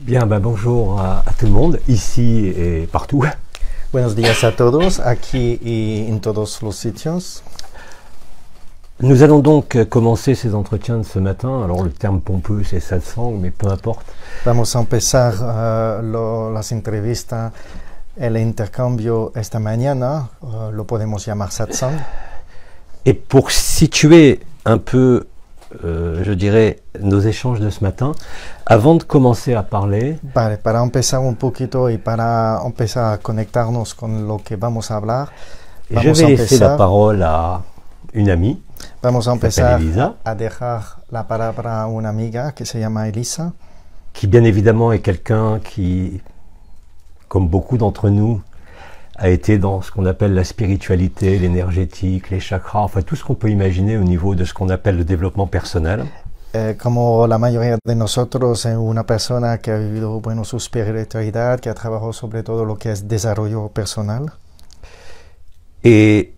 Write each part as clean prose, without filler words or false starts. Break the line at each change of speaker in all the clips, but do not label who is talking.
Bien, bonjour à tout le monde, ici et partout.
Buenos días a todos, aquí y en todos los sitios.
Nous allons donc commencer ces entretiens de ce matin. Alors le terme pompeux c'est satsang, mais peu importe.
Vamos a empezar las entrevistas, el intercambio esta mañana, lo podemos llamar satsang.
Et pour situer un peu, je dirais, nos échanges de ce matin, avant de commencer à parler...
Vale, para empezar un poquito y para empezar a conectarnos con lo que vamos a hablar,
je vais laisser la parole à une amie.
Vamos a empezar a dejar la palabra a una amiga que se llama Elisa.
Qui bien évidemment est quelqu'un qui, comme beaucoup d'entre nous, a été dans ce qu'on appelle la spiritualité, l'énergétique, les chakras, enfin tout ce qu'on peut imaginer au niveau de ce qu'on appelle le développement personnel.
Como la mayoría de nosotros, es una persona que ha vivido su espiritualidad, que ha trabajado sobre todo lo que es desarrollo personal.
Et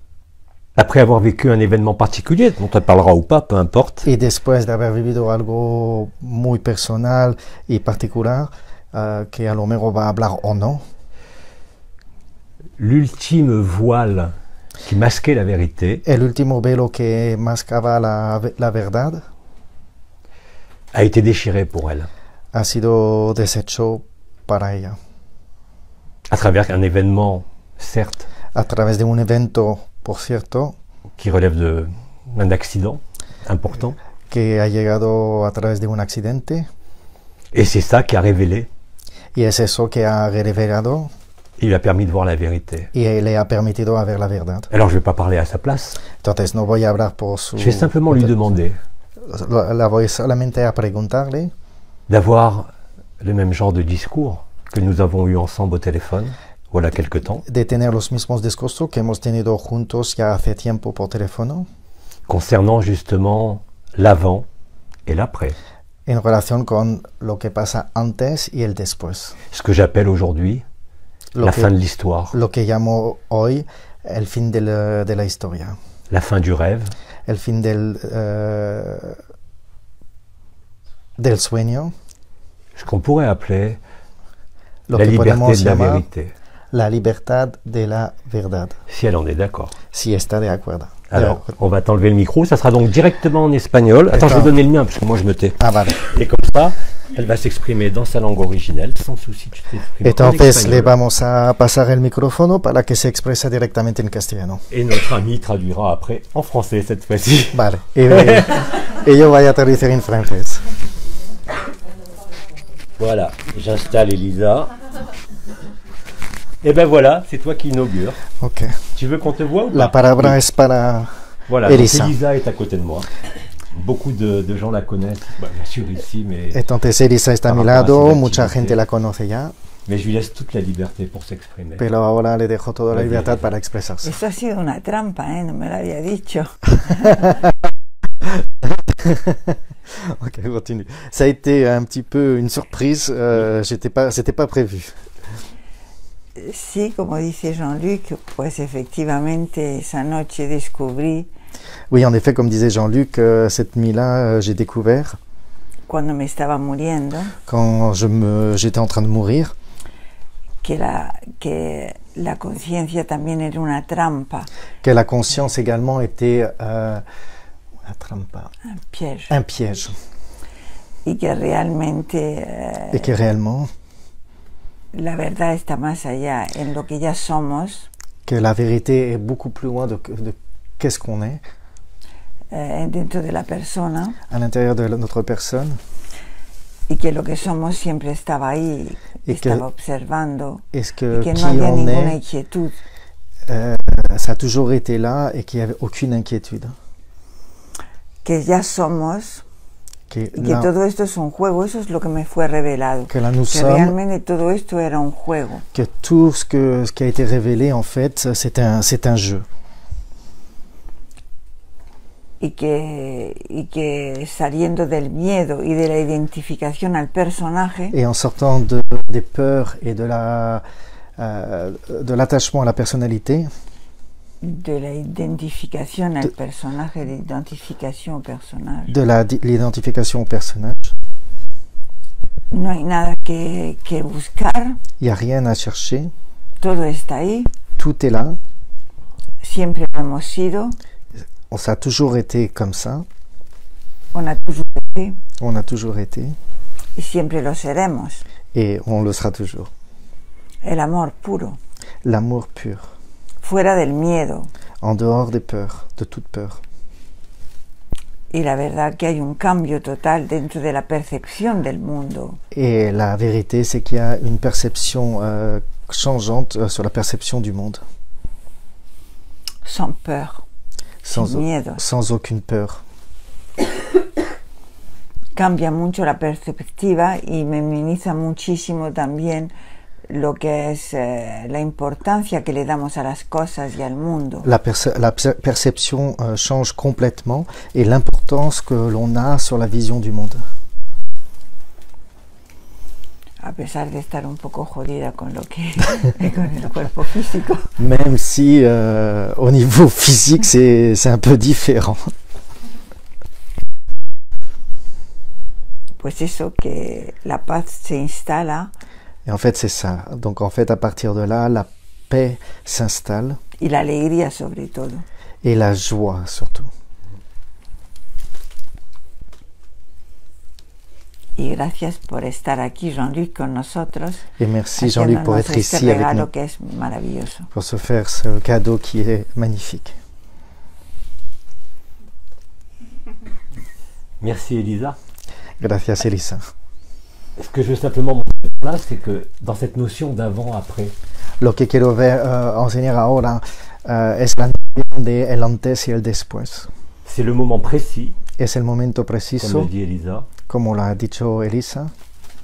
après avoir vécu un événement particulier, dont on parlera ou pas, peu importe.
Y después de haber vivido algo muy personal y particular, que a lo mejor va a hablar o no.
L'ultime voile qui masquait la vérité.
El último velo que mascaba la verdad.
A été déchiré pour elle.
Ha sido deshecho para ella.
À travers un événement, certes.
A través de un evento, por cierto.
Qui relève d'un accident important.
Que ha llegado a través de un accidente.
Et c'est ça qui a révélé.
Y es eso que ha revelado.
Il lui a permis de voir la vérité.
Y le ha permitido ver la verdad.
Alors je ne vais pas parler à sa place.
Entonces no voy a hablar por su...
Je vais simplement lui demander.
La voy solamente a preguntarle.
D'avoir le même genre de discours que nous avons eu ensemble au téléphone, voilà quelque temps.
De tener los mismos discursos que hemos tenido juntos ya hace tiempo por teléfono.
Concernant justement l'avant et l'après.
En relación con lo que pasa antes y el después.
Ce que j'appelle aujourd'hui la fin de l'histoire.
Lo que llamo hoy el fin de la historia.
La fin du rêve.
El fin del sueño.
Ce qu'on pourrait appeler
lo
la
que
liberté de la vérité.
La libertad de la verdad.
Si elle en est d'accord.
Si está de acuerdo.
Alors, on va t'enlever le micro, ça sera donc directement en espagnol. Attends, je vais donner le mien, parce que moi je me tais.
Ah, vale.
Et comme ça, elle va s'exprimer dans sa langue originelle, sans souci, tu t'exprimes
Entonces le vamos a pasar el micrófono para que se exprese directamente en castellano.
Et notre ami traduira après en français cette fois-ci.
Vale. Et yo voy a traducir en francés.
Voilà, j'installe Elisa. Et ben voilà, c'est toi qui inaugure.
Ok.
Tu veux qu'on te voit ou pas?
La palabra es para
voilà,
Elisa.
Elisa est à côté de moi. Beaucoup de gens la connaissent, bien sûr ici, mais...
Entonces Elisa está a mi lado, mucha gente la conoce ya.
Mais je lui laisse toute la liberté pour s'exprimer.
Pero ahora le dejo toda la libertad para expresarse.
Eso ha sido una trampa, no me lo había dicho.
Ok, continue. Ça a été un petit peu une surprise, c'était pas prévu.
Sí, como dice Jean-Luc, pues efectivamente esa noche descubrí.
Oui, en effet, comme disait Jean-Luc, cette nuit-là, j'ai découvert.
Cuando me estaba muriendo.
Quand j'étais en train de mourir.
Que la conciencia también era una trampa.
Que la conscience également était una trampa.
Un piège.
Un piège.
Y que realmente.
Et que réellement.
La verdad está más allá, en lo que ya somos.
Que la vérité est beaucoup plus loin de qu'est-ce qu'on est.
Dentro de la persona.
À l'intérieur de notre personne.
Y que lo que somos siempre estaba ahí, estaba observando.
Est-ce que
y que no había ninguna inquietud.
Ça a toujours été là et qu'il n'y avait aucune inquiétude.
Que ya somos. Y que todo esto es un juego, eso es lo que me fue revelado.
Que là nous
que
sommes,
realmente todo esto era un juego.
Que tout ce qui a été révélé, en fait, c'est un jeu.
Y que saliendo del miedo y de la identificación al personaje.
Et en sortant des peurs et de l'attachement à la personnalité.
De la identificación al personaje, de identificación au personnage.
De l'identification au personnage.
No hay nada que buscar,
Il n'y a rien à chercher.
todo está ahí,
Tout est là.
siempre lo hemos sido,
Ça a toujours été comme ça.
on a toujours été
On a toujours été.
y siempre lo seremos.
Et on le sera toujours.
El amor puro,
L'amour pur.
fuera del miedo.
En dehors des peurs, de toute peur.
Y la verdad que hay un cambio total dentro de la percepción del mundo.
Et la vérité, c'est qu'il y a une perception changeante sur la perception du monde.
Sans peur, sin miedo.
Sans aucune peur.
Cambia mucho la perspectiva y minimiza muchísimo también lo que es la importancia que le damos a las cosas y al mundo.
La perception change complètement et l'importance que l'on a sur la vision du monde.
A pesar de estar un poco jodida con lo que con el cuerpo físico.
Même si au niveau physique c'est un peu différent.
Pues eso, que la paz se instala.
Et en fait c'est ça. Donc en fait à partir de là, la paix s'installe.
Y la alegría sobre todo.
Et la joie surtout.
Y gracias por estar aquí, Jean-Luc, con nosotros.
Et merci Jean-Luc pour être ici avec nous.
Que es maravilloso.
Pour se faire ce cadeau qui est magnifique.
Merci Elisa.
Gracias Elisa.
Ce que je veux simplement montrer là, c'est que dans cette notion d'avant-après,
Lo que quiero enseñar ahora es la noción de el antes y el después.
c'est le moment précis,
Es el momento
comme
preciso,
le dit Elisa,
como lo ha dicho Elisa,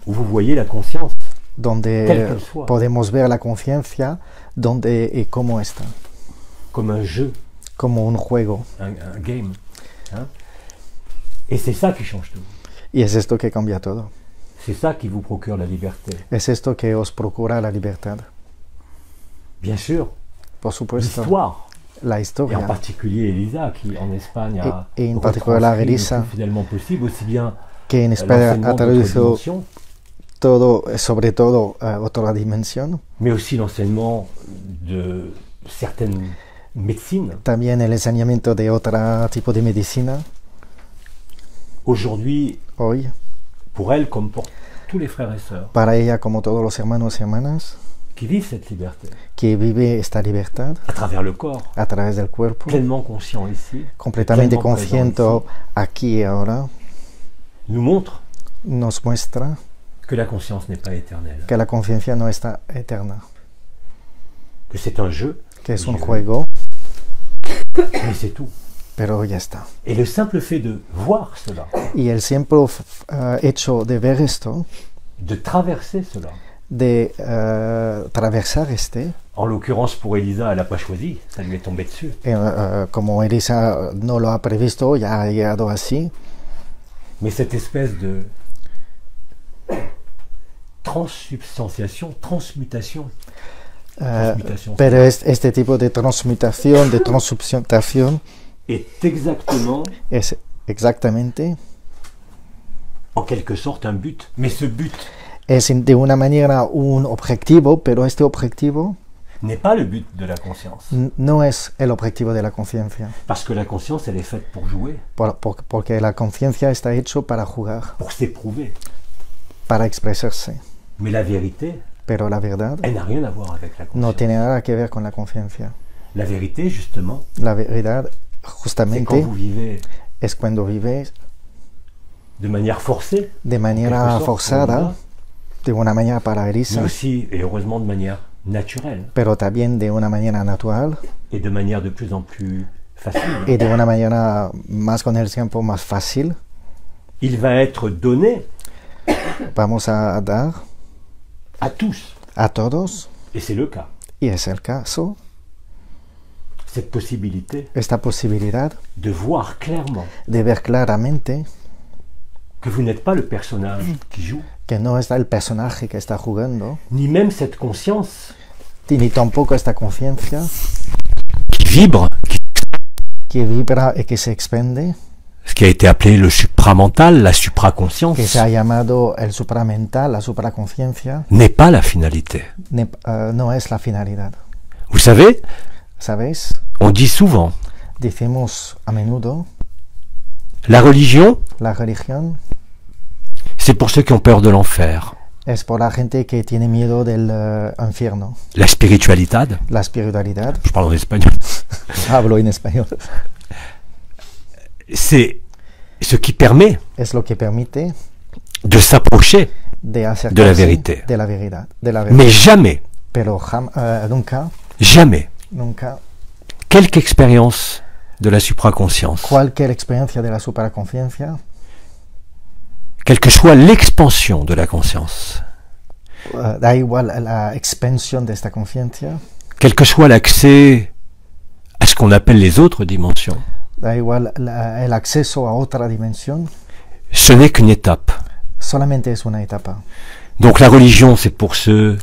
où vous voyez la conscience telle
donde
qu'elle soit,
podemos ver la conciencia donde y cómo está,
comme un jeu,
como un juego.
un game. Hein. Et c'est ça qui change tout.
Y es esto que cambia todo.
C'est ça qui vous procure la liberté.
Es esto que os procura la libertad.
Bien sûr,
Por supuesto,
l'histoire,
la
et en
historia.
particulier Elisa, qui en Espagne a
Et en particular
retranscrit
Elisa,
le plus fidèlement possible, aussi bien
Que en España
l'enseignement
ha
d'autres
traducido
dimensions,
todo, sobre todo otra dimensión.
mais aussi l'enseignement de certaines médecines.
También el enseñamiento de otro tipo de medicina.
Aujourd'hui,
Hoy,
pour elle comme pour tous les frères et sœurs
para ella, como todos los hermanos y hermanas,
qui vivent cette liberté
que vive esta libertad
à travers le corps,
a través del cuerpo,
pleinement conscient ici,
completamente
pleinement
consciente
présent ici,
aquí y ahora,
nous montre
nos muestra
que la conscience n'est pas éternelle,
que la conciencia no está eterna,
que c'est un jeu,
que es un
Dieu.
juego,
mais c'est tout.
pero ya está.
Et le simple fait de voir cela,
Y el simple hecho de ver esto,
de traverser cela,
de atravesar
en l'occurrence pour Elisa, elle n'a pas choisi, ça lui est tombé dessus.
como Elisa no lo ha previsto, ya ha llegado así,
Mais cette espèce de transsubstantiation, transmutation,
pero este tipo de transmutación, de transubstantiación,
est exactement,
es exactamente,
en quelque sorte, un but. Mais ce but
es de una manera un objetivo, pero este objetivo
n'est pas le but de la conscience.
no es el objetivo de la conciencia,
Parce que la conscience, elle est faite pour jouer,
porque la conciencia está hecho para jugar,
pour s'éprouver.
para expresarse,
Mais la vérité,
pero la verdad
elle n'a rien à voir avec la conscience.
no tiene nada que ver con la conciencia.
La vérité, justement,
La verdad,
c'est quand
justamente,
vous vivez
es cuando vives
de manière forcée,
de
en
manera
quelque sorte,
forzada, de una manera para
mais
Elisa,
aussi, et heureusement, de manière naturelle,
pero también de una manera natural
et de manière de plus en plus facile.
y de una manera más con el tiempo más fácil.
Il va être donné
Vamos a dar
à tous,
a todos,
et c'est le cas,
y es el caso,
cette possibilité
esta posibilidad
de voir clairement
de ver claramente
que vous n'êtes pas le personnage qui joue,
que no está el personaje que está jugando,
ni même cette conscience
ni tampoco esta conciencia
qui vibre,
que vibra y que se expande,
qui a été appelé le supramental, la
que
supraconscience,
se ha llamado el supramental, la supraconciencia,
n'est pas la finalité.
no es la finalidad.
Vous savez,
¿Sabéis?
on dit souvent,
Decimos a menudo,
la religion,
la religión
c'est pour ceux qui ont peur de l'enfer.
es por la gente que tiene miedo del infierno.
La spiritualidad,
La espiritualidad,
je parle en espagnol,
hablo en español,
c'est ce qui permet
es lo que permite
de s'approcher,
de acercarse
de la vérité.
de la verdad. De la verdad.
mais jamais,
Pero nunca,
jamais, quelque expérience de la supraconscience,
cualquier experiencia de la supraconciencia,
quelle que soit l'expansion de la conscience,
da igual la expansión de esta conciencia,
quel que soit l'accès à ce qu'on appelle les autres dimensions,
da igual el acceso a otra dimensión,
ce n'est qu'une étape.
solamente es una etapa.
Donc la religion, c'est pour ceux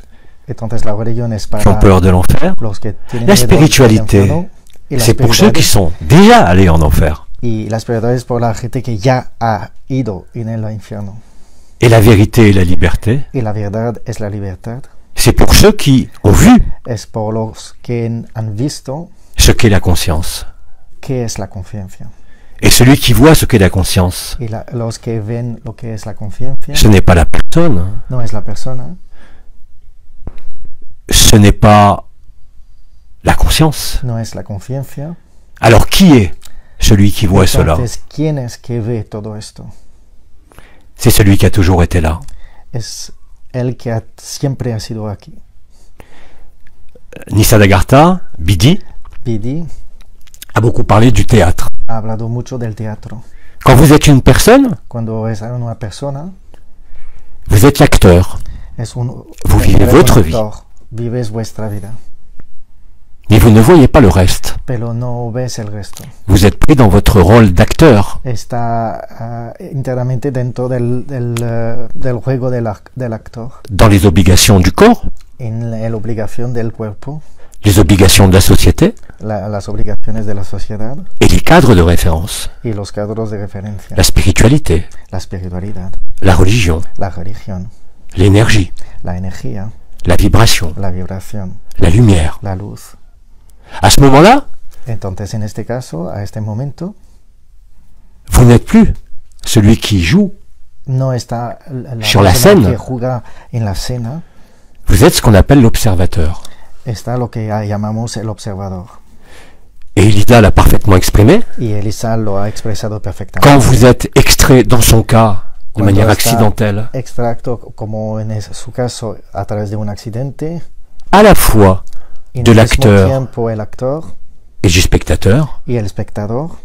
Entonces la religión es
qui ont
para
peur de l'enfer.
los que tienen
La
miedo del
spiritualité,
infierno, y la
c'est pour ceux qui
espiritualidad-
sont déjà allés en enfer.
y la espiritualidad es por la gente que ya ha ido en el infierno.
Et la vérité et la liberté,
Y la verdad es la libertad.
c'est pour ceux qui ont vu
Es por los que han visto
ce qu'est la conscience.
qué es la conciencia.
Et celui qui voit ce qu'est la conscience,
Y los que ven lo que es la conciencia
ce n'est pas la personne,
no es la persona,
ce n'est pas la conscience.
no es la conciencia.
Alors qui est celui qui voit cela?
Entonces, ¿quién es que ve todo esto?
C'est celui qui a toujours été là.
Es el que siempre ha sido aquí.
Nisargadatta, Bidi,
Bidi
a beaucoup parlé du théâtre.
ha hablado mucho del teatro.
Quand vous êtes une personne,
Cuando es una persona,
vous êtes l'acteur,
es un
Vous vivez
eres
votre
un
vie.
actor, vives vuestra vida,
mais vous ne voyez pas le reste.
pero no ves el resto.
Vous êtes pris dans votre rôle d'acteur.
Está internamente dentro del juego del actor,
Dans les obligations du corps,
en la obligación del cuerpo,
les obligations de la société
las obligaciones de la sociedad
et les cadres de référence.
y los cadros de referencia,
La spiritualité,
la espiritualidad,
la religion,
la religión,
l'énergie,
la energía,
la vibration,
la vibración,
la lumière.
la luz.
À ce moment-là,
Entonces, en este caso, a este momento,
vous n'êtes plus celui qui joue,
no está la
Sur la
persona
scène.
que juega en la escena,
vous êtes ce qu'on appelle l'observateur.
está lo que llamamos el observador.
Et Elisa l'a parfaitement exprimé.
Y Elisa lo ha expresado perfectamente.
Quand vous êtes extrait, dans son cas, de
Cuando
manière
está
accidentelle,
extracto, como en su caso, a través de un accidente,
à la fois
y en
de
el mismo
l'acteur
tiempo el actor
et du spectateur,
y el espectador,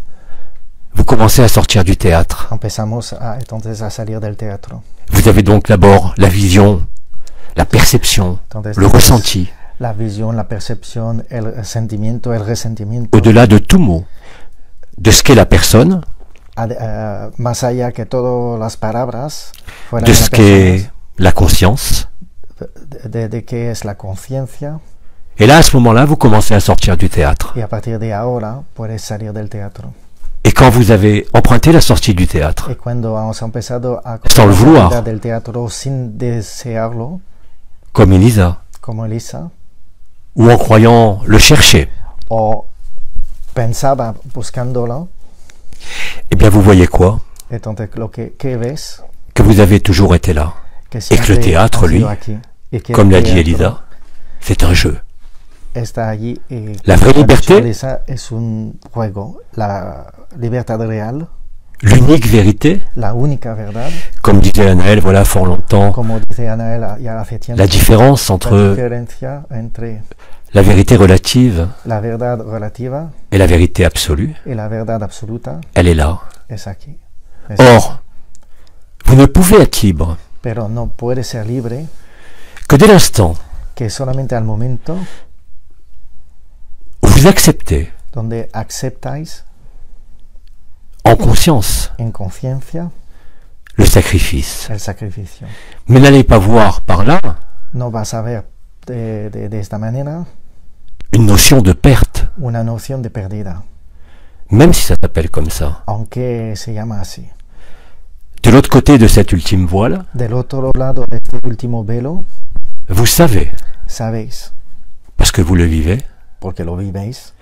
vous commencez à sortir du théâtre.
empezamos entonces a salir del teatro.
Vous avez donc d'abord la vision, la perception,
Entonces,
le ressenti,
la visión, la percepción, el sentimiento, el resentimiento,
au-delà de tout mot, de ce qu'est la personne,
más allá que todas las palabras, fuera
de
de
ce
la
qu'est
persona,
la conscience.
de qué es la conciencia,
Et là, à ce moment-là, vous commencez à sortir du théâtre.
y a partir de ahora puedes salir del teatro.
Et quand vous avez emprunté la sortie du théâtre,
Y cuando hemos empezado a
Sans le vouloir.
salida del teatro sin desearlo,
comme Elisa,
como Elisa,
ou en croyant le chercher,
o pensaba buscándolo,
eh bien vous voyez quoi?
entonces ¿qué ves?
Que vous avez toujours été là.
Que
Et que le
siempre
théâtre,
has
lui,
sido aquí. Y que
comme
el
l'a dit
teatro
Elisa, c'est un jeu.
está allí y
La vraie
como ha dicho
liberté,
Elisa, es un juego. La libertad real,
l'unique vérité,
la única verdad,
comme disait Anaël voilà fort longtemps,
como dice Anael ya hace tiempo,
la différence
la
entre
diferencia entre
la vérité relative
la verdad relativa
et la vérité absolue,
y la verdad absoluta
elle est là.
es aquí. Es
Or, vous ne pouvez être libre
Pero no puede ser libre
que dès l'instant
que solamente al momento
où vous acceptez
donde aceptáis
en conscience
en conciencia
le sacrifice.
el sacrificio.
Mais n'allez pas voir par là
No vas a ver de esta manera
une notion de perte.
una noción de pérdida.
même si ça s'appelle comme ça.
aunque se llama así.
De l'autre côté de cet ultime voile,
Del otro lado de este último velo,
vous savez,
sabéis,
parce que vous le vivez,
porque lo vivéis,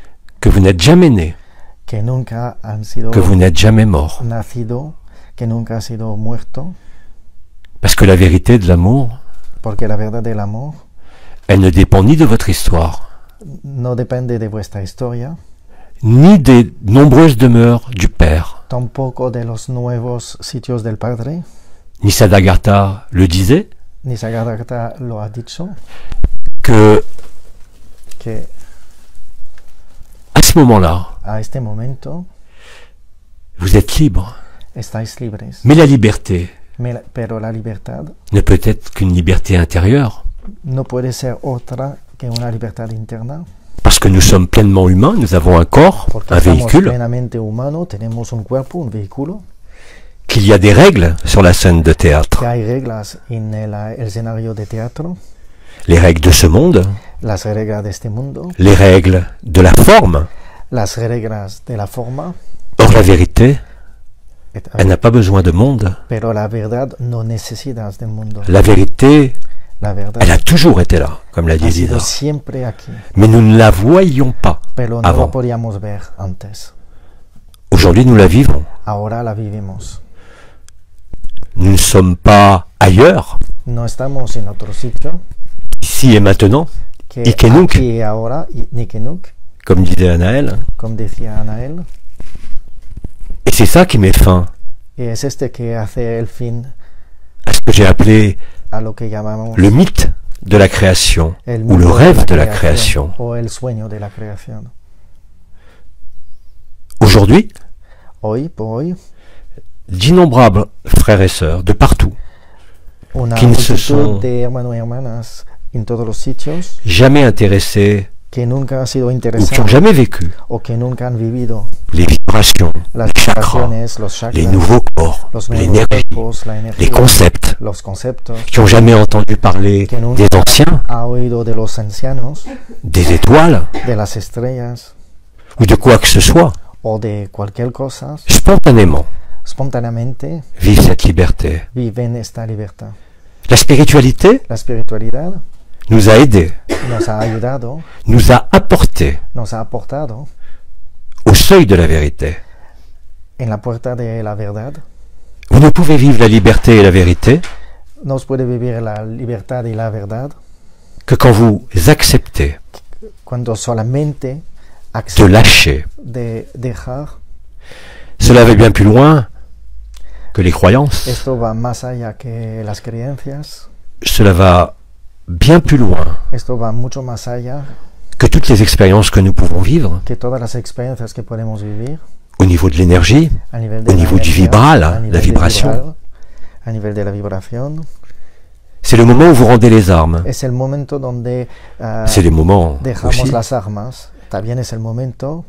que vous n'êtes jamais né,
que nunca han sido
que vous n'êtes jamais mort.
nacido, que nunca ha sido muerto,
Parce que la vérité de l'amour,
porque la verdad del amor
elle ne dépend ni de votre histoire,
no depende de vuestra historia,
ni des nombreuses demeures du Père.
tampoco de los nuevos sitios del Padre.
Nisargadatta le disait,
Nisargadatta lo ha dicho,
que
que
à ce moment-là,
a este momento
vous êtes libre.
estáis libres.
Mais la liberté
Pero la libertad
ne peut être qu'une liberté intérieure,
no puede ser otra que una libertad interna,
parce que nous sommes pleinement humains, nous avons un corps,
porque
un
estamos
véhicule,
plenamente humanos, tenemos un cuerpo, un vehículo,
qu'il y a des règles sur la scène de théâtre,
que hay reglas en el escenario de teatro,
les règles de ce monde,
las reglas de este mundo,
les règles de la forme.
las reglas de la forma,
Or la vérité, elle n'a pas besoin de monde.
pero la verdad no necesitas del mundo.
La vérité,
La verdad
elle a toujours été là, comme l'a
ha
dit
sido
Zidane.
siempre aquí,
Mais nous ne la voyions pas
pero no
avant.
la podíamos ver antes.
Aujourd'hui, nous la vivons.
Ahora la vivimos.
Nous ne sommes pas ailleurs,
No estamos en otro sitio
ici et maintenant,
que
Ikenuk.
aquí y ahora, Nikenuk,
comme disait Anaël.
como decía Anael.
Et c'est ça qui met fin
Y es este que hace el fin
à ce que j'ai appelé
a lo que llamamos
le mythe de la création,
el
ou le
mundo
rêve de la création.
o el sueño de la creación.
Aujourd'hui,
Hoy por hoy,
d'innombrables frères et sœurs de partout,
una
qui ne se
multitud
sont
de hermanos y hermanas en todos los sitios
jamais intéressés
que nunca han sido
ou qui
interesados
n'ont jamais vécu
o que nunca han vivido
les vibrations,
las
les chakras,
vibraciones, los chakras,
les nouveaux corps,
los nuevos
l'énergie,
cuerpos, la energía,
les concepts,
los conceptos,
qui n'ont jamais entendu parler
que nunca
des anciens,
ha oído de los ancianos,
des étoiles,
de las estrellas
ou de quoi que ce soit,
o de cualquier cosa,
spontanément
espontáneamente
vivent cette liberté.
viven esta libertad.
La spiritualité
La espiritualidad
nous a aidés,
nos ha ayudado,
nous a apporté
nos ha aportado
au seuil de la vérité.
en la puerta de la verdad.
Vous ne pouvez vivre la liberté et la vérité
Nos puede vivir la libertad y la verdad
que quand vous acceptez
cuando solamente
de
accede
lâcher.
de dejar.
Cela va bien plus loin que les croyances.
Esto va más allá que las creencias.
Cela va bien plus loin
Esto va mucho más allá
que toutes les expériences que nous pouvons vivre
que todas las experiencias que podemos vivir
au niveau de l'énergie,
a nivel
au
de
niveau du vibral, la vibration.
a nivel de la vibración.
C'est le moment où vous rendez les armes.
Es el momento donde
C'est les moments
dejamos
aussi
las armas. También es el momento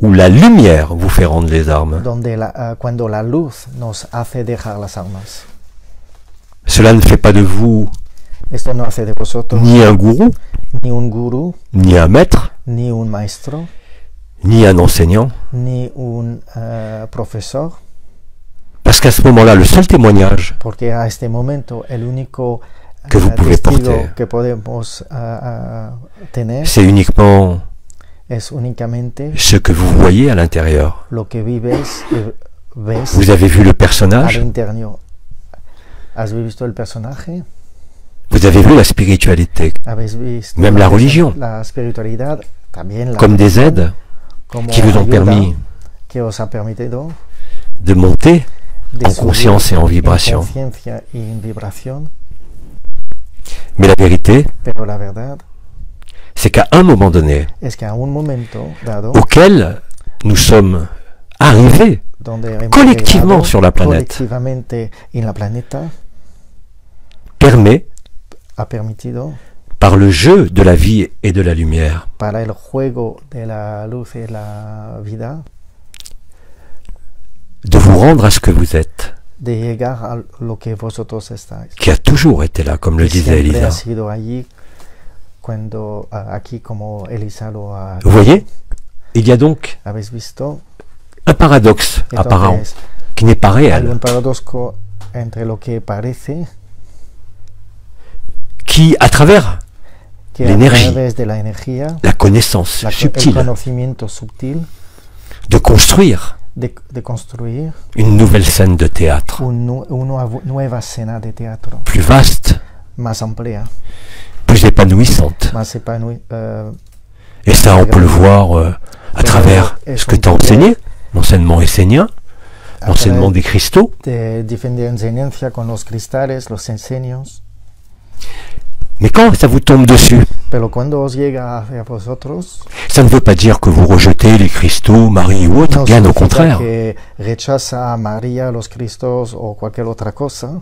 où la lumière vous fait rendre les armes.
donde cuando la luz nos hace dejar las armas.
Cela ne fait pas de vous
Esto no hace de vosotros
ni un gourou,
ni un gurú,
ni un maître,
ni un maestro,
ni un enseignant.
ni un profesor,
Parce qu'à ce moment-là, le seul témoignage
porque a este momento el único
que vous pouvez
testigo
porter,
que podemos tener
c'est uniquement
es únicamente
ce que vous voyez à l'intérieur.
lo que vives, ves
Vous avez vu le
al
personnage,
interior. ¿Has visto el personaje?
vous avez vu la spiritualité,
¿Habéis visto
même la religion,
la espiritualidad? También la
comme des
religión,
aides
como
qui vous ont
ayuda
permis
que os ha permitido
de monter
de
en
subir
conscience et en
en
vibration.
conciencia y en vibración,
Mais la vérité,
pero la verdad
c'est qu'à un moment donné,
es que a un momento dado
auquel nous sommes arrivés
donde hemos
collectivement
llegado
sur la planète,
colectivamente en la planeta,
permet,
ha permitido
par le jeu de la vie et de la lumière,
para el juego de la luz y la vida
de vous rendre à ce que vous êtes,
de llegar a lo que vosotros estáis,
qui a toujours été là, comme le
que
disait
siempre
Elisa.
ha sido allí cuando aquí como Elisa lo ha
Vous voyez, il y a donc
habéis visto
un paradoxe apparent,
Entonces,
qui n'est pas
hay
réel,
un paradojo entre lo que parece
qui, à travers
que a
l'énergie,
través de la energía,
la connaissance
el
subtile,
conocimiento sutil,
de construire
de construir
une nouvelle scène de théâtre,
una nueva escena de teatro
plus vaste,
más amplia,
plus épanouissante.
más
Et ça, on peut le voir à travers ce que tu as enseigné, l'enseignement essénien, l'enseignement des cristaux.
de diferente enseñanza con los cristales, los enseños.
Mais quand ça vous tombe dessus,
Pero cuando os llega hacia vosotros,
ça ne veut pas dire que vous rejetez les cristaux, Marie ou autre,
no
bien au
significa
contraire.
que rechaza a María, los Cristos o cualquier otra cosa,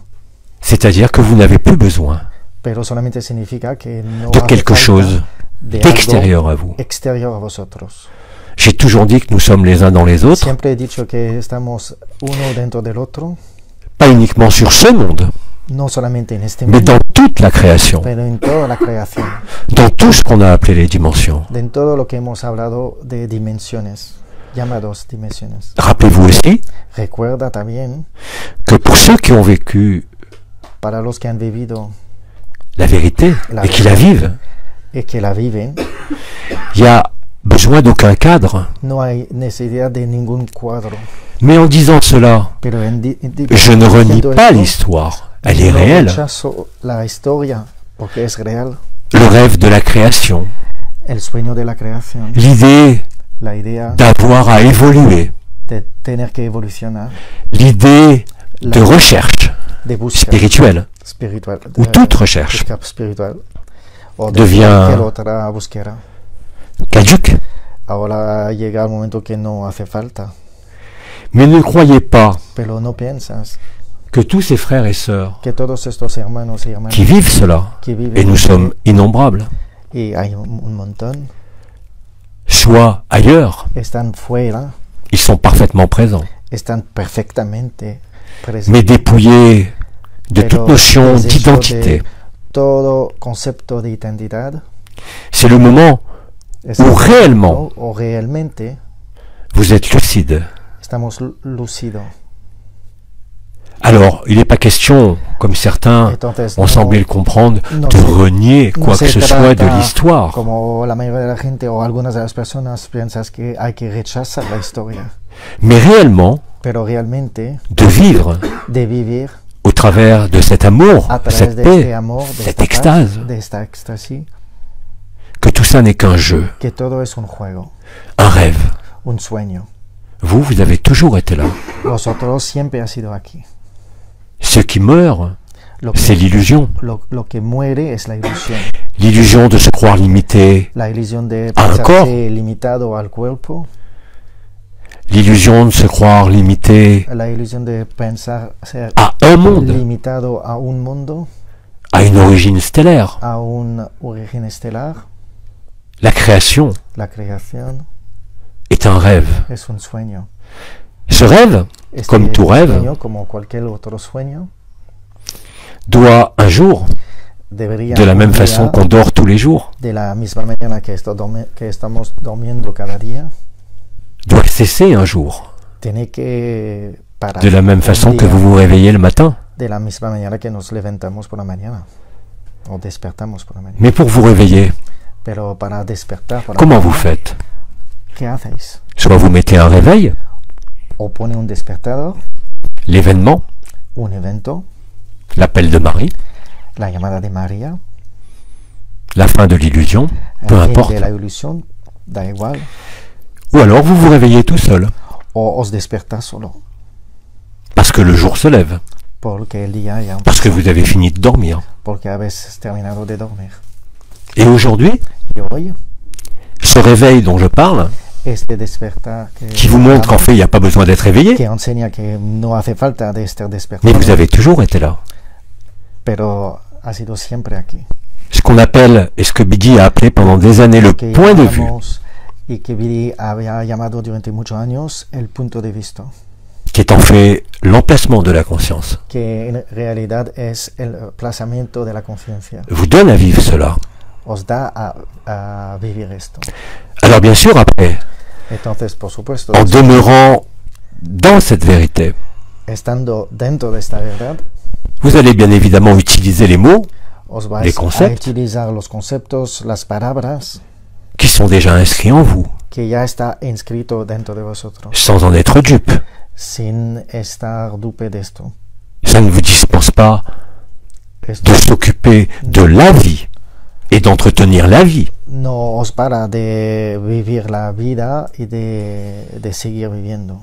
C'est-à-dire que vous n'avez plus besoin
pero solamente significa que no
de
hace
quelque
falta
chose
de
d'extérieur
algo
à vous.
exterior a vosotros.
J'ai toujours dit que nous sommes les uns dans les autres,
Siempre he dicho que estamos uno dentro del otro,
pas uniquement sur ce monde,
no solamente en este
mais
mundo,
dans toute la création,
pero en toda la creación,
dans tout ce qu'on a appelé les dimensions.
en todo lo que hemos hablado de dimensiones, llamados dimensiones.
Rappelez-vous aussi
Recuerda también,
que pour ceux qui ont vécu
para los que han vivido
la vérité et qui la vivent,
y que la viven,
il y a besoin d'aucun cadre.
no hay necesidad de ningún cuadro.
Mais en disant cela,
Pero
je ne renie
diciendo
pas
esto,
l'histoire. Elle est
no
réelle.
rechazo la historia porque es real,
Le rêve de la création,
el sueño de la creación,
l'idée
la idea
d'avoir à évoluer,
de tener que evolucionar,
l'idée de
la
recherche
de búsqueda
spirituelle,
espiritual,
ou toute recherche,
búsqueda espiritual o de
devient
cualquier otra búsqueda.
caduque.
Ahora llega el momento que no hace falta,
Mais ne croyez pas
pero no piensas
que tous ces frères et sœurs
que todos estos hermanos y hermanas
qui vivent cela,
que viven
et nous sommes innombrables,
y hay un montón,
soient ailleurs.
están fuera,
Ils sont parfaitement présents.
están perfectamente presentes.
Mais dépouillés de
Pero
toute notion
deshecho
d'identité.
de todo concepto de identidad,
C'est le moment
es
où
el
réellement
momento o realmente
vous êtes lucide.
estamos lúcidos.
Alors, il n'est pas question, comme certains
Entonces,
ont semblé le comprendre,
no
de
se-
renier
no
quoi
se
que ce soit de
trata,
l'histoire.
como la mayoría de la gente o algunas de las personas piensan que hay que rechazar la historia,
Mais réellement,
pero realmente
de vivre
de vivir
au travers de cet amour,
a través
cette
de
paix,
este amor, de
cette
esta
extase,
paz, de esta éxtasis,
que tout ça n'est qu'un jeu,
que todo es un juego,
un rêve.
un sueño.
Vous, vous avez toujours été là.
Vosotros siempre ha sido aquí.
Ce qui meurt,
Lo
c'est l'illusion.
lo que muere es la ilusión.
L'illusion de se croire limité,
La ilusión de
¿A un
pensarse
corps?
limitado al cuerpo,
l'illusion de se croire limité
la ilusión de pensar ser
à un monde,
limitado a un mundo,
à une origine stellaire.
a un origen estelar.
La création
La creación
est un rêve.
es un sueño.
Ce rêve,
Este
comme tout rêve,
sueño, como cualquier otro sueño,
doit un jour,
debería
de la même
un día,
façon qu'on dort tous les jours,
de la misma mañana que estamos durmiendo cada día,
doit cesser un jour,
tiene que parar.
de la même
un
façon que
día,
vous vous réveillez le matin.
de la misma manera que nos levantamos por la mañana o despertamos por la mañana.
Mais pour vous réveiller,
Pero para despertar, por la
comment vous
mañana,
faites?
¿qué hacéis?
Soit vous mettez un réveil,
O pone un despertador,
l'événement,
un evento,
l'appel de Marie,
la llamada de María,
la fin de l'illusion, peu
el fin
importe.
de la ilusión, da igual,
Ou alors vous vous réveillez tout seul,
o os despertáis solo,
parce que le jour se lève,
porque el día ya
parce que vous avez fini de dormir.
porque habéis terminado de dormir.
Et aujourd'hui,
Y hoy,
ce réveil dont je parle,
este despertar
qui vous montre qu'en fait il n'y a pas besoin d'être réveillé,
que enseña que no hace falta de estar
mais
despertado,
vous avez toujours été là.
pero ha sido siempre aquí.
Ce qu'on appelle, et ce que Biggie a appelé pendant des années le
Que
point de vue,
llamamos y que Billy había llamado durante muchos años el punto de vista,
qui est en fait l'emplacement de la conscience,
que en realidad es el plazamiento de la conciencia,
vous donne à vivre cela.
os da a vivir esto.
Alors bien sûr, après,
Entonces, por supuesto,
en demeurant dans cette vérité,
estando dentro de esta verdad,
vous allez bien évidemment utiliser les mots
os
les
vais a
concepts
utilizar los conceptos, las palabras
qui sont déjà inscrits en vous,
que ya está inscrito dentro de vosotros,
sans en être dupe.
sin estar dupe de esto.
Ça ne vous dispense pas
Esto
de s'occuper de la vie et d'entretenir la vie.
no os para de vivir la vida y de seguir viviendo.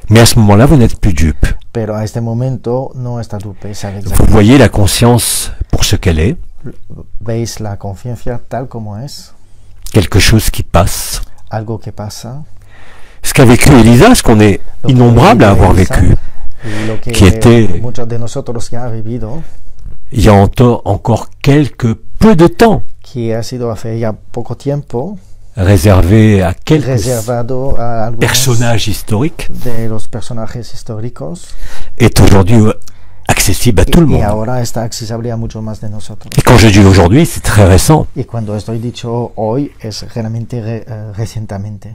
Mais à ce moment-là, vous n'êtes plus dupe.
Pero a este momento no está dupe, sabe
Vous
exactamente.
voyez la conscience pour ce qu'elle est,
Veis la conciencia tal como es,
quelque chose qui passe.
algo que pasa.
Ce qu'a vécu Elisa, ce qu'on est
Lo que
innombrable à
vivió
avoir
Elisa,
vécu,
y lo que
qui était-
muchos de nosotros ya ha vivido,
il y a encore quelques peu de temps
que ha sido hace ya poco tiempo,
réservé à quelques
reservado a algunos
personnages historiques,
de los personajes históricos,
est aujourd'hui accessible à tout le
y
monde.
ahora está accesible a muchos más de nosotros.
Et quand je dis aujourd'hui, c'est très récent.
Y cuando estoy dicho hoy es realmente recientemente.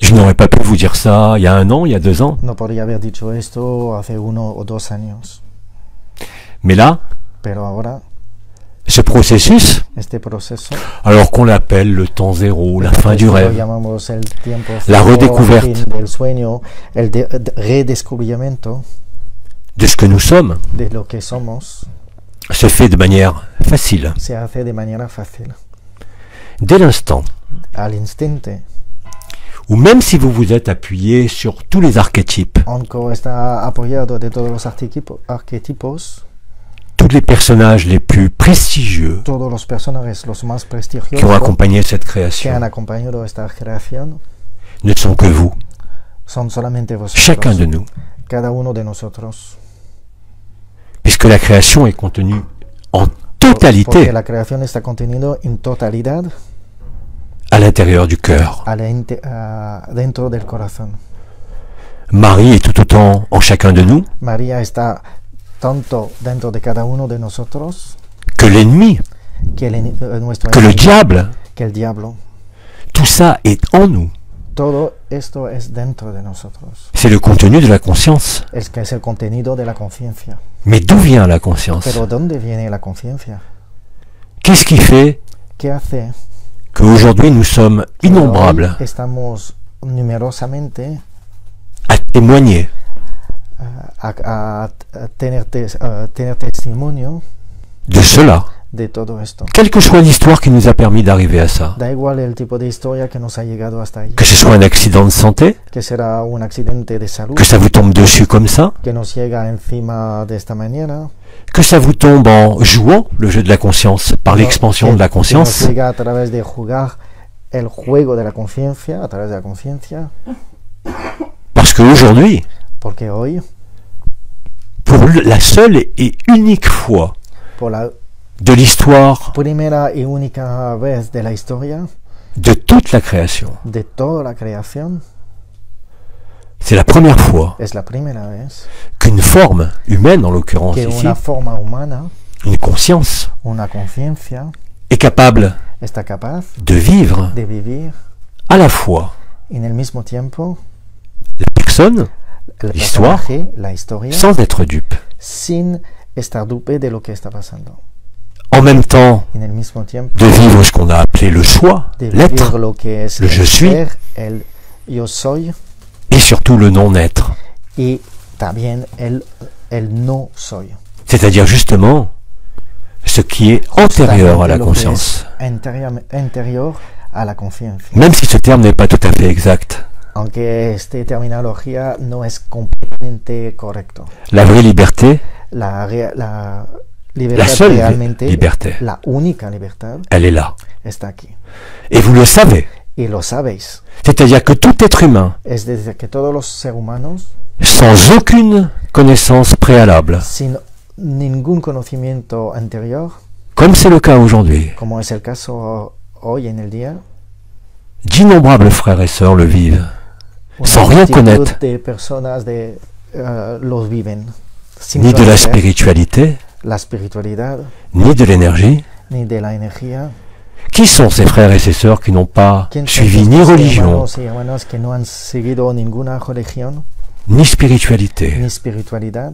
Je n'aurais pas pu vous dire ça il y a 1 an, il y a 2 ans.
No podría haber dicho esto hace 1 o 2 años,
Mais là,
pero ahora
ce processus,
este proceso,
alors qu'on l'appelle le temps zéro, la fin du
lo
rêve,
llamamos el tiempo
La
cero,
redécouverte.
el fin del sueño, el redescubrimiento
de ce que nous sommes,
de lo que somos,
se fait de manière facile.
se hace de manera fácil,
Dès l'instant
al instante.
où même si vous vous êtes appuyé sur tous les archétypes,
Aunque está apoyado de todos los arquetipos,
tous les personnages les plus prestigieux
todos los personajes los más
qui ont
prestigiosos
accompagné cette
que han
création
acompañado esta creación
ne sont que vous,
son solamente vosotros,
chacun de nous,
cada uno de nosotros,
puisque la création est contenue en
porque
totalité
la creación está contenido en totalidad
à l'intérieur du cœur.
dentro del corazón.
Marie est tout autant en chacun de nous
María está tanto dentro de cada uno de nosotros
que l'ennemi,
que nuestro
que le
enemigo,
diable.
que el diablo.
Tout ça est en nous.
Todo esto es dentro de nosotros.
C'est le contenu de la conscience.
Es que es el contenido de la conciencia.
Mais d'où vient la conscience?
Pero ¿dónde viene la conciencia?
Qu'est-ce qui fait
¿Qué hace?
qu'aujourd'hui nous sommes
que
innombrables
hoy estamos numerosamente
à témoigner
a tener testimonio
de cela,
de todo esto?
quelle que soit l'histoire qui nous a permis d'arriver à ça?
Da igual el tipo de historia que nos ha llegado hasta ahí,
Que ce soit un accident de santé,
que será un accidente de salud,
que ça vous tombe dessus comme ça,
que nos llega encima de esta manera,
que ça vous tombe en jouant le jeu de la conscience, par l'expansion de la
que nos
conscience,
llega a través de jugar el juego de la conciencia, a través de la conciencia,
parce qu'aujourd'hui,
porque hoy,
pour la seule et unique fois
por la
de l'histoire
primera y única vez de la historia,
de toute la création,
de toda la creación,
c'est la première fois
es la primera vez
qu'une forme humaine, en l'occurrence
que
ici,
una forma humana,
une conscience,
una conciencia,
est capable
está capaz
de vivre
de vivir
à la fois
en el mismo tiempo
la personne
el
L'histoire.
personaje, la historia,
sans être dupe.
sin estar dupe de lo que está pasando.
En même temps,
En el mismo tiempo
de vivre ce qu'on a appelé le soi,
de
l'être,
vivir lo que es
le
el
je suis.
ser, el yo soy,
et surtout le non-être.
y también el no soy.
C'est-à-dire justement ce qui est antérieur à la
Justamente lo que es
conscience.
anterior a la conciencia.
Même si ce terme n'est pas tout à fait exact.
Aunque esta terminología no es completamente correcto.
La vraie liberté,
La
la
libertad
seule
realmente,
liberté,
la única libertad,
elle est là.
está aquí.
Et vous le savez.
Y lo sabéis.
C'est-à-dire que tout être humain,
Es desde que todos los seres humanos,
sans aucune connaissance préalable,
sin ningún conocimiento anterior,
comme c'est le cas aujourd'hui,
como es el caso hoy en el día,
d'innombrables frères et sœurs le vivent,
una
sans rien
multitud
connaître,
de personas los viven, sin
ni de la
conocer
spiritualité,
la espiritualidad,
ni de l'énergie.
ni de la energía.
Qui sont ces frères et ces sœurs qui n'ont pas
¿Quién son
suivi ni
estos
religion,
hermanos y hermanas que no han seguido ninguna religión,
ni spiritualité,
ni espiritualidad,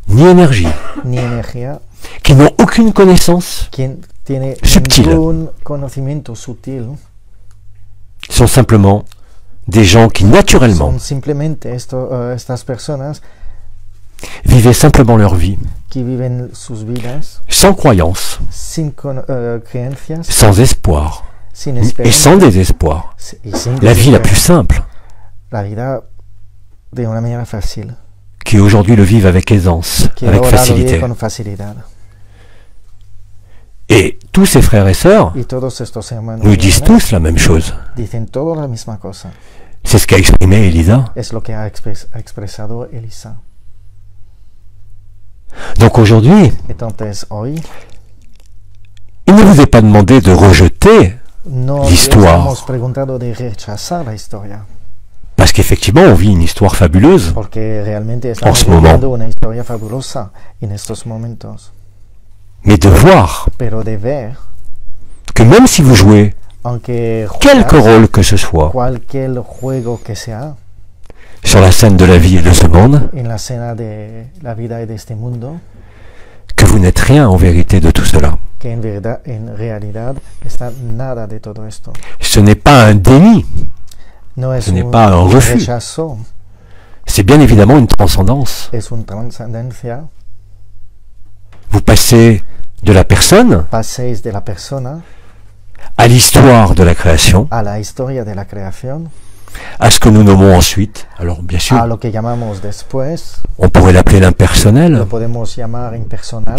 ni énergie,
ni energía,
qui n'ont aucune connaissance,
quien tiene
Subtil.
ningún conocimiento sutil,
sont simplement des gens qui naturellement
son simplemente estas personas
vivaient simplement leur vie,
que viven sus vidas
sans croyance,
sin creencias,
sans espoir
sin
et
esperanza,
sans désespoir.
y sin
La vie la
desespero.
plus simple,
La vida de una manera fácil,
qui aujourd'hui le vivent avec aisance,
que
avec
ahora lo vive
facilité.
con facilidad.
Et tous ces frères et sœurs
Y todos estos hermanos
nous
y
disent
hermanas
tous la même chose.
dicen todo la misma cosa.
C'est ce qu'a exprimé Elisa.
Es lo que ha expresado Elisa.
Donc aujourd'hui,
Entonces hoy
il ne vous est pas demandé de rejeter,
no
l'histoire.
hemos preguntado de rechazar la historia,
parce qu'effectivement on vit une histoire fabuleuse,
porque realmente estamos
ce moment.
viviendo una historia fabulosa en estos momentos.
mais de voir
Pero de ver,
que même si vous jouez
aunque
quelque
juegas
rôle que ce soit
cualquier juego que sea
sur la scène de la vie et de ce monde,
en la escena de la vida y de este mundo,
que vous n'êtes rien en vérité de tout cela.
que en realidad está nada de todo esto.
Ce n'est pas un déni,
No es
Ce n'est
un
pas un refus.
rechazo,
c'est bien évidemment une transcendance.
es una trascendencia.
Vous passez de la personne
Paséis de la persona
à l'histoire de la création,
a la historia de la creación,
à ce que nous nommons ensuite, alors bien
a
sûr,
lo que llamamos después,
on pourrait l'appeler l'impersonnel,
lo podemos llamar impersonal,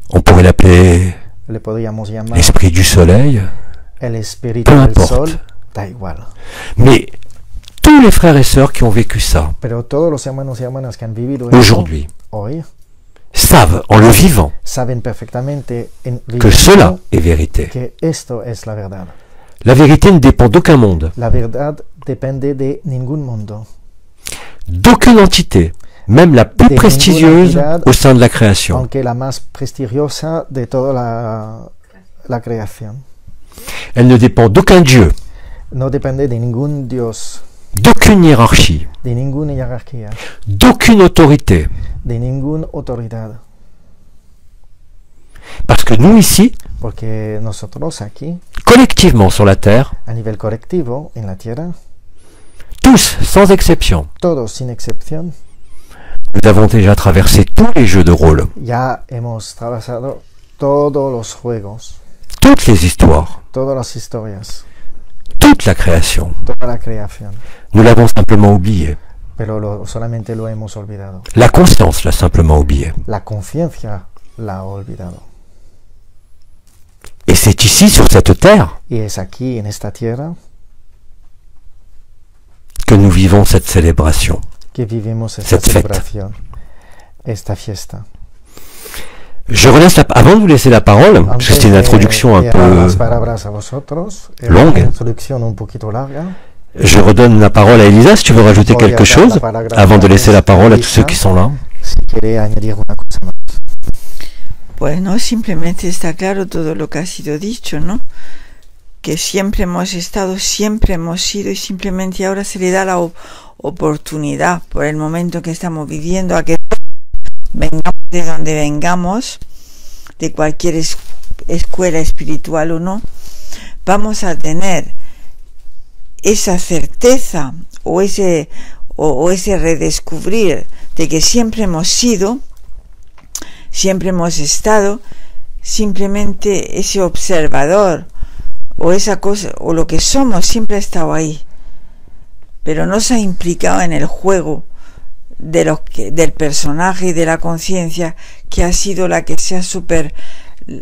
on pourrait l'appeler
le podríamos llamar
l'esprit du soleil,
el espíritu
peu
del
importe.
sol, da igual.
mais tous les frères et sœurs qui ont vécu ça
Pero todos los hermanos y hermanas que han vivido esto
aujourd'hui
hoy
savent en le vivant
saben perfectamente
que cela est vérité.
que esto es la verdad.
La vérité ne dépend d'aucun monde,
La verdad depende de ningún mundo,
d'aucune entité, même la plus
De
prestigieuse
ninguna entidad,
au sein de la création.
aunque la más prestigiosa de toda la creación.
Elle ne dépend d'aucun dieu,
No depende de ningún dios,
d'aucune hiérarchie,
de ninguna jerarquía,
d'aucune autorité.
de ninguna autoridad.
Parce que nous ici,
Porque nosotros aquí,
collectivement sur la Terre,
a nivel colectivo, en la Tierra,
tous, sans exception,
todos sin excepción,
nous avons déjà traversé tous les jeux de rôle,
ya hemos atravesado todos los juegos,
toutes les histoires,
todas las historias,
toute la création.
toda la creación.
Nous l'avons simplement oublié.
Pero solamente lo hemos olvidado.
La conscience l'a simplement oublié.
La conciencia la ha olvidado.
Et c'est ici, sur cette terre,
Y es aquí, en esta tierra,
que nous vivons cette célébration.
que vivimos esta
Cette fête.
celebración, esta fiesta.
Je relance avant de vous laisser la parole, parce que c'est une introduction un
de dar
peu
las palabras a vosotros,
longue.
una introducción un poquito larga.
Je redonne la parole à Elisa, si tu veux rajouter
Voy a
quelque
dar la
chose,
palabra
avant de laisser la parole à tous
Elisa.
ceux qui sont là.
Si quiere añadir una cosa más.
Pues no, simplemente está claro todo lo que ha sido dicho, ¿no? Que siempre hemos estado, siempre hemos sido y simplemente ahora se le da la oportunidad por el momento que estamos viviendo a que vengamos de donde vengamos, de cualquier escuela espiritual o no, vamos a tener esa certeza o ese redescubrir de que siempre hemos sido, siempre hemos estado, simplemente ese observador o esa cosa o lo que somos siempre ha estado ahí, pero no se ha implicado en el juego del personaje y de la conciencia que ha sido la que se ha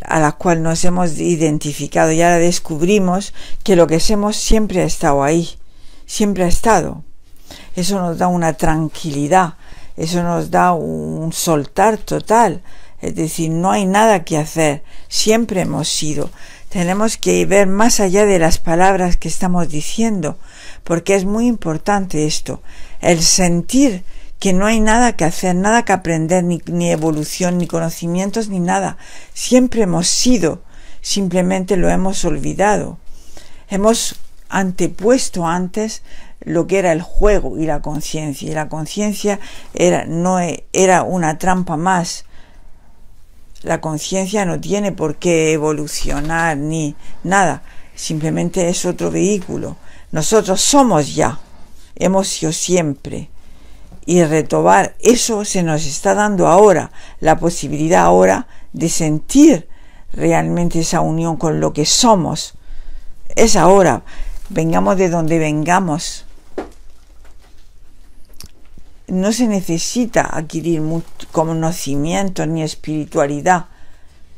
a la cual nos hemos identificado, y ahora descubrimos que lo que somos siempre ha estado ahí, siempre ha estado. Eso nos da una tranquilidad, eso nos da un soltar total, es decir, no hay nada que hacer, siempre hemos sido. Tenemos que ver más allá de las palabras que estamos diciendo, porque es muy importante esto, el sentir que no hay nada que hacer, nada que aprender, ni evolución, ni conocimientos, ni nada. Siempre hemos sido, simplemente lo hemos olvidado. Hemos antepuesto antes lo que era el juego y la conciencia. Y la conciencia era una trampa más. La conciencia no tiene por qué evolucionar ni nada, simplemente es otro vehículo. Nosotros somos ya, hemos sido siempre. Y retomar eso se nos está dando ahora, la posibilidad ahora de sentir realmente esa unión con lo que somos. Es ahora, vengamos de donde vengamos. No se necesita adquirir conocimiento ni espiritualidad.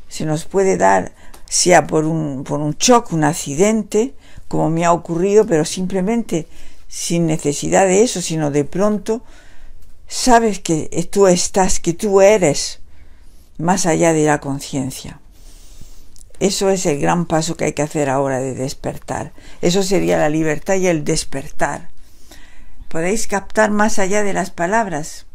Se nos puede dar, sea por un choque, un accidente, como me ha ocurrido, pero simplemente sin necesidad de eso, sino de pronto sabes que tú estás, que tú eres más allá de la conciencia. Eso es el gran paso que hay que hacer ahora de despertar. Eso sería la libertad y el despertar. Podéis captar más allá de las palabras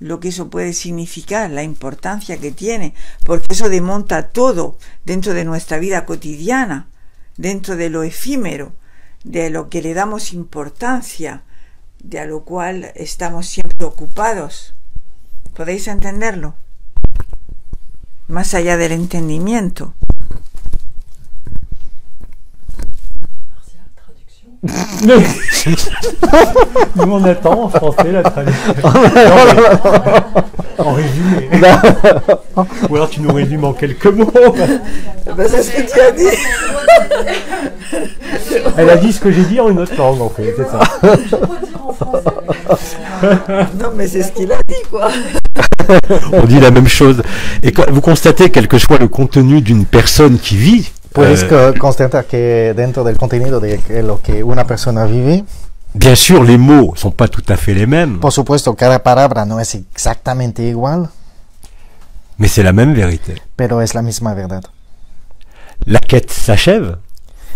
lo que eso puede significar, la importancia que tiene, porque eso desmonta todo dentro de nuestra vida cotidiana, dentro de lo efímero, de lo que le damos importancia, de a lo cual estamos siempre ocupados. ¿Podéis entenderlo? Más allá del entendimiento.
Nous on attend en français la traduction. En résumé. Ou alors tu nous résumes en quelques mots.
C'est ce que tu as dit.
Elle a dit ce que j'ai dit en une autre langue en fait, c'est ça.
Non mais c'est ce qu'il a dit quoi.
On dit la même chose. Et quand vous constatez quel que soit le contenu d'une personne qui vit,
Puedes constatar que dentro del contenido de lo que una persona vive,
bien sûr les mots sont pas tout à fait les mêmes,
por supuesto, cada palabra no es exactamente igual,
mais c'est la même vérité.
pero es la misma verdad.
La quête s'achève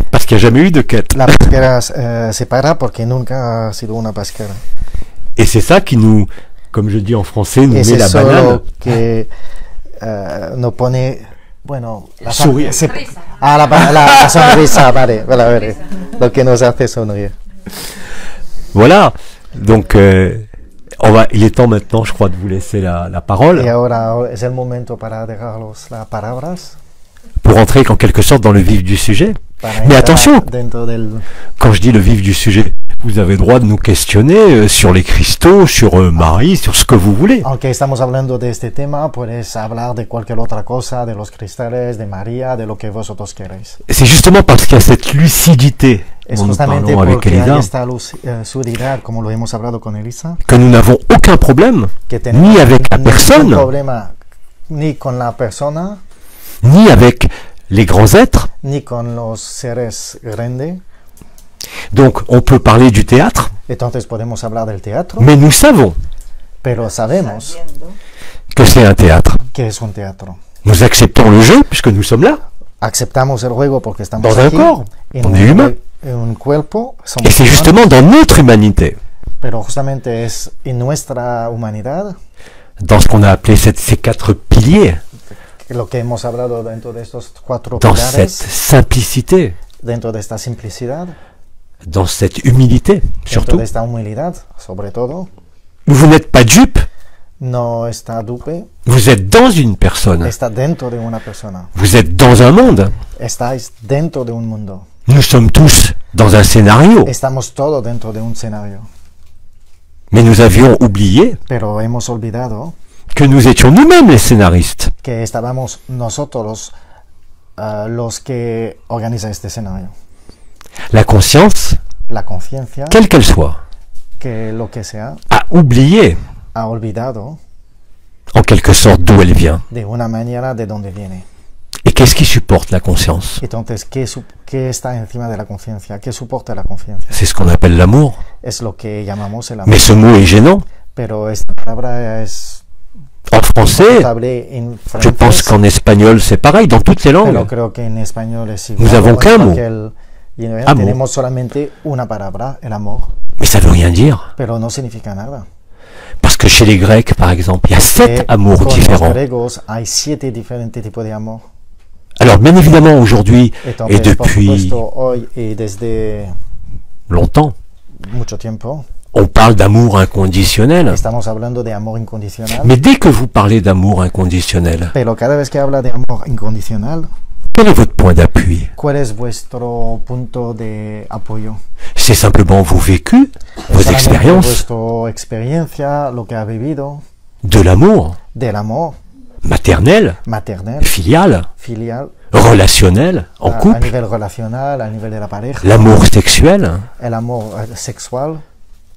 parce qu'il n'y a jamais eu de quête.
La pesquera se para porque nunca ha sido una pesquera.
Et c'est ça qui nous, comme je dis en français, nous
Es
met la
eso
banane.
lo que nos pone, bueno, la
Sourire.
la sonrisa, vale, lo que nos hace sonreír.
Voilà. Donc, il est temps maintenant, je crois, de vous laisser la parole
Y ahora es el momento para dejarlos las palabras.
pour entrer en quelque sorte dans le vif du sujet.
Para
Mais
entrar
attention,
dentro del...
quand je dis le vif du sujet, vous avez le droit de nous questionner sur les cristaux, sur Marie, sur ce que vous voulez.
Aunque estamos hablando de este tema, puedes hablar de cualquier otra cosa, de los cristales, de María, de lo que vosotros queréis.
C'est justement parce qu'il y a cette lucidité
Es
dont nous
justamente
parlons avec
porque hay
Elisa
esta lucididad, como lo hemos hablado con Elisa,
que nous n'avons aucun problème,
que tenemos
ni avec la
ningún
personne,
problema ni con la persona,
ni avec les grands êtres.
ni con los seres grandes.
Donc on peut parler du théâtre,
Entonces podemos hablar del teatro,
mais nous savons
pero sabemos
que c'est un théâtre.
que es un teatro.
Nous acceptons le jeu puisque nous sommes là.
Aceptamos el juego porque estamos
Dans un
aquí,
corps.
en
On est humain.
en un cuerpo, somos
Et c'est
humanos,
justement dans notre humanité,
pero justamente es en nuestra humanidad,
dans ce qu'on a appelé ces quatre piliers,
lo que hemos hablado dentro de estos cuatro
dans cette
pilares,
simplicité,
dentro de esta simplicidad,
dans cette humilité
dentro
surtout,
de esta humildad, sobre todo,
où vous n'êtes pas dupe,
no está dupe,
vous êtes dans une personne,
está dentro de una persona,
vous êtes dans un monde.
estáis dentro de un mundo,
Nous sommes tous dans un scénario,
estamos todos dentro de un escenario,
mais nous avions oublié
pero hemos olvidado
que nous étions nous-mêmes les scénaristes.
que estábamos nosotros los que organizan este escenario.
La conscience,
La conciencia,
quelle qu'elle soit,
que lo que sea,
a oublié
ha olvidado
en quelque sorte d'où elle vient.
de una manera de dónde viene.
Et qu'est-ce qui supporte la conscience?
Entonces, ¿qué está encima de la conciencia? ¿Qué soporta la conciencia?
C'est ce qu'on appelle l'amour.
Es lo que llamamos el amor.
Mais ce mot est gênant.
Pero esta palabra es
En français,
notable en
je pense
francés,
qu'en espagnol c'est pareil, dans toutes les
pero
langues.
creo que en español es igual.
Nous avons
o en
qu'un mot.
cualquier idioma.
Amor.
Tenemos solamente una palabra, el amor,
Mais ça veut rien dire.
pero no significa nada.
Parce que chez les Grecs, par exemple, il y a 7 amours
Con los
différents.
griegos hay 7 diferentes tipos de amor.
Alors, bien évidemment, aujourd'hui,
Entonces,
et
por
depuis
supuesto, hoy y desde
longtemps,
mucho tiempo.
On parle d'amour inconditionnel.
Estamos hablando de amor incondicional.
Mais dès que vous parlez d'amour inconditionnel,
Pero cada vez que habla de amor incondicional,
quel est votre point d'appui?
¿cuál es vuestro punto de apoyo?
C'est simplement vos vécus, vos
Solamente
expériences
vuestra experiencia, lo que ha vivido,
de l'amour
del amor
maternel,
maternel,
filial,
filial,
relationnel, en
a
couple,
nivel relacional, a nivel de la pareja,
l'amour sexuel,
el amor sexual,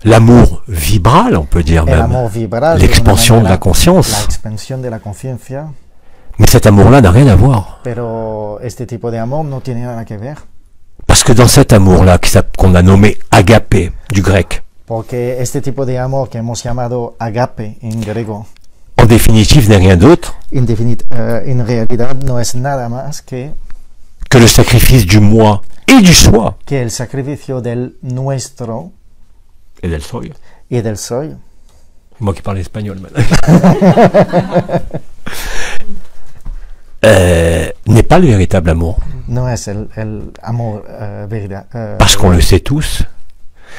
l'amour vibral, on peut dire
el
même,
amor vibral,
l'expansion de la
la
conscience.
expansión de la conciencia.
Mais cet amour-là n'a rien à voir.
Pero este tipo de amor no tiene nada que ver,
Parce que dans cet amour-là, qu'on a nommé agapé, du grec,
porque este tipo de amor que hemos llamado agape en griego,
en définitive n'est rien d'autre
en realidad no es nada más que
le sacrifice du moi et du soi.
el sacrificio del nuestro
Et del soy.
y del soy.
Moi qui parle espagnol maintenant. N'est pas le véritable amour.
No es el amor verdad.
Parce qu'on le sait tous.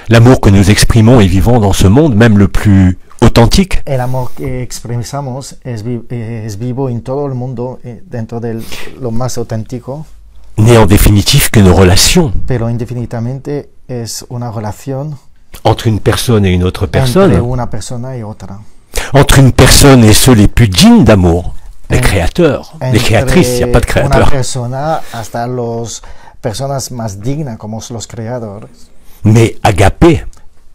L'amour que nous exprimons et vivons dans ce monde, même le plus authentique,
El amor que expresamos es vivo en todo el mundo, dentro de lo más auténtico,
n'est en définitive qu'une relation
pero indefinidamente es una relación
entre une personne et une autre
entre
personne,
una persona y otra.
entre une personne et ceux les plus dignes d'amour, les créateurs, les
Entre
créatrices, il n'y a pas de
una
créateurs.
persona hasta las personas más dignas como los creadores.
Mais agapé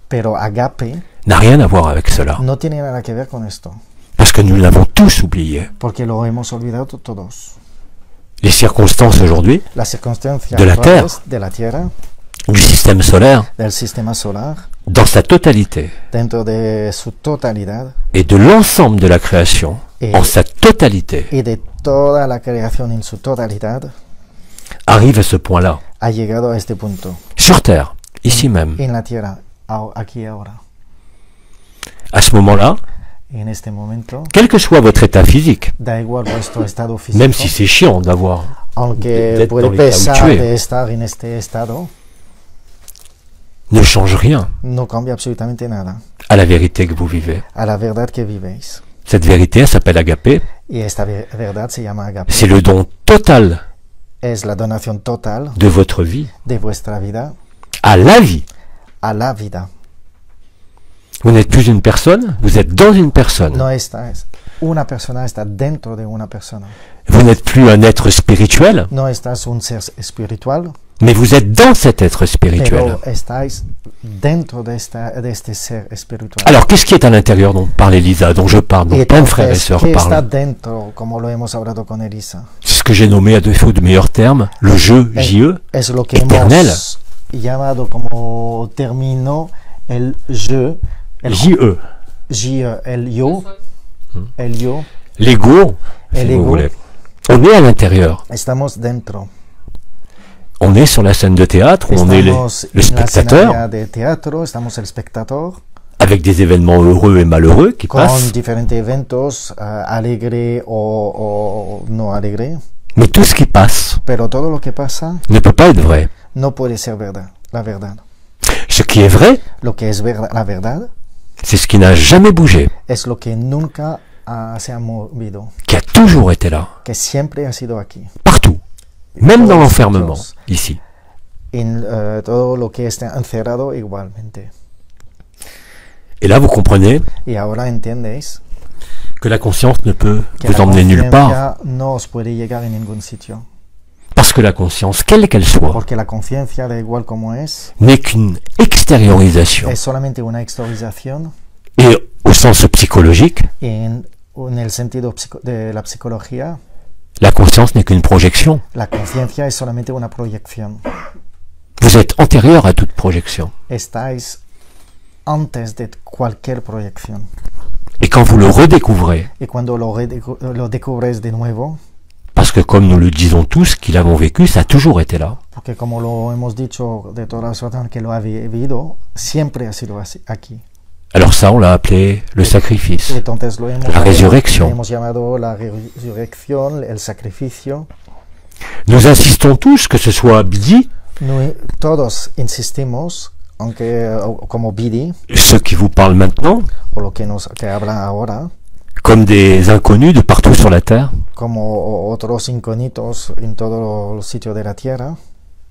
Pero agape
n'a rien à voir avec cela,
no tiene nada que ver con esto,
parce que nous l'avons tous oublié.
porque lo hemos olvidado todos.
Les circonstances aujourd'hui,
Las circunstancias
De la
actuales de la Tierra,
du système solaire,
del sistema solar,
dans sa totalité,
dentro de su totalidad
et de l'ensemble de la création,
Et-
en sa totalité,
y de toda la creación en su totalidad,
arrive à ce point-là,
ha llegado a este punto,
sur Terre, ici même.
en la Tierra, aquí y ahora.
À ce moment-là,
En este momento,
quel que soit votre état physique,
da igual vuestro estado físico,
même si c'est chiant d'avoir,
aunque
d'être
puede
dans l'état où
pesar
tu es,
de estar en este estado,
ne change rien
no cambia absolutamente nada
à la vérité que vous vivez.
a la verdad que vivéis.
Cette vérité, elle s'appelle agapé.
Y esta verdad se llama agape.
C'est le don total
Es la donación total
de votre vie
de vuestra vida
à la vie.
a la vida.
Vous n'êtes plus une personne, vous êtes dans une personne.
No estás, una persona está dentro de una persona.
Vous n'êtes plus un être spirituel,
No estás un ser espiritual,
mais vous êtes dans cet être spirituel.
pero estáis dentro de este ser espiritual.
Alors, qu'est-ce qui est à l'intérieur dont parle Elisa, dont je parle, dont
Y
plein de frères et
entonces,
sœurs
¿qué está
parlent?
dentro, como lo hemos hablado con Elisa?
C'est ce que j'ai nommé à défaut de meilleurs termes, le jeu, JE,
Es lo que
éternel.
hemos llamado como término el je, el
JE,
je, el yo,
l'ego, si
El
vous
ego.
voulez. On est à l'intérieur.
Estamos dentro.
On est sur la scène de théâtre, où on est
Estamos
le
en la
spectateur,
escena de teatro, estamos el espectador,
avec des événements heureux et malheureux qui
con
passent.
diferentes eventos, alegre o no alegre,
Mais tout ce qui passe
pero todo lo que pasa
ne peut pas être vrai.
no puede ser verdad, la verdad.
Ce qui est vrai,
Lo que es la verdad
c'est ce qui n'a jamais bougé,
es lo que nunca se ha movido,
qui a toujours été là,
que siempre ha sido aquí,
partout, même dans
Todos
l'enfermement,
sitios.
ici.
en todo lo que está encerrado igualmente.
Et là, vous comprenez
Y ahora entendéis
que la conscience ne peut
que
vous
la
emmener nulle part,
conciencia no os puede llegar en ningún sitio,
parce que la conscience, quelle qu'elle soit,
porque la conciencia, da igual como es
n'est qu'une extériorisation.
solamente una exteriorización
Et au sens psychologique,
en el sentido de la psicología.
la conscience n'est qu'une projection.
La conciencia es solamente una proyección.
Vous êtes antérieur à toute projection.
Estáis antes de cualquier proyección.
Et quand vous le redécouvrez,
Y cuando lo descubres de nuevo,
parce que comme nous le disons tous, qui l'avons vécu, ça a toujours été là.
porque como lo hemos dicho de todas las personas que lo ha vivido, siempre ha sido así, aquí.
Alors ça, on l'a appelé le sacrifice,
Entonces lo hemos,
la résurrection.
lo hemos llamado la resurrección, el sacrificio.
Nous insistons tous, que ce soit dit,
Todos insistimos, aunque como Bidi,
ceux qui vous parlent maintenant,
o lo que hablan ahora,
comme des inconnus de partout sur la Terre,
como otros incógnitos en todos los sitios de la Tierra,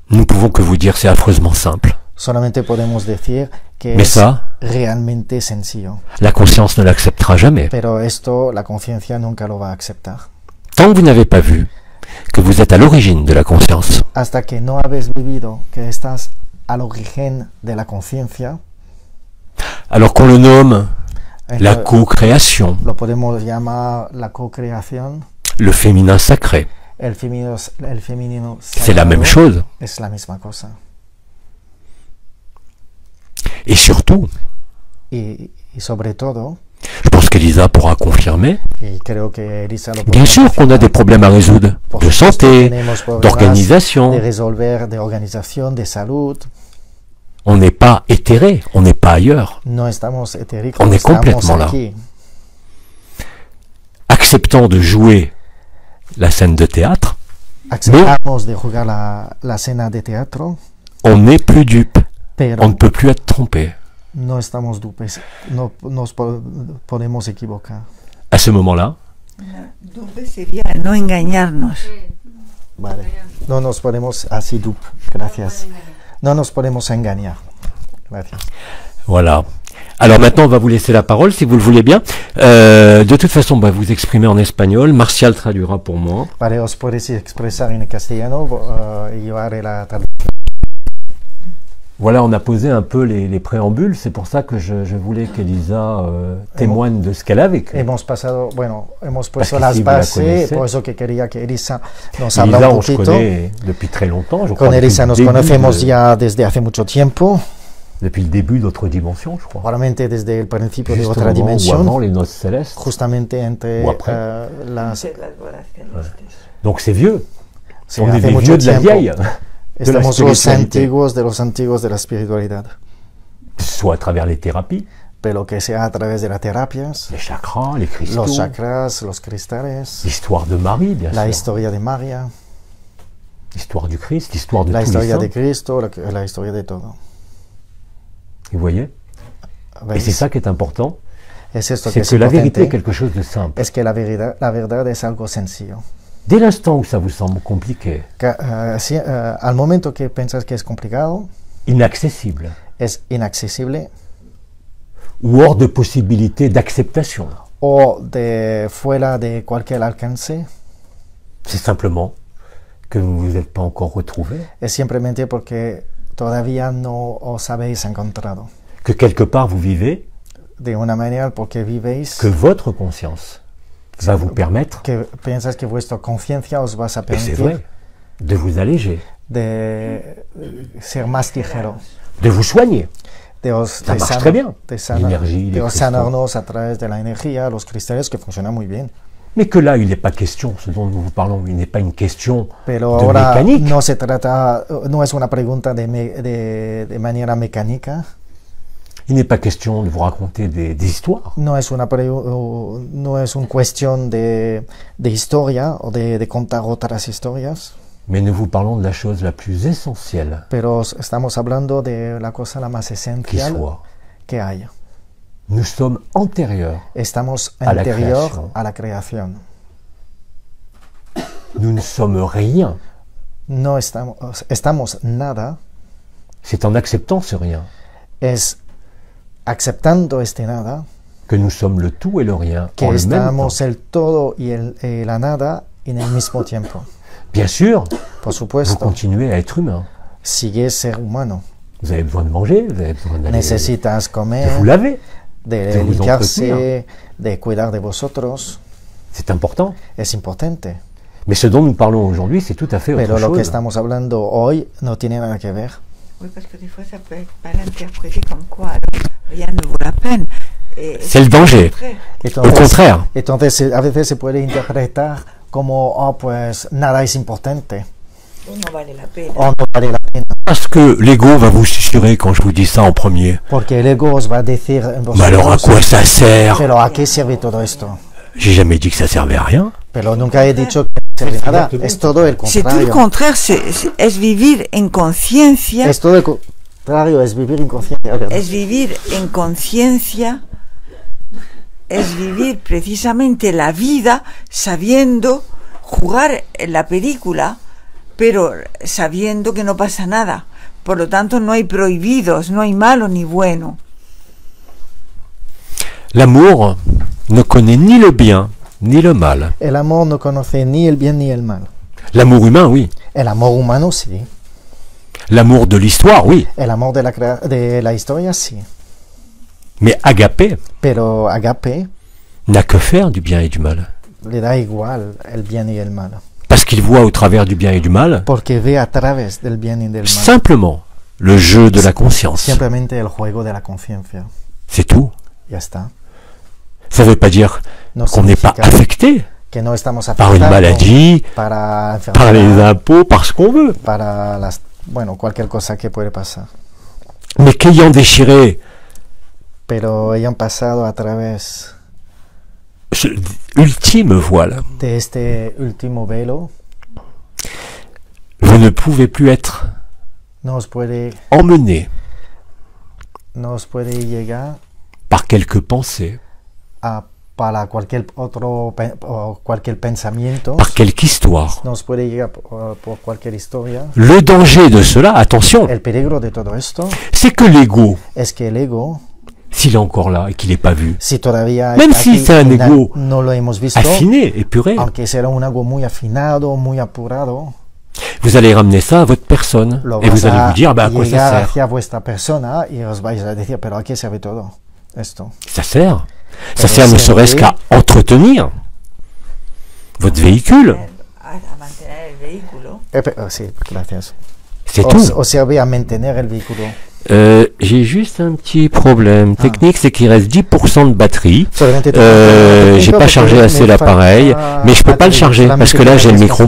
nous ne pouvons que vous dire c'est affreusement simple.
solamente podemos decir que
Mais
es
ça,
realmente sencillo.
la conscience ne l'acceptera jamais.
Pero esto la conciencia nunca lo va a aceptar.
Tant que vous n'avez pas vu que vous êtes à l'origine de la conscience,
Hasta que no habéis vivido que estás al origen de la conciencia,
alors qu'on le nomme la
entonces
co-création,
lo podemos llamar la co-creación,
le féminin sacré,
el femenino
c'est la
sagrado,
même chose.
es la misma cosa.
Et surtout,
Y sobre todo,
je pense qu'Elisa pourra confirmer,
y creo que Elisa lo
bien
podrá
sûr qu'on a des
confirmar,
problèmes à résoudre,
por
de
supuesto,
santé,
tenemos problemas
d'organisation.
de resolver, de organización, de salud.
On n'est pas éthéré, on n'est pas ailleurs.
No estamos etéricos,
On est
estamos
complètement là.
aquí.
Acceptant de jouer la scène de théâtre,
Aceptamos de jugar la escena de teatro,
on n'est plus dupe,
pero
on ne peut plus être trompé.
no estamos dupes, no nos podemos equivocar.
À ce moment-là,
Dupe sería no engañarnos.
Vale. No nos podemos así dupe, gracias. No nos podemos engañar. Gracias.
voilà. Alors maintenant, on va vous laisser la parole, si vous le voulez bien. De toute façon, on va vous exprimer en espagnol. Martial traduira pour moi.
Vale, os podéis expresar en castellano y yo haré la traducción.
Voilà, on a posé un peu les préambules. C'est pour ça que je voulais qu'Elisa témoigne de ce qu'elle a vécu.
Hemos pasado, bueno, hemos puesto
que
las
si vous la
bases,
connaissez.
por eso que quería que Elisa nos habla
Elisa,
un
on se
poquito.
connaît depuis très longtemps. Je crois,
Con
depuis
Elisa
le
nos
début
conocemos
de-
ya desde hace mucho tiempo,
Depuis le début d'autres dimensions, je crois.
probablemente desde el principio de
Juste au
otra
moment ou
dimensión,
avant les noces célestes.
justamente entre
O après.
las...
Donc c'est vieux.
Sí,
on est
hace
des
mucho
vieux de la
tiempo.
vieille. De la
Estamos los
spiritualité.
antiguos de la espiritualidad,
Soit à travers les thérapies,
pero que sea a través de las terapias,
les chakras, les cristaux,
los chakras, los cristales,
l'histoire de Marie, bien
la
sûr,
historia de María,
l'histoire du Christ, l'histoire de
la
tous les
historia
saints.
de Cristo, la historia de todo.
Vous voyez? Et c'est
¿Veis?
ça qui est important,
Es esto que
c'est
es
que la vérité est
importante,
quelque chose de simple.
es que la verdad es algo sencillo.
Dès l'instant où ça vous semble compliqué,
Al momento que piensas que es complicado,
inaccessible,
es inaccesible
ou hors de possibilité d'acceptation,
o de fuera de cualquier alcance,
c'est simplement que vous ne vous êtes pas encore retrouvé,
es simplemente porque todavía no os habéis encontrado.
que quelque part vous vivez,
De una manera porque vivéis,
que votre conscience va vous permettre,
que piensas que vuestra conciencia os va a
et c'est
permitir
vrai, de vous alléger,
de ser más ligero,
de vous soigner.
de
Ça marche très bien. L'énergie, les
de os
cristaux.
sanarnos a través de la energía, los cristales, que funciona muy bien.
Mais que là, il n'est pas question, ce dont nous vous parlons, il n'est pas une question
Pero
de
ahora
mécanique.
no se trata, no es una pregunta de manera mecánica,
Il n'est pas question de vous raconter des histoires.
no es una cuestión de historia o de contar otras historias,
Mais nous vous parlons de la chose la plus essentielle
pero estamos hablando de la cosa la más
qui
esencial
soit.
que hay.
Nous sommes antérieurs.
Estamos
A la
anterior
creación.
a la creación.
Nous ne sommes rien.
No estamos nada,
C'est en acceptant ce rien
es aceptando este nada,
que nous sommes le tout et le rien
que
en le même
estamos
temps.
el todo y la nada en el mismo tiempo.
Bien sûr,
Por
vous
supuesto,
continuez à être humain.
sigues ser humano.
Vous avez besoin de manger, vous avez besoin d'aller
Necesitas
de
comer,
vous laver.
de
de vous
limpiarse, de cuidar de vosotros.
C'est important.
Es importante.
Mais ce dont nous parlons aujourd'hui, c'est tout à fait
Pero
autre
lo que
chose.
estamos hablando hoy no tiene nada que ver.
Oui, parce que des fois, ça peut être mal interprété comme quoi alors, rien ne vaut la peine. Et
C'est le danger. Au contraire.
Entonces, a veces se puede interpretar como, oh, pues nada es importante,
no vale la pena.
o no vale la pena.
Parce que l'ego va vous susurrer quand je vous dis ça en premier.
Porque el ego os va a decir en
Mais alors à
vosotros,
quoi ça sert?
pero ¿a qué sirve todo esto?
J'ai jamais dit que ça servait à rien.
Pero nunca he dicho que no sirve nada, es todo el
C'est tout le
contrario.
contraire, es vivir en conciencia
Es todo contrario, es vivir en conciencia. ¿Verdad?
Es vivir en conciencia, es vivir precisamente la vida sabiendo jugar en la película, pero sabiendo que no pasa nada. Por lo tanto, no hay prohibidos, no hay malo ni bueno.
L'amour ne connaît ni le bien ni le mal.
El amor no conoce ni el bien ni el mal.
L'amour humain, oui.
El amor humano, sí.
L'amour de l'histoire, oui.
El amor de la historia, sí.
Mais agapé
Pero agape
n'a que faire du bien et du mal.
le da igual el bien y el mal.
Parce qu'il voit au travers du bien et du mal
Porque ve a través del bien y del mal.
simplement le jeu de la conscience.
Simplemente el juego de la conciencia.
C'est tout.
Ya está.
Ça ne veut pas dire
No
qu'on n'est pas
significa
affecté
que no estamos
par une
afectados
maladie,
para
par les
enfermedad,
impôts, par ce qu'on veut.
para las, bueno, cualquier cosa que puede pasar.
Mais qu'ayant déchiré
Pero ellos han pasado a través
ce ultime voile,
de este último velo,
vous ne pouvez plus être
nos puede llegar
par quelques pensées,
para cualquier otro o cualquier pensamiento,
par quelque histoire.
nos puede llegar por cualquier historia.
Le danger de cela, attention,
El peligro de todo esto
c'est que l'ego,
es que el ego,
s'il est encore là et qu'il n'est pas vu,
si todavía
Même
está
si
aquí
c'est un
y
ego
no lo hemos visto,
affiné, épuré,
aunque será un algo muy afinado, muy apurado,
vous allez ramener ça à votre personne
lo
et
vas
vous allez
a
vous dire, bah, à quoi ça
llegar
sert?
hacia vuestra persona y os vais a decir, pero ¿a qué sirve todo esto?
Ça sert. Ça
Pero
sert ne
sirve
serait-ce qu'à entretenir votre véhicule.
A mantener el vehículo.
Sí, gracias.
C'est tout.
O sirve a mantener el vehículo.
J'ai juste un petit problème technique, c'est qu'il reste 10% de batterie.
Solamente
J'ai pas chargé assez l'appareil, mais je peux pas le charger parce que là j'ai le micro.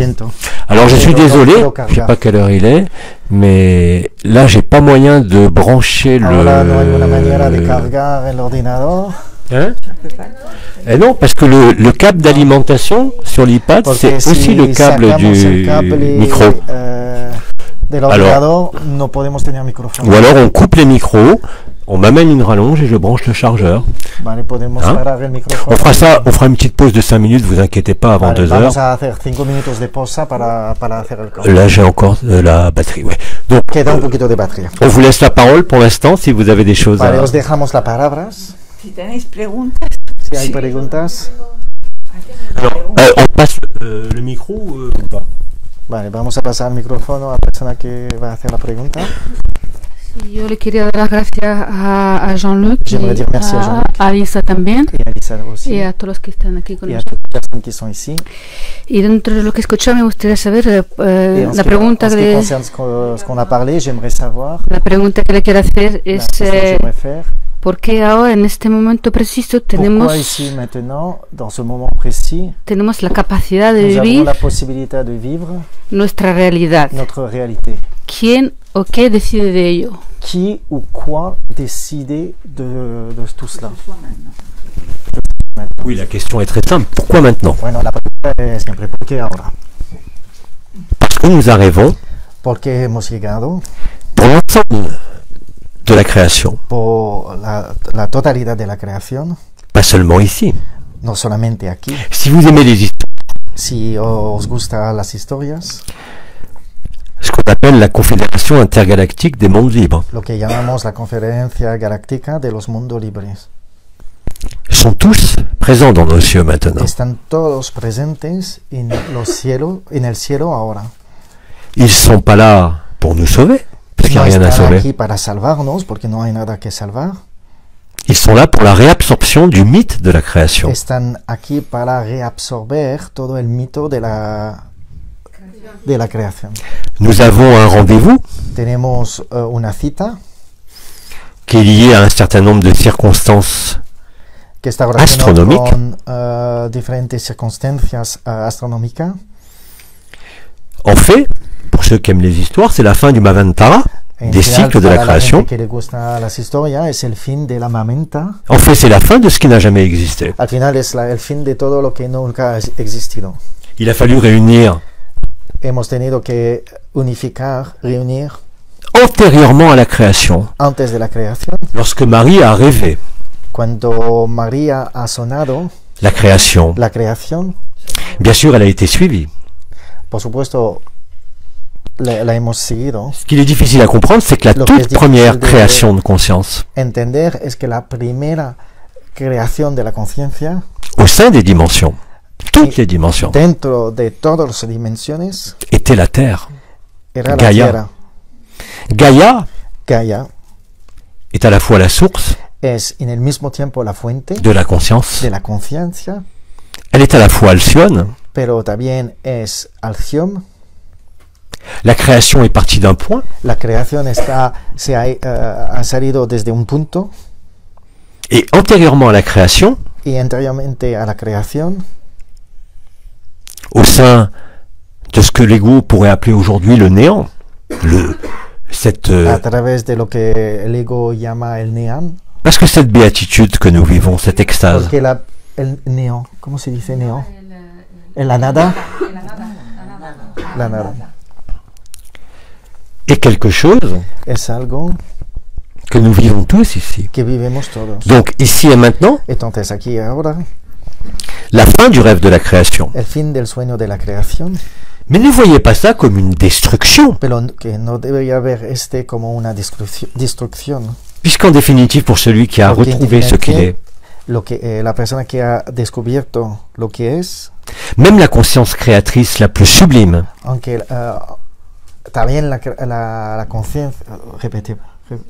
Alors je suis désolé, je sais pas quelle heure il est, mais là j'ai pas moyen de brancher
Ahora no hay una manera de
le...
cargar el ordenador.
Hein? Eh non, parce que le câble d'alimentation sur l'iPad, c'est
Porque
aussi
si
le câble
sacamos
du
el cable,
micro.
Del ordenador, no podemos tener micrófono.
Ou alors on coupe les micros, on m'amène une rallonge et je branche le chargeur.
Vale, podemos
Hein?
parar el micrófono.
On fera ça, on fera une petite pause de 5 minutes, vous inquiétez pas, avant
Vale,
2 heures.
vamos a hacer 5 minutos de pausa para hacer el cambio.
Là j'ai encore de la batterie, ouais. Donc
Queda un poquito de batería.
on vous laisse la parole pour l'instant si vous avez des choses
Vale,
à...
os dejamos las palabras.
Si tenéis preguntas,
Si hay preguntas.
Alors, on passe le micro ou pas?
Vale, vamos a pasar el micrófono a la persona que va a hacer la pregunta.
Sí, yo le quería dar las gracias a Jean-Luc y
J'aimerais dire merci à Jean-Luc.
a Lisa también
Y a Lisa aussi.
y a todos los que están aquí con
Y a
nosotros.
toutes les personnes qui sont ici.
Y dentro de lo que he escuchado me gustaría saber
Et en
la pregunta
ce qui
que
concerne ce qu'on a parlé, j'aimerais savoir.
la pregunta que le quiero hacer
La
es
question que j'aimerais faire.
¿por qué ahora en este momento preciso
Pourquoi ici, maintenant, dans ce moment précis,
tenemos la capacidad de
nous avons
vivir
la possibilité de vivre
nuestra realidad?
notre réalité?
¿Quién o qué decide de ello?
Qui ou quoi décide de tout cela?
Oui, la question est très simple. Pourquoi maintenant?
Bueno, la pregunta es siempre ¿por qué ahora?
Parce que nous arrivons
Porque hemos llegado
pour l'ensemble de la création,
por la totalidad de la creación,
pas seulement ici.
no solamente aquí.
Si vous aimez les histoires,
Si os gustan las historias,
ce qu'on appelle la Confédération intergalactique des mondes libres,
lo que llamamos la Conferencia Galáctica de los Mundos Libres,
sont tous présents dans nos cieux maintenant.
están todos presentes en el cielo ahora.
Ils sont pas là pour nous sauver, parce qu'il n'y
No
a rien à
están
sauver.
aquí para salvarnos, porque no hay nada que salvar.
Ils sont là pour la réabsorption du mythe de la création.
Están aquí para reabsorber todo el mito de la creación.
Nous avons un rendez-vous
Tenemos una cita
qui est lié à un certain nombre de circonstances
que está relacionada
astronómica.
con diferentes circunstancias astronómicas.
En fait, pour ceux qui aiment les histoires, c'est la fin du Mavantara,
En
des
general,
cycles de la
para
création.
gente que le gusta las historias, es el fin de la mamenta.
En fait, c'est la fin de ce qui n'a jamais existé.
Al final es el fin de todo lo que nunca ha existido.
Il a fallu réunir
Hemos tenido que unificar, reunir
antérieurement à la création,
antes de la creación,
lorsque Marie a rêvé
cuando María ha sonado
la création,
la creación,
bien sûr, elle a été suivie.
por supuesto, la hemos seguido.
Ce qu'il est difficile à comprendre, c'est que la
Lo que es
toute première
difícil de
création de conscience,
entender es que la primera creación de la conciencia,
au sein des dimensions, toutes les dimensions,
dentro de todas las dimensiones,
était la Terre.
era la
Gaia.
tierra.
Gaïa
Gaia
est à la fois la source
es en el mismo tiempo la fuente
de la conscience,
de la conciencia,
elle est à la fois Alcyone.
pero también es Alción.
La création est partie d'un point,
La creación ha salido desde un punto,
et antérieurement à la création,
y anteriormente a la creación,
au sein de ce que l'ego pourrait appeler aujourd'hui le néant,
a través de lo que el ego llama el neón.
parce que cette béatitude que nous vivons, cette extase,
Porque el neón, ¿cómo se dice neón? En la nada. La nada.
est quelque chose
Es algo
que nous vivons tous ici.
que vivimos todos.
Donc ici et maintenant,
Entonces aquí y ahora,
la fin du rêve de la création.
el fin del sueño de la creación,
Mais ne voyez pas ça comme une destruction,
pero que no debería ver como una destrucción.
puisqu'en définitive, pour celui qui a
Porque
retrouvé ce qu'il est,
lo que la persona que ha descubierto lo que es,
même la conscience créatrice la plus sublime,
aunque también la conciencia,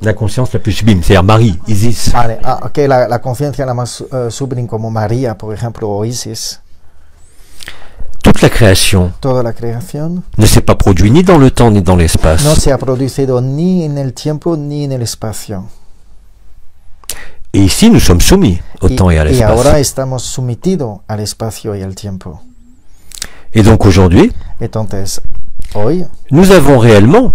la conscience la plus sublime, c'est-à-dire Marie, Isis,
vale, que la conciencia la más sublime como María, por ejemplo, o Isis,
toute la création
toda la creación
ne s'est pas produite ni dans le temps ni dans l'espace.
no se ha producido ni en el tiempo ni en el espacio.
Et ici, nous sommes soumis au temps et à
Y ahora
l'espace.
estamos sometidos al espacio y al tiempo.
Et donc aujourd'hui,
Entonces, hoy
nous avons réellement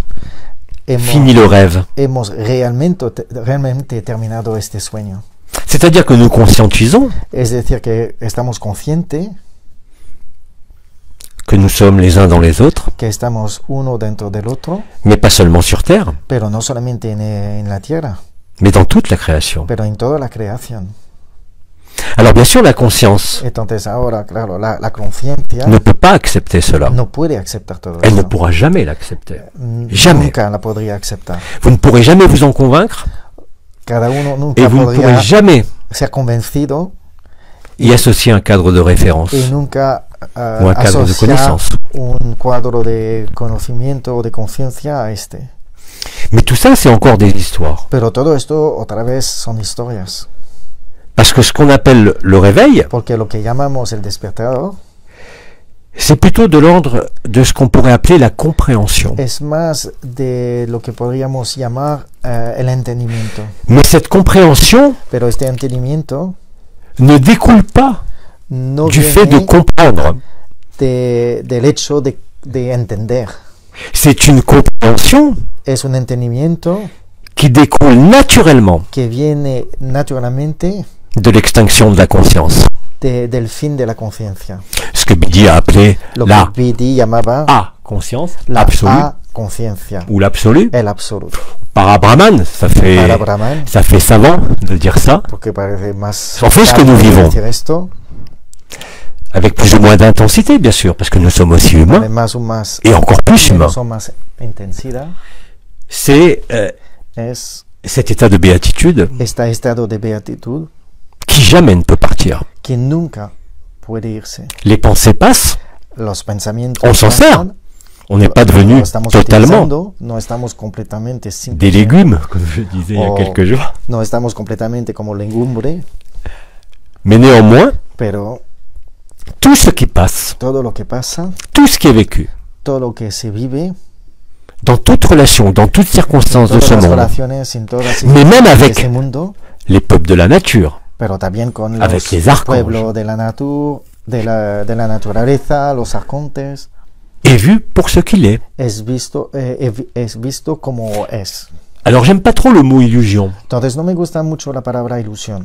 fini le rêve.
hemos realmente terminado este sueño.
C'est-à-dire que nous conscientisons
Es decir, que estamos conscientes
que nous sommes les uns dans les autres,
que estamos uno dentro del otro,
mais pas seulement sur Terre,
pero no solamente en la tierra,
mais dans toute la création.
pero en toda la creación.
Alors bien sûr, la conscience
Entonces ahora, claro, la conciencia
ne peut pas accepter cela.
no puede aceptar todo
Elle ne
eso.
pourra jamais l'accepter. Jamais.
Nunca la podría aceptar.
Vous ne pourrez jamais vous en convaincre
Cada uno
et
nunca
vous ne
podría
pourrez jamais
ser convencido
y associer un cadre de référence
y nunca
ou un cadre de
asociar
connaissance.
un cuadro de conocimiento o de conciencia a este.
Mais tout ça, c'est encore des histoires.
Pero todo esto otra vez son historias.
Parce que ce qu'on appelle le réveil,
Porque lo que llamamos el despertador
c'est plutôt de l'ordre de ce qu'on pourrait appeler la compréhension.
es más de lo que podríamos llamar el entendimiento.
Mais cette compréhension
Pero este entendimiento
ne découle pas
no
du fait de
viene
comprendre.
del hecho de entender.
C'est une compréhension
Es un entendimiento
qui découle naturellement
que viene naturalmente
de l'extinction de la conscience.
del fin de la conciencia.
Ce que Bidi a appelé
Lo
la
que Bidi llamaba
A-conscience,
la
absolue,
conciencia,
ou l'absolu.
el absoluto.
Para Brahman, ça
Para Brahman,
fait savant de dire ça,
porque parece más
En fait, ce que nous
sabio
vivons.
decir esto,
avec plus ou moins d'intensité, bien sûr, parce que nous sommes aussi humains,
además un más
et encore plus humains.
menos o más intensidad,
C'est
es
cet état de béatitude
este estado de beatitud
qui jamais ne peut partir.
que nunca puede irse.
Les pensées passent,
Los pensamientos
On s'en sert.
pasan,
on n'est pas
lo
devenu
estamos
totalement
utilizando, no estamos completamente
des
simples,
légumes, comme je disais il y a
Oh.
quelques jours.
no estamos completamente como legumbre,
Mais néanmoins,
pero
tout ce qui passe,
todo lo que pasa,
tout ce qui est vécu,
todo lo que se vive,
dans toute relation, dans toutes circonstances de
todas
ce
las
monde,
relaciones, en todas las
mais même
de
avec
ese mundo,
les peuples de la nature,
pero también con
avec
los
les archanges,
pueblos de la de la naturaleza, los arcontes,
est vu pour ce qu'il est.
es visto como es.
Alors j'aime pas trop le mot illusion,
Entonces no me gusta mucho la palabra ilusión,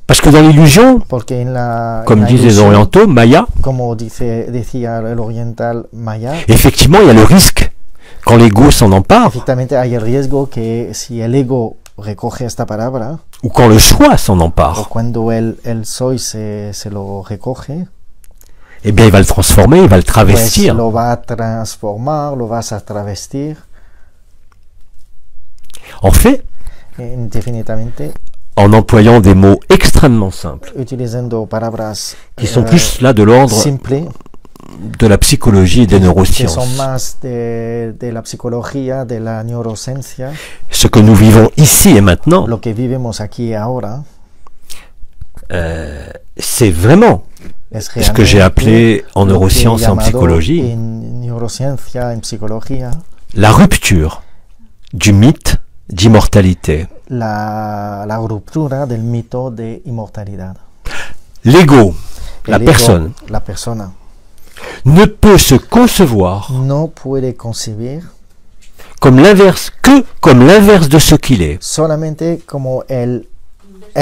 parce que dans l'illusion,
porque en la
comme
en la
disent les
ilusión,
orientaux, Maya,
como decía el oriental Maya,
effectivement il y a le risque quand l'ego s'en empare,
efectivamente hay el riesgo que si el ego recoge esta palabra,
ou quand le soi s'en
o
empare,
cuando el soy se lo recoge,
eh bien il va le transformer, il va le
pues
travestir.
lo va a transformar, lo vas a travestir,
En fait,
indefinidamente,
en employant des mots extrêmement simples,
utilizando palabras
qui sont plus là de l'ordre
simples,
de la psychologie et des
que son
neurosciences.
más de la psicología, de la neurociencia,
Ce que nous vivons ici et maintenant,
lo que vivimos aquí y ahora,
c'est vraiment
es
ce que j'ai appelé en
lo que he
neurosciences et en
llamado
psychologie
en neurociencia, en psicología,
la rupture du mythe d'immortalité.
la ruptura del mito de inmortalidad.
L'ego, la
El ego,
personne,
la persona,
ne peut se concevoir
no puede concebir
comme l'inverse, que comme l'inverse de ce qu'il est.
solamente como el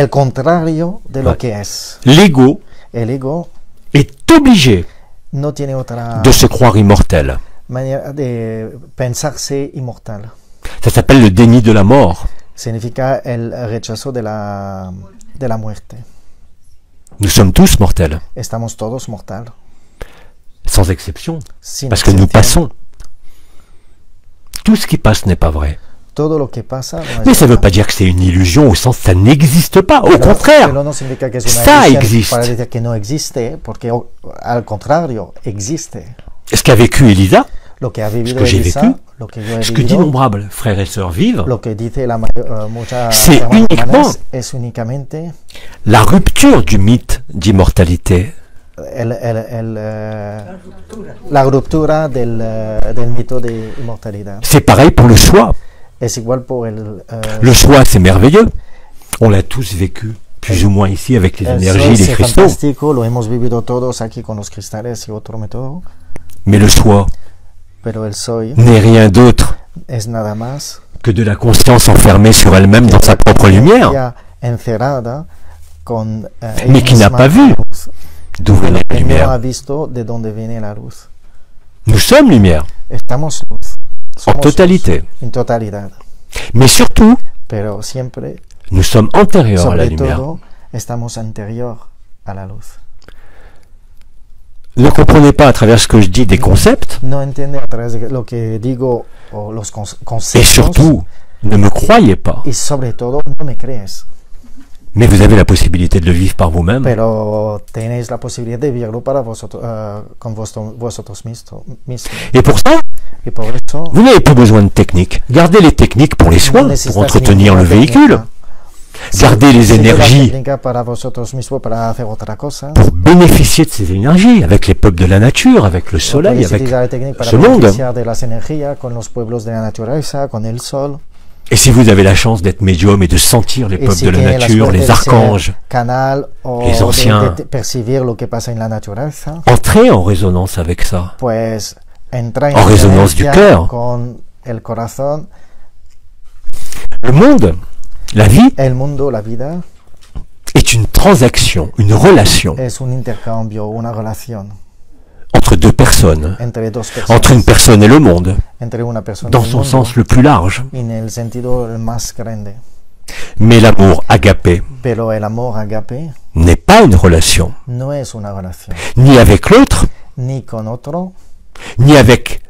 contrario de lo
Ouais.
que es.
L'ego
El ego
est obligé
no tiene otra
de se croire immortel.
manera de pensarse inmortal.
Ça s'appelle le déni de la mort.
Significa el rechazo de la muerte.
Nous sommes tous mortels,
Estamos todos mortales.
sans exception,
Sin
parce que nous
excepción.
passons. Tout ce qui passe n'est pas vrai.
Todo lo que pasa no es
Mais ça ne veut
verdad.
pas dire que c'est une illusion au sens que ça n'existe pas. Au contraire,
Pero no significa que es una
ça
ilusión
existe.
para decir que no existe, porque al contrario, existe.
Ce qu'a vécu Elisa,
Lo que ha vivido
que j'ai
Elisa,
vécu,
lo que yo he
ce que
vivido,
d'innombrables frères et sœurs vivent,
lo que dice muchas
C'est
hermanas
uniquement
es únicamente
la rupture du mythe d'immortalité.
la ruptura del mito de inmortalidad.
C'est pareil pour le soi.
Es igual por
Le soi, c'est merveilleux. On l'a tous vécu, plus ou moins ici, avec les
el
énergies,
sol
les
es
cristaux.
fantástico, lo hemos vivido todos aquí con los cristales y otro método,
Mais le soi
pero el soy
n'est rien d'autre
es nada más
que de la conscience enfermée sur elle-même dans sa propre lumière,
ya encerrada con
Mais qui n'a pas vu d'où venait la
que no ha
lumière.
visto de dónde viene la luz.
Nous sommes lumière,
Estamos luz.
en
Somos
totalité.
luz, en totalidad.
Mais surtout,
Pero siempre,
nous sommes antérieurs à la
sobre
lumière.
todo, estamos anterior a la luz.
Ne comprenez pas à travers ce que je dis des concepts,
No entiende a través de lo que digo o los
et
conceptos.
surtout, ne me croyez pas.
Y sobre todo, no me crees.
Mais vous avez la possibilité de le vivre par vous-même.
Pero tenéis la posibilidad de vivirlo para vosotros, con vosotros mismos.
Et pour ça,
Y por eso,
vous n'avez plus besoin de techniques. Gardez les techniques pour les
no
soins, pour
necesitas
entretenir le
ninguna
véhicule.
técnica.
Gardez les
Sigue la
énergies
técnica para vosotros mismos para hacer otra cosa.
pour bénéficier de ces énergies avec les peuples de la nature, avec le soleil,
Podéis
avec
utilizar la técnica para
ce monde.
beneficiar de las energías con los pueblos de la naturaleza, con el sol.
Et si vous avez la chance d'être médium et de sentir les
Y
peuples
si
de la
tiene la
nature,
suerte
les
de ser
archanges,
canal o
les anciens.
de percibir lo que pasa en la naturaleza,
entrez en résonance avec ça.
pues entra
En résonance du
resonancia
cœur.
con el corazón,
Le monde, la vie,
el mundo, la vida,
est une transaction, une relation
es un intercambio, una relación
entre deux personnes,
entre dos personas,
entre une personne et le monde,
entre una persona
dans
y el
son
mundo,
sens le plus large.
en el sentido el más grande.
Mais l'amour agapé
Pero el amor agape
n'est pas une relation,
no es una relación,
ni avec l'autre,
ni con otro,
ni avec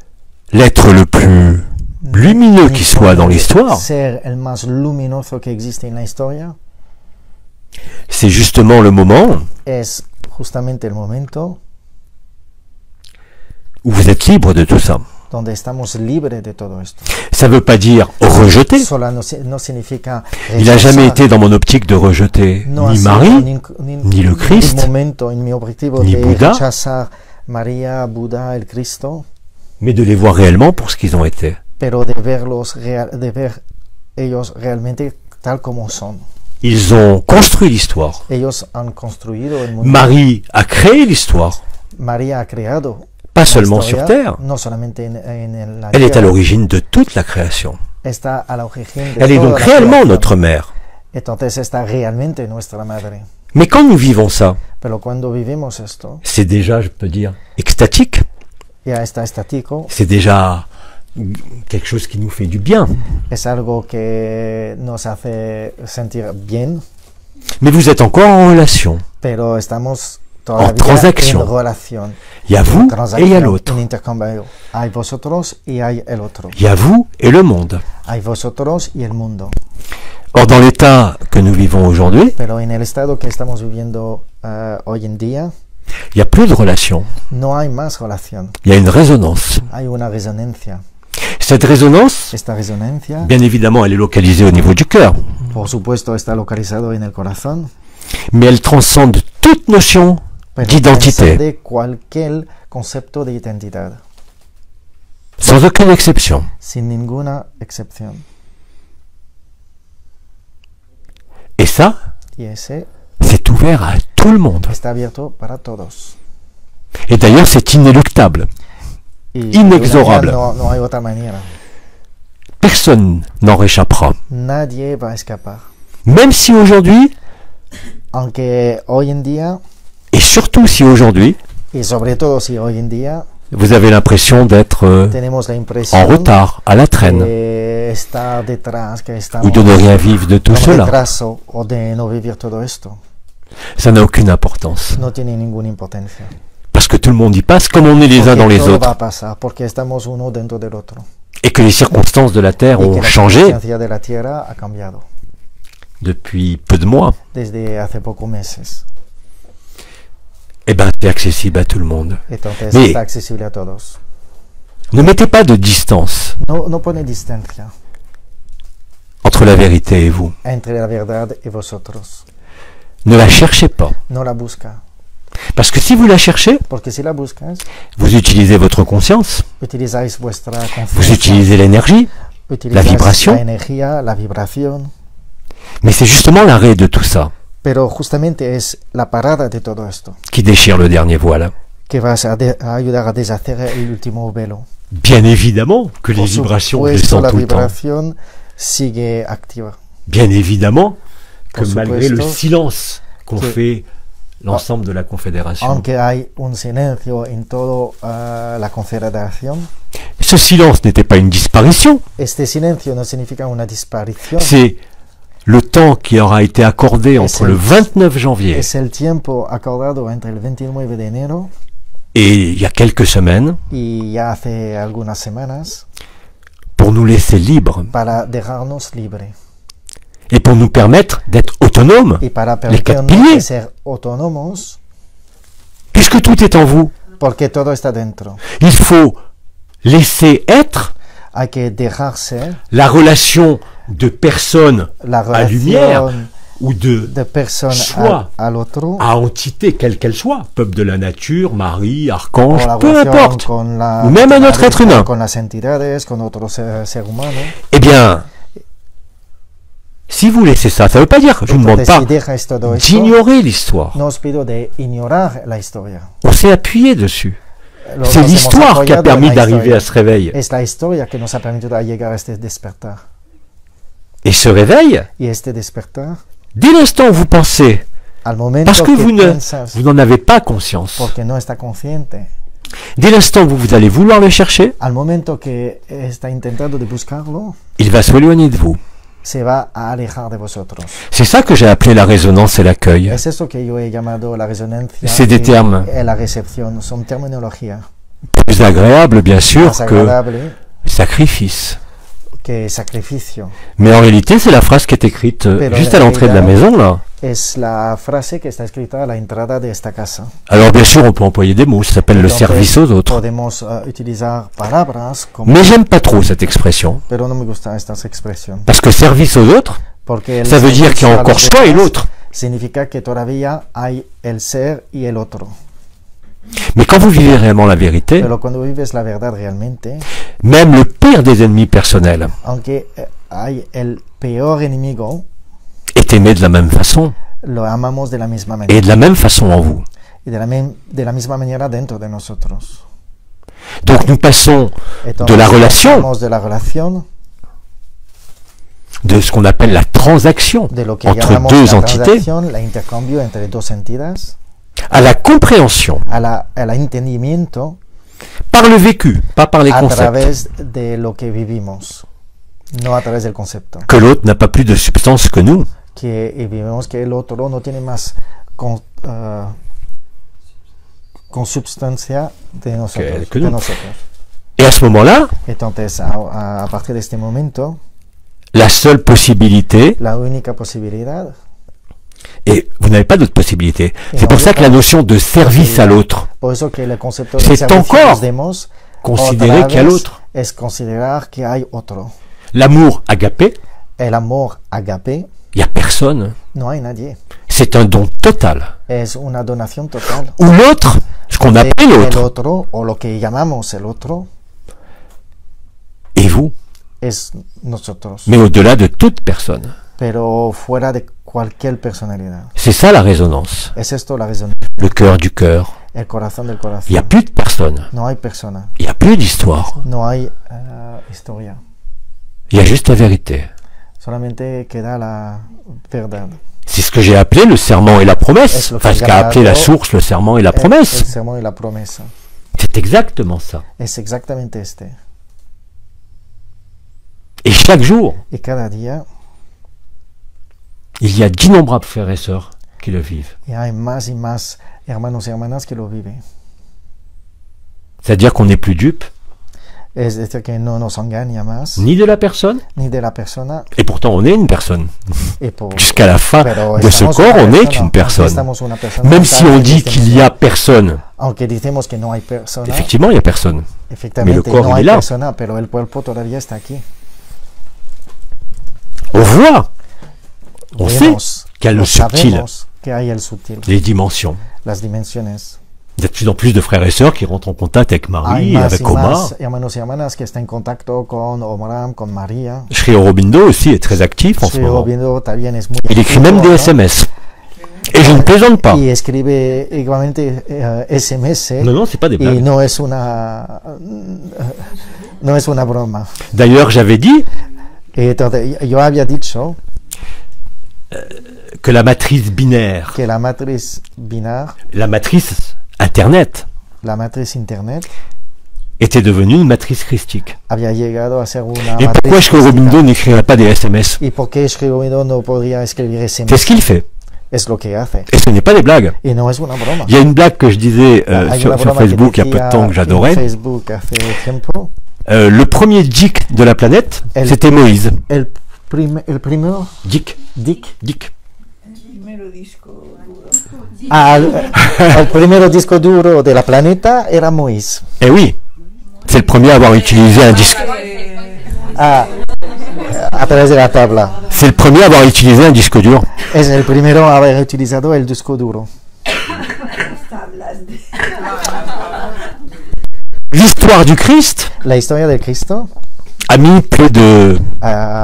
l'être le plus lumineux qui soit dans l'histoire.
ser el más luminoso que existe en la historia.
C'est justement le moment
Es justamente el momento
où vous êtes libre de tout ça.
donde estamos libres de todo esto.
Ça ne veut pas dire rejeter.
Solo no significa
Il n'a jamais
rechazar.
été dans mon optique de rejeter
No ha
ni
sido
Marie, ni le
ningún
Christ,
momento en mi objetivo
ni
de
Buddha.
rechazar María, Buda, el Cristo,
mais de les voir réellement pour ce qu'ils ont été.
pero de de ver ellos realmente tal como son.
Ils ont construit l'histoire.
Ellos han construido el mundo.
Marie a créé l'histoire,
María ha creado
pas
la
seulement
historia,
sur Terre.
no solamente en la
Elle est à
tierra,
l'origine de toute la création.
está a la origin de
Elle est
toda
donc
la
réellement
creación.
notre mère.
Entonces está realmente nuestra madre.
Mais quand nous vivons ça,
Pero cuando vivimos esto,
c'est déjà, je peux dire, extatique.
ya está estático,
C'est déjà quelque chose qui nous fait du bien.
es algo que nos hace sentir bien,
Mais vous êtes encore en relation.
pero estamos todavía
transaction.
en relación.
Il y a vous et il y a
Transacción,
l'autre.
en intercambio. Hay vosotros y hay el otro.
Il y a vous et le monde.
Hay vosotros y el mundo.
Or, dans l'état que nous vivons aujourd'hui,
Pero en el estado que estamos viviendo hoy en día,
il n'y a plus de relation.
no hay más relación.
Il y a une résonance.
Hay una resonancia.
Cette résonance,
Esta resonancia,
bien évidemment, elle est localisée au niveau du cœur,
por supuesto, está localizado en el corazón,
mais elle transcende toute notion
pero
d'identité,
de cualquier concepto de identidad,
sans aucune exception.
sin ninguna excepción.
Et ça,
Y ese
c'est ouvert à tout le monde.
está abierto para todos.
Et d'ailleurs, c'est inéluctable.
Y
Inexorable.
no hay otra manera.
Personne n'en réchappera.
Nadie va a escapar.
Même si aujourd'hui,
Aunque hoy en día,
et surtout si aujourd'hui,
y sobre todo si hoy en día,
vous avez l'impression d'être
tenemos la
en
impresión
retard, à la traîne,
de estar detrás, que estamos
ou de ne rien vivre de tout
en
cela.
retraso o de no vivir todo esto.
Ça n'a aucune importance.
No tiene ninguna importancia.
Parce que tout le monde y passe comme on est les uns
Porque
dans les
todo va
autres.
a pasar, porque estamos uno dentro del otro.
Et que les circonstances de la Terre
Y que
ont
la
changé
circunstancia de la Tierra ha cambiado
depuis peu de mois.
desde hace pocos meses.
Eh bien, c'est accessible à tout le monde.
Entonces
Mais-
está accesible a todos.
Ne mettez pas de distance
No pone distancia
entre la vérité et vous.
entre la verdad y vosotros.
Ne la cherchez pas.
No la busca.
Parce que si vous la cherchez,
Porque si la buscas,
vous utilisez votre conscience,
utilizáis vuestra
vous
conciencia,
utilisez l'énergie,
utilizáis
vibración.
la energía, la vibración.
mais c'est justement l'arrêt de tout ça
Pero justamente es la parada de todo esto
qui déchire le dernier voile.
que vas a ayudar a deshacer el último velo.
Bien évidemment que les
Por
vibrations
supuesto,
descendent
la
tout le temps.
vibración sigue activa.
Bien évidemment que
Por
malgré le
supuesto
silence qu'ont
que-
fait l'ensemble de la Confédération,
Aunque hay un silencio en toda la confederación,
ce silence n'était pas une disparition,
este silencio no significa una disparición.
c'est le temps qui aura été accordé entre
el-
le 29 janvier
Es el tiempo acordado entre el 29 de enero
et il y a quelques semaines
y ya hace algunas semanas
pour nous laisser libres
para dejarnos libres
et pour nous permettre d'être autonomes,
y para
les quatre
permitirnos de
piliers,
ser autónomos
puisque tout est en vous.
porque todo está dentro.
Il faut laisser être
Hay que dejarse
la relation de personnes
la
à lumière
relación
ou de
de persona
Soit
al otro
à entité quelle qu'elle soit, peuple de la nature, Marie,
o
archange,
la
peu
relación
importe,
con la
ou même un autre être humain.
con las entidades, con otro ser humano.
Eh bien, si vous laissez ça, ça ne veut pas dire, je ne vous demande
Entonces,
pas
si dejas todo esto,
d'ignorer l'histoire.
no os pido de ignorar la historia.
On s'est appuyé dessus.
Nos
C'est
hemos
l'histoire qui a
apoyado en
permis
la
d'arriver
historia.
à ce réveil.
Es la historia que nos ha permitido llegar a este despertar.
Et ce réveil,
Y este despertar,
dès l'instant où vous pensez,
al momento
parce que
que
vous
piensas,
n'en avez pas conscience,
porque no está consciente,
dès l'instant où vous allez vouloir le chercher,
al momento que está intentando de buscarlo,
il va s'éloigner de vous.
se va a alejar de vosotros.
C'est ça que j'ai appelé la résonance et l'accueil.
Es eso que yo he llamado la resonancia
C'est des termes.
y la recepción. Son terminología
Plus agréable, bien sûr,
más
que
agradable
sacrifice.
que sacrificio.
Mais en réalité, c'est la phrase qui est écrite
Pero
juste
en
à l'entrée de la
realidad-
maison, là.
Es la frase que está escrita a la entrada de esta casa.
Alors, bien sûr, on peut employer des mots, ça s'appelle le
Entonces,
service aux autres.
Podemos utilizar palabras como,
Mais j'aime pas trop cette expression.
pero no me gusta esta expresión.
Parce que service aux autres,
Porque el
ça veut dire qu'il y a
servicio a
encore
los
soi et
demás
l'autre.
significa que todavía hay el ser y el otro.
Mais quand vous vivez réellement la vérité,
Pero cuando vives la verdad realmente,
même le pire des ennemis personnels
aunque hay el peor enemigo,
est aimé de la même façon
lo amamos de la misma manera
et de la même façon en vous.
y de la misma manera dentro de nosotros.
Donc nous passons
Entonces,
de la relation,
pasamos de la relación,
de ce qu'on appelle la transaction
de lo que
entre
llamamos
deux
la
entités,
transacción, la intercambio entre dos entidades,
à la compréhension
al entendimiento
par le vécu, pas par les
a
concepts.
través de lo que vivimos, no a través del concepto.
Que l'autre n'a pas plus de substance que nous.
Y vivimos que el otro no tiene más consubstancia de nosotros.
Que
de
nous.
nosotros.
Et à ce moment-là,
Entonces, a partir de este momento,
la seule possibilité,
la única posibilidad,
et vous n'avez pas d'autre possibilité,
Et
c'est pour
on
ça
veut
que la
pas-
notion de service à l'autre,
por eso que el concepto de
C'est
servicio
encore
que nos demos,
considérer
otra
qu'il y a
vez,
l'autre.
es considerar que hay otro.
L'amour agapé,
El amor agape,
il n'y a personne.
no hay nadie.
C'est un don total.
Es una donación total.
Ou l'autre, ce qu'on appelle
El
l'autre,
otro, o lo que llamamos el otro,
et vous,
es nosotros.
mais au-delà de toute personne.
Pero fuera de cualquier personalidad.
C'est ça la résonance,
Es esto la razón.
le cœur du cœur.
El corazón del
Il n'y
corazón.
a plus de personne,
No hay persona.
il n'y a plus d'histoire,
No hay historia.
il y a juste la vérité.
Solamente queda la verdad.
C'est ce que j'ai appelé le serment et la promesse,
Est-ce le
enfin ce qu'a appelé la
llamado
source le serment et la
El
promesse.
sermón y la promesa.
C'est exactement ça.
Es exactamente este.
Et chaque jour,
Y cada día
il y a d'innombrables frères et sœurs qui le vivent.
y hay más y más hermanos y hermanas que lo viven.
C'est-à-dire qu'on n'est plus dupe,
Es decir, que no nos engaña más,
ni de la personne,
ni de la persona.
et pourtant on est une personne.
Y por,
Jusqu'à la fin
pero
de ce
estamos
corps,
una
on est
persona,
une
aunque
personne.
estamos una persona,
Même si on
hasta
dit
este
qu'il y a
momento,
personne,
aunque decimos que no hay persona,
effectivement il n'y a personne.
efectivamente
Mais le corps,
no
il
hay
est là.
persona, pero el cuerpo todavía está aquí.
On voit, on sait
Vemos,
qu'il y a le
lo
subtil,
sabemos que hay el sutil,
les dimensions.
las dimensiones.
Il y a de plus en plus de frères et sœurs qui rentrent en contact avec
Hay
Marie,
más
avec
y
Omar.
más hermanos y hermanas que están en contacto con Omar, con María.
Sri Aurobindo aussi est très actif en ce
Sri
moment.
Aurobindo también es muy
Il écrit même des
activo, ¿no?
SMS. Et je ne plaisante pas.
Y escribe igualmente SMS.
Non, non, c'est pas des
Y
blagues.
no es una broma.
D'ailleurs, j'avais dit
Entonces, yo había dicho
que la matrice binaire,
que la matriz binar,
la matrice Internet,
la matriz internet,
était devenue une matrice christique.
había llegado a ser una
Et pourquoi
matriz
Sri Aurobindo
crística.
n'écrirait pas des SMS?
¿Y por qué Sri Aurobindo no podría escribir
C'est
SMS?
ce qu'il fait.
Es lo que hace.
Et ce n'est pas des blagues.
Y no es una broma.
Il y a une blague que je disais
Hay
sur
una broma
Facebook
que
il y a peu de
decía
temps que
en
j'adorais.
Facebook hace tiempo.
Le premier Dick de la planète,
Elle-
c'était Moïse.
El primero,
Dick.
Dick.
Dick.
El primer disco duro de la planeta era Moïse.
Eh oui, c'est le premier à avoir utilisé un disque.
A través de la tabla.
C'est le premier à avoir utilisé un disque dur.
Es el primero a haber utilizado el disco duro.
L'histoire du Christ
La historia del Cristo
a mis plus de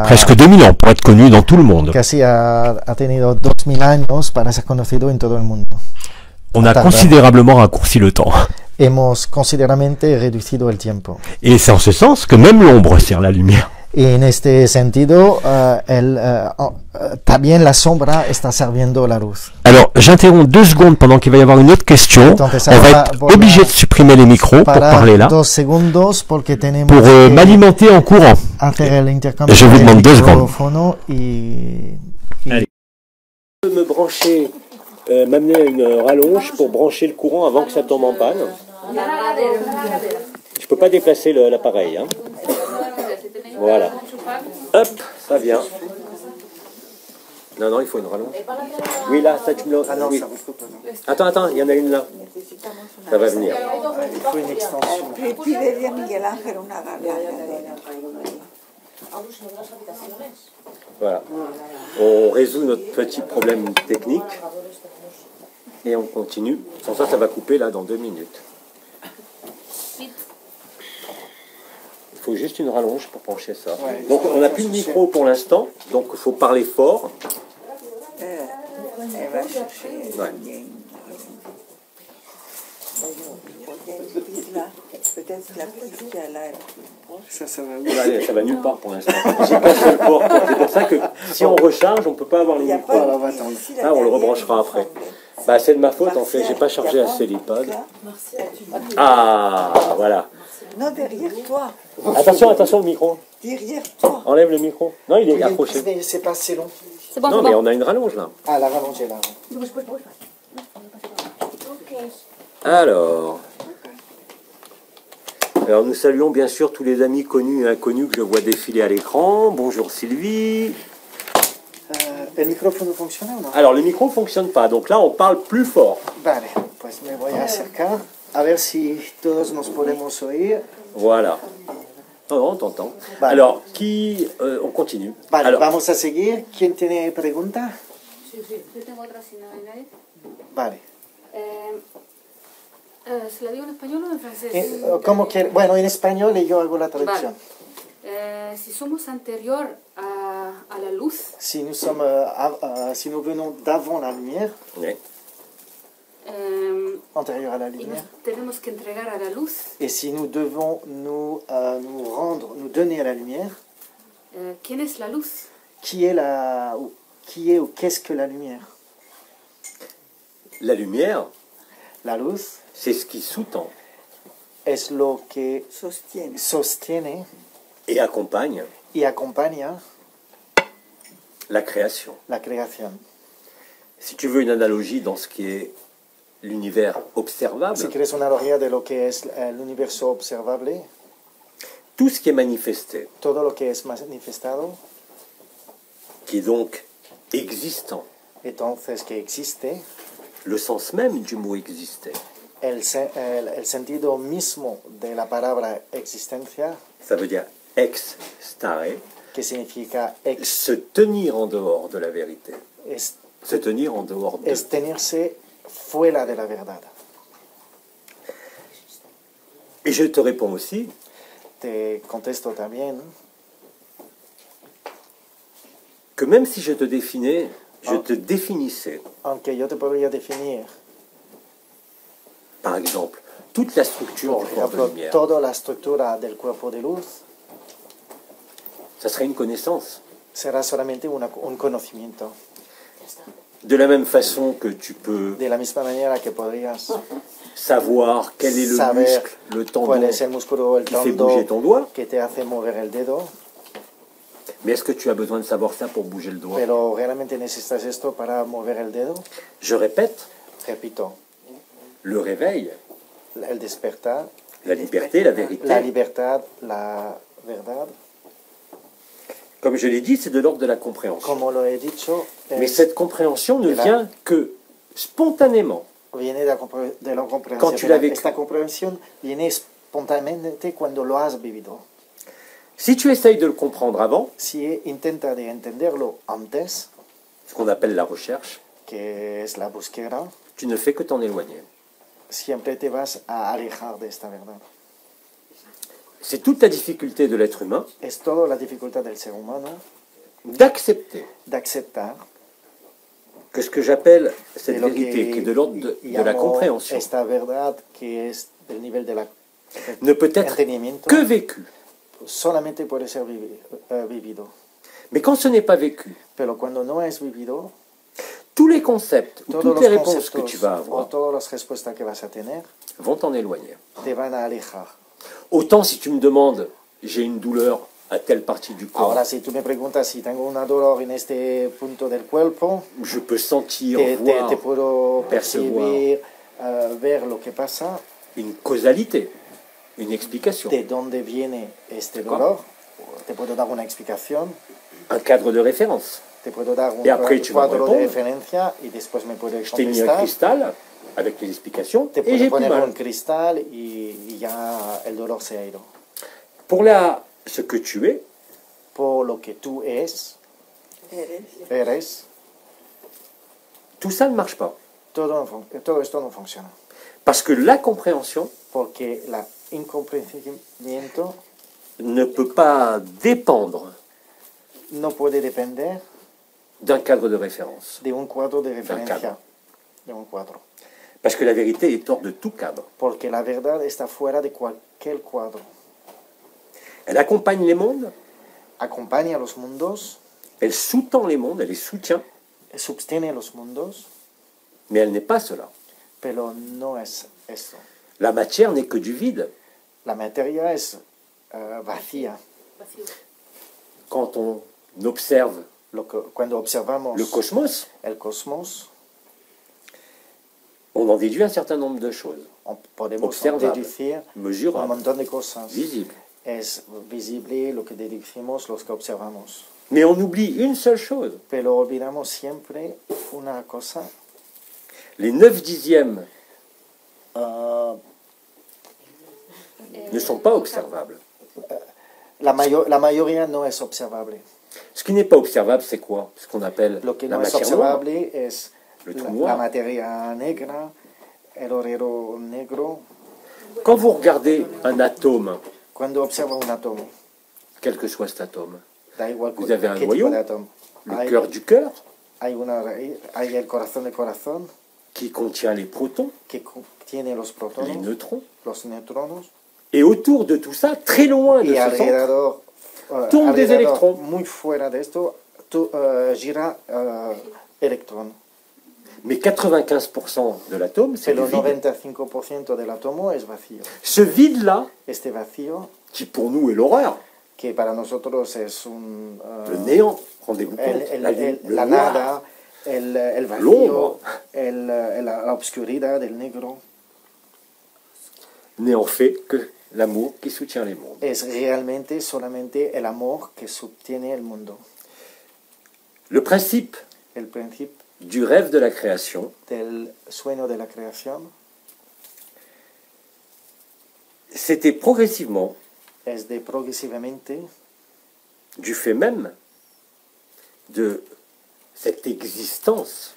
presque 2000 ans pour être connu dans tout le monde.
casi ha tenido 2000 años para ser conocido en todo el mundo.
On a considérablement raccourci le temps.
Hemos considerablemente reducido el tiempo.
Et c'est en ce sens que même l'ombre sert la lumière.
Y en este sentido, también la sombra está sirviendo la luz.
Alors, j'interromps 2 secondes pendant qu'il va y avoir une autre question.
Entonces,
On va
ahora
être
voy a
obligé de supprimer les micros pour
Para
parler là,
2 segundos porque tenemos
pour
que
m'alimenter en courant.
hacer el intercambio
Je vous
del
demande 2 secondes.
micrófono y
Me brancher, m'amener à une rallonge pour brancher le courant avant que ça tombe en panne. Je peux pas déplacer l'appareil. Hein. Voilà. Hop, ça vient. Non, il faut une rallonge. Oui, là, ça tu me le... oui. Attends, il y en a une là. Ça va venir.
Pídele a Miguel Ángel una garganta.
Voilà. On résout notre petit problème technique et on continue. Sans ça, ça va couper là dans 2 minutes. Il faut juste une rallonge pour pencher ça. Donc on n'a plus de micro pour l'instant, donc il faut parler fort.
Elle va chercher
Ouais.
peut-être la petite qui a l'air.
Allez, ça va nulle part pour l'instant. J'ai qu'un seul port. C'est pour ça que si on recharge, on ne peut pas avoir les micros. Ah, on le rebranchera après. Bah, c'est de ma faute en fait, j'ai pas chargé assez l'iPad. Ah, voilà.
Non, derrière toi.
Attention, attention le micro.
Derrière toi.
Enlève le micro. Non, il est accroché.
Mais c'est pas assez long.
C'est bon,
Non,
c'est
mais
bon.
on a une rallonge là.
Ah, la rallongée là.
Alors nous saluons bien sûr tous les amis connus et inconnus que je vois défiler à l'écran. Bonjour Sylvie.
¿El micrófono funciona o no?
Alors le micro ne fonctionne pas, donc là on parle plus fort.
Vale, pues me voy a acercar a ver si todos nos podemos oír.
Voilà. Non, non, on t'entend.
Vale.
Alors, on continue.
Vale,
Alors,
vamos a seguir. ¿Quién tiene pregunta?
Sí, sí. Yo tengo otra si no hay nadie.
Vale.
¿Se la digo en español o en francés?
¿Cómo quiere? Bueno, en español y yo hago la traducción.
Si somos anterior a la luz,
Si nous sommes, si nous venons d'avant la lumière,
oui.
antérieur à la
y nos
lumière,
tenemos que entregar a la luz,
et si nous devons nous rendre, nous donner à la lumière,
¿quién es la luz?
qui est ou qu'est-ce que la lumière?
La lumière,
La luz
c'est ce qui sous-tend
es lo que
Sostiene.
sostiene
et accompagne
y acompaña
la création.
la creación.
Si tu veux une analogie dans ce qui est l'univers observable,
Si quieres una analogía de lo que es el universo observable,
tout ce qui est manifesté,
todo lo que es manifestado,
qui est donc existant,
entonces que existe,
le sens même du mot exister,
el sentido mismo de la palabra existencia,
ça veut dire ex stare,
que significa ex,
se tenir en dehors de la vérité,
es,
se tenir en dehors de.
es tenerse fuera de la verdad.
Et je te réponds aussi,
Te contesto también
que même si je te définissais,
aunque yo te podría definir,
par exemple, toute la structure
por
du corps de
ejemplo,
lumière,
toda la estructura del cuerpo de luz,
ça serait une connaissance.
será solamente un conocimiento.
De la même façon que tu peux
De la misma manera que podrías
savoir quel est le
saber
muscle, le tendon
cuál es el músculo o el
qui fait bouger ton
tendón
doigt,
que te hace mover el dedo,
mais est-ce que tu as besoin de savoir ça pour bouger le doigt?
pero ¿realmente necesitas esto para mover el dedo?
Je répète,
Repito,
le réveil,
el despertar,
la liberté, la vérité,
la libertad, la verdad,
comme je l'ai dit, c'est de l'ordre de la compréhension.
como lo he dicho,
Mais cette compréhension ne
Là.
vient que spontanément.
viene de la comprensión.
Quand tu l'as vécu.
Esta comprensión viene espontáneamente cuando lo has vivido.
Si tu essayes de le comprendre avant,
Si intenta de entenderlo antes,
ce qu'on appelle la recherche,
que es la búsqueda,
tu ne fais que t'en éloigner.
siempre te vas a alejar de esta verdad.
C'est toute la difficulté de l'être humain
Es toda la dificultad del ser humano
d'accepter
de aceptar
que ce que j'appelle cette
de lo
vérité, qui est de l'ordre de la
llamo
compréhension,
esta verdad que es del nivel de la
ne peut être
entendimiento,
que vécu.
solamente puede ser vivido.
Mais quand ce n'est pas vécu,
Pero cuando no es vivido,
tous les concepts ou
todos
toutes
los
les réponses que
conceptos
tu vas
o
avoir
todas las respuestas que vas a tener
vont t'en éloigner.
te van a alejar.
Autant si tu me demandes, j'ai une douleur à telle partie du corps,
Ahora, si tú me preguntas si tengo una dolor en este punto del cuerpo,
je peux sentir,
te
voir
puedo
percevoir.
percibir, ver lo que pasa,
une causalité, une explication,
de dónde viene este
D'accord.
dolor, te puedo dar una explicación,
un cadre de référence.
te puedo dar un
Et après, tu vas me
cuadro de
répondre.
referencia y después me puedes
Je t'ai mis un
contestar,
cristal avec les explications
te
et
puedo
j'ai plus
poner
mal.
un cristal y ya el dolor se ha ido.
Pour ce que tu es,
Por lo que tú
Eres.
eres,
tout ça ne marche pas.
todo esto no funciona.
Parce que la compréhension
Porque el incomprendimiento
ne peut pas dépendre
no puede depender
d'un cadre de référence.
de un cuadro de
cadre.
referencia, de un cuadro.
Parce que la vérité est hors de tout cadre.
Porque la verdad está fuera de cualquier cuadro.
Elle accompagne les mondes,
Acompaña a los mundos,
elle sous-tend les mondes, elle les soutient,
subtiene los mundos,
mais elle n'est pas cela.
pero no es esto.
La matière n'est que du vide.
La materia es vacía.
Quand on observe
Cuando observamos
le cosmos,
el cosmos,
on en déduit un certain nombre de choses,
podemos
observables,
deducir un
mesurables,
montón de cosas.
visibles.
Es visible lo que deducimos, los que observamos.
Mais on oublie une seule chose.
Pero olvidamos siempre una cosa.
Les 9 dixièmes
ah,
ne sont pas observables.
la mayoría no es observable.
Ce qui n'est pas observable, c'est quoi? Ce qu'on appelle
Lo que
la
no es
matière noire.
observable es
Le trou
la
noir.
materia negra, el horero negro.
Quand vous regardez un atome,
Cuando observa un átomo,
quel que soit cet atome,
da igual
Vous avez un
qué
noyau,
tipo de átomo.
le
Hay,
cœur du cœur,
hay una raíz, hay el corazón del corazón
qui contient les protons,
que tiene los
les
protones,
neutrons,
los neutronos,
et autour de tout ça, très loin de
y
ce centre,
alrededor,
tournent des électrons.
muy fuera de esto, gira electrón.
Mais 95% de l'atome, c'est
Pero
du vide.
95% del átomo es vacío.
Ce vide-là,
Este vacío,
qui pour nous est l'horreur,
que para nosotros es un...
le néant, rendez-vous compte, le
la
noir,
nada, el vacío,
l'ombre,
la obscuridad, el negro,
n'est en fait que l'amour qui soutient les mondes.
es realmente solamente el amor que subtiene el mundo.
Le principe
El principio
du rêve de la création,
del sueño de la creación
c'était progressivement,
es de progresivamente,
du fait même de cette existence,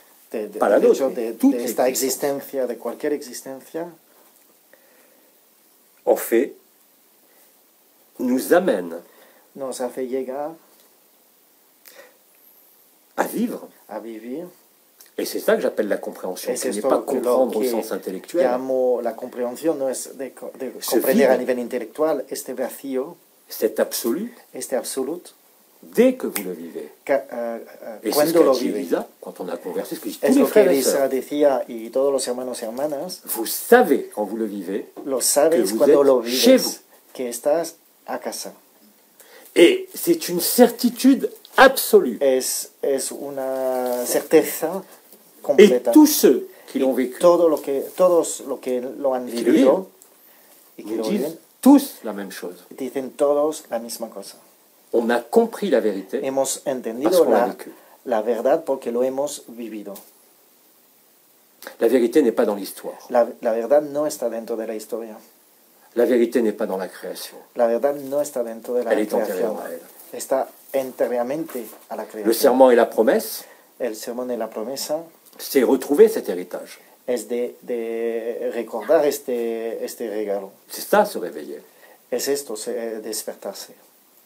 Pas la
del
nôtre,
hecho
mais
de
toute
esta
l'existence.
existencia, de cualquier existencia,
en fait, nous amène
nos hace llegar
à vivre.
a vivir.
Et c'est ça que j'appelle la compréhension,
Es
qui n'est
esto
pas
lo
comprendre au
que
sens intellectuel.
llamo la comprensión, no es de
Se
comprender a
vive.
nivel intelectual este vacío,
Cet absolu,
este absoluto,
dès que vous le vivez. Et c'est ce
cuando
qu'a
lo
dit
vive.
Elisa, quand on a conversé, ce que je dis
Es
tous les
lo que
frères et
Elisa
sœurs.
decía y todos los hermanos y hermanas,
Vous savez, quand vous le vivez,
lo sabes
vous
cuando
êtes
lo
chez
vives,
vous.
que estás a casa.
et c'est une certitude absolue.
Es una certeza
Et
completa.
tous ceux qui l'ont vécu
Todos lo que lo han
Y que lo
vivido y que
nous
lo
disent
viven,
tous la même chose.
dicen todos la misma cosa.
On a compris la vérité
Hemos
parce
entendido
qu'on l'a vécu.
la verdad porque lo hemos vivido.
La vérité n'est pas dans l'histoire.
La verdad no está dentro de la historia.
La vérité n'est pas dans la création.
La verdad no está dentro de la
Elle est
creación.
antérieure à elle.
Está enteramente a la creación.
Le serment et la promesse,
El sermón de la promesa
c'est retrouver cet héritage.
es de recordar este regalo.
C'est ça, se réveiller.
Es esto, despertarse.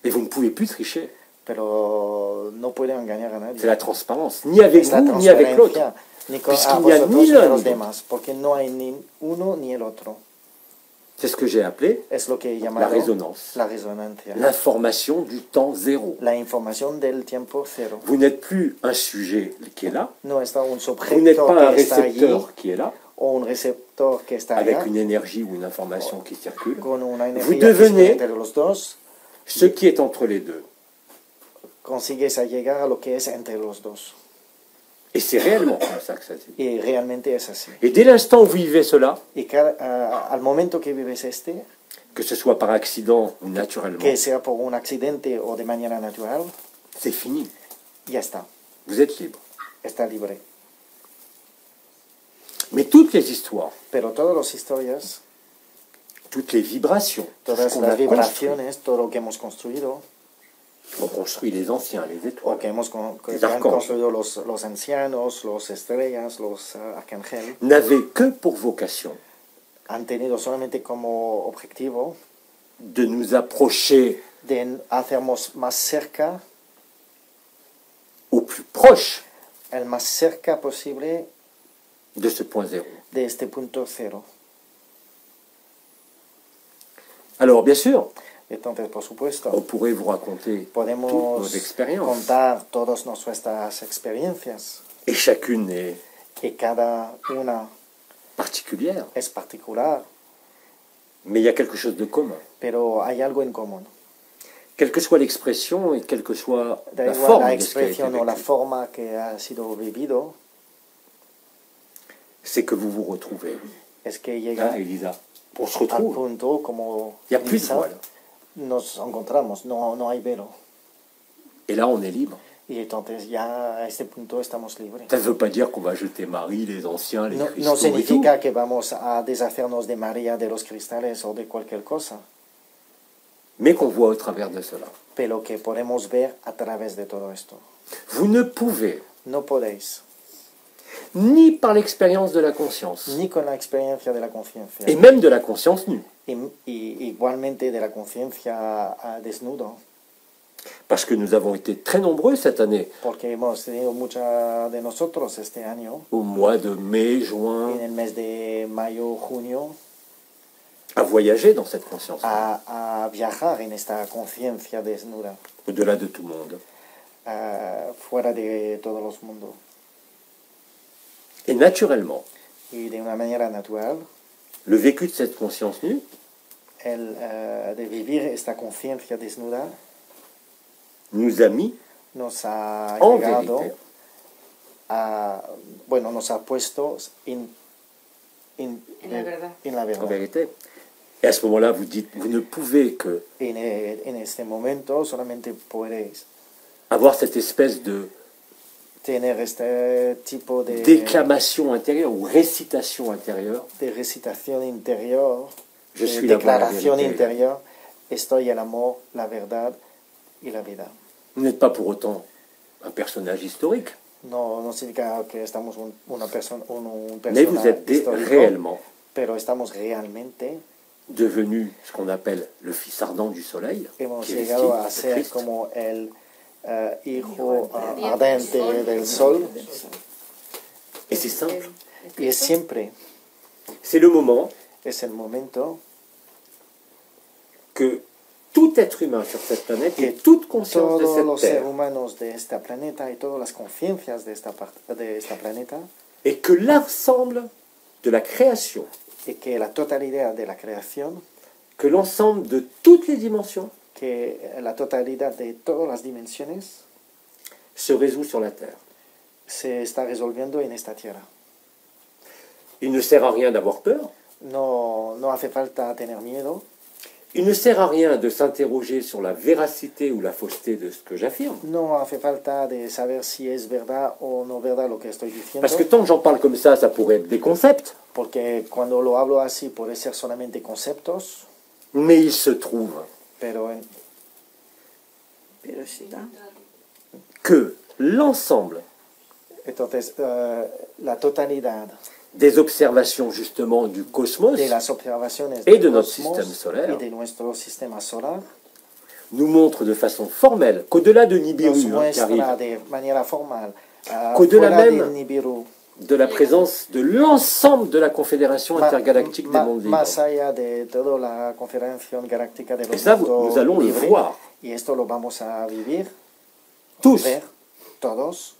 Et vous ne pouvez plus tricher.
Pero no pueden engañar a nadie.
C'est la transparence. Ni avec
Es la
vous, ni avec l'autre.
transparencia, ni con
Puisqu'il
a
n'y a
vosotros
ni
ni
l'un
a
ni
los
l'autre.
demás, porque no hay ni uno ni el otro.
C'est ce que j'ai appelé
Es lo que he
la
llamado
résonance.
la resonancia,
L'information du temps zéro.
la información del tiempo cero.
Vous n'êtes plus un sujet qui est là.
No está un
Vous n'êtes
sujeto
pas un
que está allí
récepteur qui est là,
o un receptor que está
avec
allá
une énergie ou une information qui circule.
con una
Vous
energía que
devenez
entre los dos.
ce qui est entre les deux.
Consigues a llegar a lo que es entre los dos.
Et c'est réellement comme ça que ça se dit.
Y realmente es así.
Et dès l'instant où vous vivez cela,
Y al momento que vives
que ce soit par accident ou naturellement,
que sea por un accidente o de manera natural,
c'est fini.
ya está.
Vous êtes libre.
Está libre.
Mais toutes les histoires,
Pero todas las historias,
toutes les vibrations, tout ce
todas
qu'on
las
a construit,
vibraciones, todo lo que hemos construido,
on construit les anciens, les
o
étoiles,
que hemos
Les
que han
arcángeles.
construido los ancianos, los estrellas, los arcángeles,
n'avaient que pour vocation
han tenido solamente como objetivo
de nous approcher
de hacernos más cerca,
au plus proche
el más cerca posible
de ce point zéro.
de este punto cero.
Alors, bien sûr,
Entonces, por supuesto,
on pourrait vous raconter toutes
podemos
nos expériences,
contar todas nuestras experiencias
et chacune est
y cada una
particulière.
es particular,
Mais il y a quelque chose de commun.
pero hay algo en común.
Quelle que soit l'expression et quelle que soit
Da
la
igual
forme
la
de ce qui a été
expresión o la
vécu,
forma que ha sido vivido,
c'est que vous vous retrouvez.
es que llega
Hein, Elisa, on se
al
retrouve.
punto como
Il n'y a plus de
Lisa,
voile.
nos encontramos, no hay velo.
Et là, on est libre.
Y entonces ya a este punto estamos libres.
Ça ne veut pas dire qu'on va jeter Marie, les anciens, les
No,
cristaux
no
et tout.
significa que vamos a deshacernos de María, de los cristales o de cualquier cosa,
Mais qu'on voit au travers de cela.
pero que podemos ver a través de todo esto.
Vous ne pouvez,
No podéis,
ni par l'expérience de la conscience,
ni con la experiencia de la conciencia,
et même de la conscience nue,
y igualmente de la conciencia desnudo,
parce que nous avons été très nombreux cette année,
porque hemos tenido mucha de nosotros este año,
au mois de mai, juin,
en el mes de mayo, junio,
à voyager dans cette conscience,
a viajar en esta conciencia desnuda,
au-delà de tout monde.
fuera de todos los mundos.
Et naturellement,
Y de una manera natural,
le vécu de cette conscience nue
de vivir esta conciencia desnuda
nous a mis
nos ha
en
llegado
vérité
bueno, nos ha puesto en
la verdad.
en la
en
verdad.
vérité. Et à ce moment-là, vous dites, vous ne pouvez que
En este momento solamente podéis
avoir cette espèce de
tener este tipo
déclamation intérieure ou récitation intérieure.
de recitación interior,
Je
de
suis la voie, la
declaración
vérité.
interior, estoy el amor, la verdad y la vida.
Vous n'êtes pas pour autant un personnage historique,
No significa que estamos una persona, un
mais vous
persona
êtes
histórico,
réellement
pero estamos realmente,
devenu ce qu'on appelle le fils ardent du soleil,
hemos
qui est
llegado
ici,
a
c'est
ser
Christ.
como el hijo ardente del sol,
Et c'est simple.
y es siempre,
C'est le moment
es el momento
que tout être humain sur cette planète
que
et toute conscience de
todos los
cette
seres
terre,
humanos de este planeta y todas las conciencias de esta planeta,
et que l'ensemble de la création,
y que la totalidad de la creación,
que l'ensemble de toutes les dimensions
que la totalidad de todas las dimensiones
se résout sur la terre.
se está resolviendo en esta tierra.
Il ne sert à rien d'avoir peur,
No hace falta tener miedo,
il ne sert à rien de s'interroger sur la véracité ou la fausseté de ce que j'affirme.
no hace falta de saber si es verdad o no verdad lo que estoy diciendo,
Parce que tant que j'en parle comme ça pourrait être des concepts,
porque cuando lo hablo así puede ser solamente conceptos,
mais il se trouve
pero
Pero sí.
que l'ensemble
entonces la totalidad
des observations justement du cosmos
de las observaciones
et
del
de notre
cosmos
système solaire
y de nuestro sistema solar
nous montre de façon formelle qu'au-delà de
nos
Nibiru, qui
muestra
arrive,
de manera formal
Qu'au-delà
fuera
même
de Nibiru,
de la présence de l'ensemble de la Confédération intergalactique des mondes libres.
más allá de toda la Confederación Galáctica de
Et
los
ça,
mundos
nous allons le
libres,
voir.
y esto lo vamos a vivir,
Tous.
ver todos.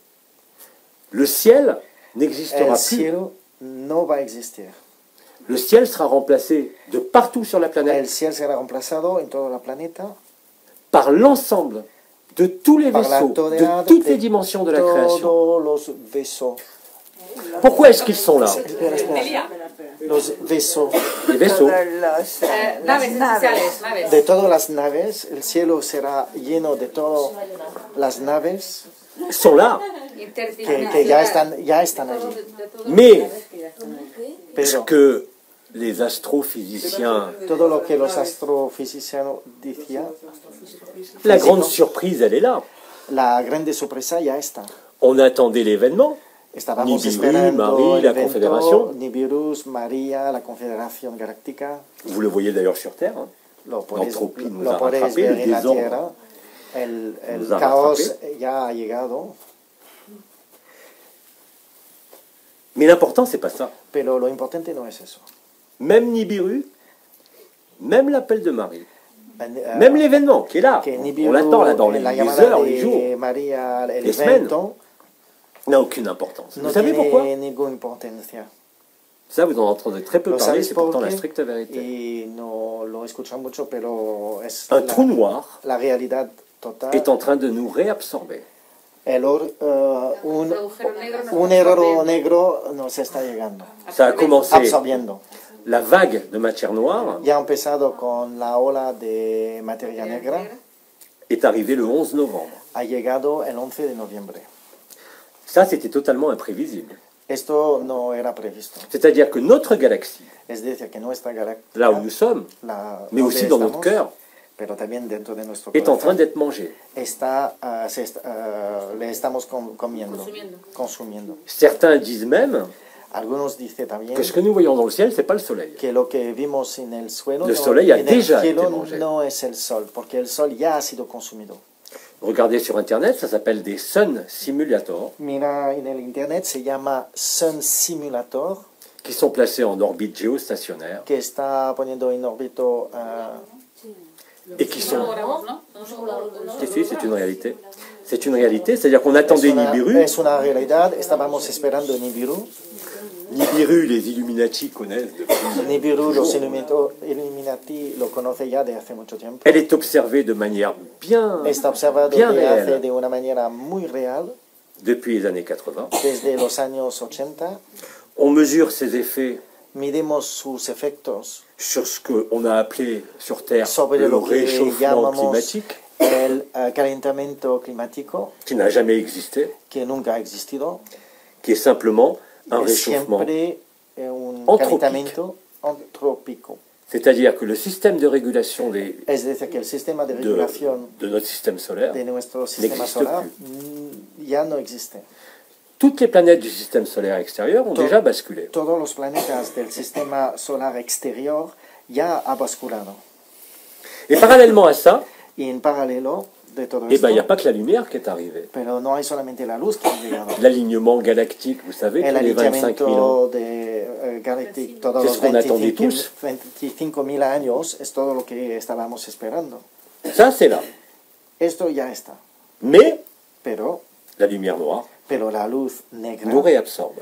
Le ciel n'existera
El
plus.
cielo no va a existir.
Le ciel sera remplacé de partout sur la
El
planète
cielo será reemplazado en todo el planeta
par l'ensemble de tous les
par la
vaisseaux,
totalidad
de toutes
de
les dimensions de la création.
todos los vaisseaux.
Pourquoi est-ce qu'ils sont là?
Espera, espera. Los vaisseaux.
Les vaisseaux.
Las
Naves
naves.
espaciales, naves.
De todas las naves, el cielo será lleno de todas las naves
sont là.
que ya están allí.
Mais ce
Pero
que les astrophysiciens,
todo lo que los astrofísicos decían,
la grande surprise, elle est là.
la grande sorpresa ya está.
On attendait l'événement,
Estábamos
Nibiru,
esperando
Marie,
el
la
evento,
Confédération.
Nibiru, María, la Confederación Galáctica.
Vous le voyez d'ailleurs sur Terre, hein. L'entropie nous a
podéis
rattrapé,
ver
le
en la
désordre
Tierra. El
nous a
caos
rattrapé.
ya ha llegado,
Mais l'important, c'est pas ça.
pero lo importante no es eso.
Même Nibiru, même l'appel de Marie,
Eh,
même l'événement qui est là,
que
on
Nibiru,
l'attend là dans
en
les
la llamada
heures, les jours,
de María, el
les semaines.
evento,
n'a aucune importance.
no
Vous savez
tiene
pourquoi?
ninguna importancia.
Ça, vous en entendez très peu
Lo
parler,
sabéis
c'est pourtant la
por qué?
stricte vérité.
Y no lo escuchan mucho, pero es
Un trou noir
la realidad total.
est en train de nous réabsorber.
Un agujero negro nos está llegando,
Ça a commencé,
absorbiendo.
la vague de matière noire
Ya ha empezado con la ola de materia negra,
est arrivée le 11 novembre.
ha llegado el 11 de noviembre.
Ça, c'était totalement imprévisible.
Esto no era previsto.
C'est-à-dire que notre galaxie,
Es decir, que nuestra galaxia,
là où nous sommes, mais aussi dans notre cœur,
pero también dentro de nuestro
est en train
corazón,
d'être mangée.
le estamos comiendo, consumiendo.
Certains disent même
Algunos dicen también
que ce que nous voyons dans le ciel, c'est pas le soleil.
que lo que vimos en el suelo,
Le soleil a
en el
déjà
cielo,
été mangé.
no es el sol, porque el sol ya ha sido consumido.
Regardez sur Internet, ça s'appelle des Sun Simulators,
Mira, en el internet se llama Sun Simulator,
qui sont placés en orbite géostationnaire
que está poniendo en órbito
et qui sont... Si, c'est une réalité. C'est une réalité, c'est-à-dire qu'on attendait Nibiru.
es una realidad. Estábamos esperando Nibiru.
Nibiru, les Illuminati connaissent depuis.
Nibiru, los Illuminati lo conoce ya de hace mucho tiempo.
Elle est observée de manière bien,
Está observado
bien
de hace
réelle
de una manera muy real
depuis les années 80.
desde los años 80.
On mesure ses effets
Midimos sus efectos
sur ce qu'on a appelé sur Terre
sobre
le
lo que
réchauffement
llamamos
climatique,
el calentamiento climático,
qui n'a jamais existé,
que nunca ha existido.
qui est simplement un
Es
réchauffement.
siempre un
antropique.
calentamiento antrópico.
C'est-à-dire que le système de régulation
Es decir, que el sistema de
de
regulación
notre système solaire,
de nuestro sistema
n'existe
solar
plus.
ya no existe.
Toutes les planètes du système solaire extérieur ont
Tout-
déjà basculé.
Todos los planetas del sistema solar exterior ya ha basculado.
Et parallèlement à ça,
Y en paralelo de todo
eh
esto,
ben, il n'y a pas que la lumière qui est arrivée.
pero no hay solamente la luz que ha llegado.
L'alignement galactique, vous savez,
El
tous les 25 000 ans.
alineamiento de Galactic todos
C'est
los
ce qu'on attendait tous.
25.000 años es todo lo que estábamos esperando.
Ça, c'est là.
Esto ya está.
Mais
Pero
la lumière noire
la luz negra
nous réabsorbe.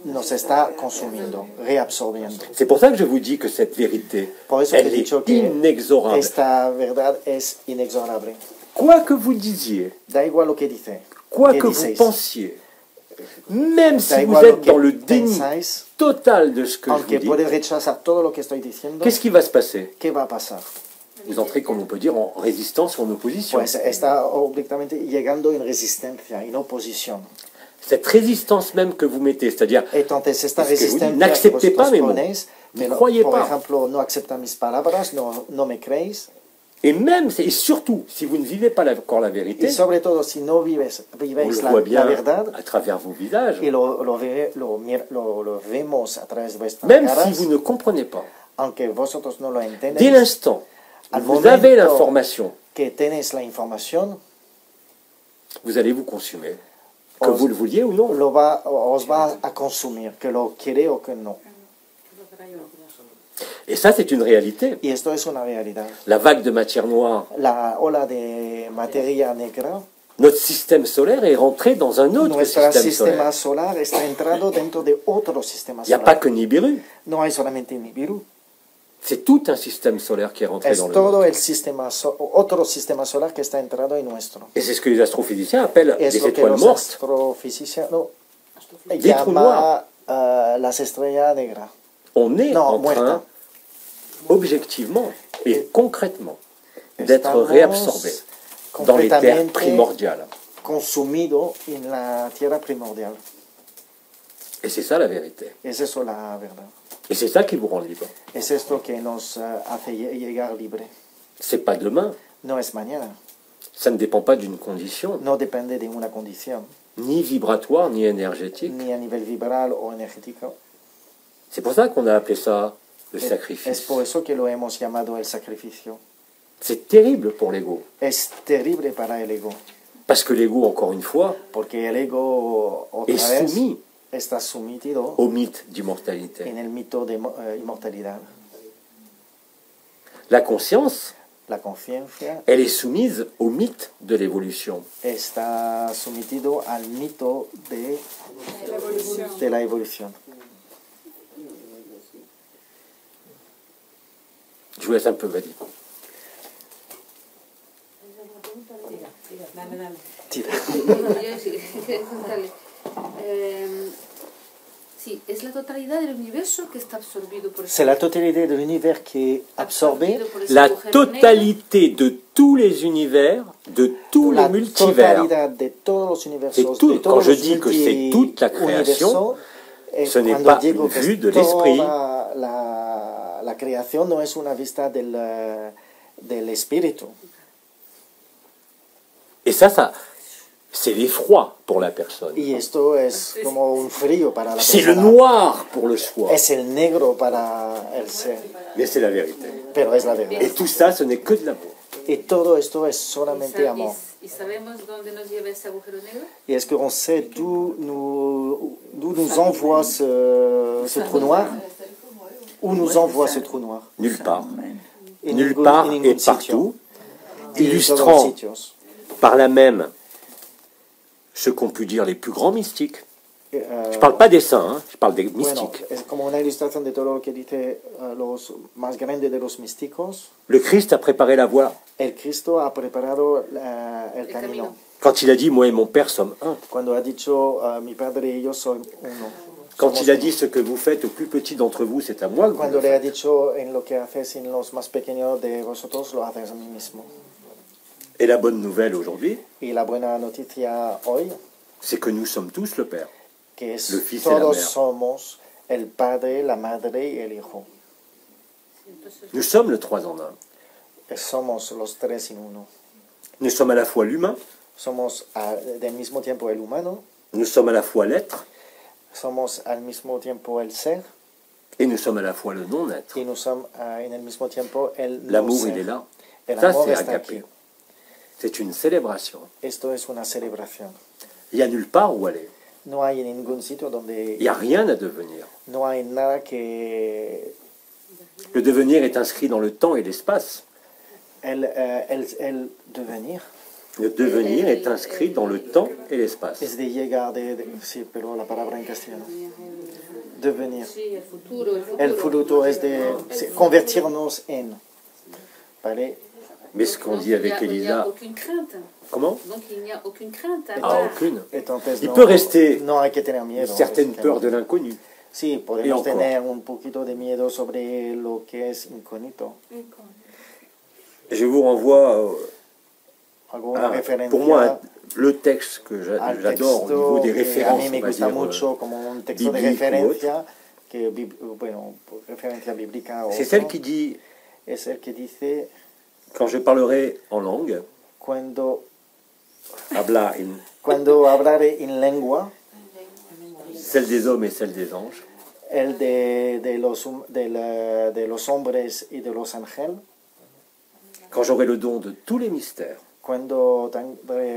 nos está consumiendo, reabsorbiendo.
C'est pour ça que je vous dis que cette vérité,
Por eso te he
elle
dicho
est
que
inexorable.
esta verdad es inexorable.
Quoi que vous disiez,
Da igual lo que dice,
quoi
que
que vous
dices,
pensiez, même
da
si vous
igual lo
êtes dans le
que
déni
pensáis,
total de ce que je
aunque
vous
puedes
dis,
rechazar todo lo que estoy diciendo,
qu'est-ce qui va se passer?
¿qué va a pasar?
Vous entrez, comme on peut dire, en résistance ou en opposition.
Pues está obligadamente llegando en resistencia, en oposición.
Cette résistance même que vous mettez, c'est-à-dire,
Entonces, esta
Es que vous
resistencia
n'acceptez
que
pas mes
vosotros
mots.
ponéis,
Ne
pero,
croyez
por
pas.
ejemplo, no aceptan mis palabras, no me creéis,
et même, et surtout, si vous ne vivez pas encore la vérité,
y sobre todo si no
on le
vivéis
voit
la
bien
verdad,
à travers vos visages,
y lo vemos a través de vuestras
même
caras,
si vous ne comprenez pas,
aunque vosotros no lo
dès
entendéis,
l'instant où
al
vous avez
momento
l'information,
que tenéis la información,
vous allez vous consumer, que
Os-
vous le vouliez ou non.
os va a consumir, que lo quiere o que no.
Et ça, c'est une réalité.
Y esto es una realidad.
La vague de matière noire,
La ola de materia negra,
notre système solaire est rentré dans un autre
nuestro
système
sistema
solaire.
solar está entrado dentro de otro sistema
Il n'y a pas
solar.
que Nibiru,
No hay solamente Nibiru,
c'est tout un système solaire qui est rentré
es
dans le
todo
nôtre.
el sistema otro sistema solar que está entrado en nuestro.
Et c'est ce que les astrophysiciens appellent
Es
des
lo que
étoiles
los
mortes.
astrofísicos
Des trous
llama las estrellas negras.
On est
Non,
en
muerta.
train, objectivement et concrètement, d'être
Estamos
réabsorbé dans les terres
completamente
primordiales.
consumido en la tierra primordial.
Et c'est ça la vérité.
Es eso la verdad.
Et c'est ça qui vous rend libre.
Es esto que nos hace llegar libre.
C'est pas demain.
No es mañana.
Ça ne dépend pas d'une condition,
No depende de una condición,
ni vibratoire, ni énergétique.
ni a nivel vibral o energético.
C'est pour ça qu'on a appelé ça le
Es
sacrifice.
por eso que lo hemos llamado el sacrificio.
C'est terrible pour l'ego.
Es terrible para el ego,
Parce que l'ego, encore une fois,
porque el ego otra
est
vez
soumis
está sometido
au mythe d'immortalité.
en el mito de inmortalidad.
La conscience,
La conciencia
elle est soumise au mythe de l'évolution.
está sometido al mito de la evolución.
vous laisse un peu, vas-y.
Sí, es la totalidad del universo que está absorbido por
C'est la totalité de l'univers qui est absorbée,
La totalité de tous les univers, de tous les
la
multivers.
totalidad de todos los universos,
C'est tout.
de todos
Quand je
los
dis que c'est toute la création,
universos,
ce n'est
cuando
pas
digo
une
que
vue
es
de l'esprit.
toda la creación no es una vista del espíritu.
Et ça, c'est l'effroi pour la personne.
Y esto es como un frío para la
C'est le
persona.
noir pour le soi.
Es el negro para el ser,
Mais c'est la vérité.
pero es la verdad.
Et tout ça, ce n'est que de l'amour.
Y todo esto es solamente amor.
¿Y sabemos dónde nos lleva ese agujero negro?
Et est-ce qu'on sait d'où nous envoie ce trou noir? Où nous envoie ce trou noir?
Nulle part.
En
Nulle
ningún-
part
en ningún
et
sitio.
partout.
Y en todos
Illustrant
sitios.
par là même ce qu'ont pu dire les plus grands mystiques.
Eh,
Je ne parle pas des saints, hein, je parle des
Bueno,
mystiques.
es como una ilustración de todo lo que dice los más grandes de los místicos.
Le Christ a préparé la voie.
El Cristo ha preparado el camino.
camino.
Quand il a dit, moi et mon Père sommes un.
Cuando ha dicho, mi padre y yo son uno.
Quand
Somos
il a
uno.
dit, ce que vous faites au plus petit d'entre vous, c'est à moi que vous
Cuando
le
le ha
faites.
dicho, en lo que haces en los más pequeños de vosotros, lo haces a mí mismo.
Et la bonne nouvelle aujourd'hui,
Y la buena noticia hoy,
c'est que nous sommes tous le Père.
que es
Le Fils et la
todos
Mère.
somos el Padre, la Madre y el Hijo.
Nous sommes le trois en un.
Somos los tres en uno.
Nous sommes à la fois l'humain,
Somos del mismo tiempo el humano,
nous sommes à la fois l'être,
somos al mismo tiempo el ser
et nous sommes à la fois le non-être.
y nous sommes en el mismo tiempo el no
L'amour,
ser.
il est là.
El
Ça,
amor
c'est
está aquí.
agapé. C'est une célébration.
Esto es una celebración.
Il n'y a nulle part où aller.
No hay ningún sitio donde
Il n'y a rien à devenir.
no hay nada que
Le devenir est inscrit dans le temps et l'espace.
el devenir
Le devenir est inscrit dans le temps et l'espace.
es de llegar sí, pero la palabra en castellano. Devenir.
Sí, el futuro.
El futuro es de convertirnos en. ¿Vale?
Mais ce qu'on
Donc,
dit avec
il n'y a
Elisa,
aucune crainte.
comment?
Donc il n'y a aucune crainte.
Ah, aucune.
Entonces,
Il peut rester
no hay que tener
Une
miedo.
certaine
es que-
peur de l'inconnu.
Sí,
Y
podemos
encore.
tener un poquito de miedo sobre lo que es incógnito.
Je vous renvoie
Alguna
à,
referencia
pour moi, le texte que
al
j'adore au niveau
texto
des
que a
références,
mí me
on va
gusta
dire,
mucho como un texto de
bibliques ou
referencia, que, bueno, referencia bíblica o
c'est celle qui dit,
es el que dice
quand je parlerai en langue,
cuando
hablaré
hablare en lengua,
celle des hommes et celle des anges,
el de los hombres y de los ángeles,
quand j'aurai le don de tous les mystères,
cuando tendré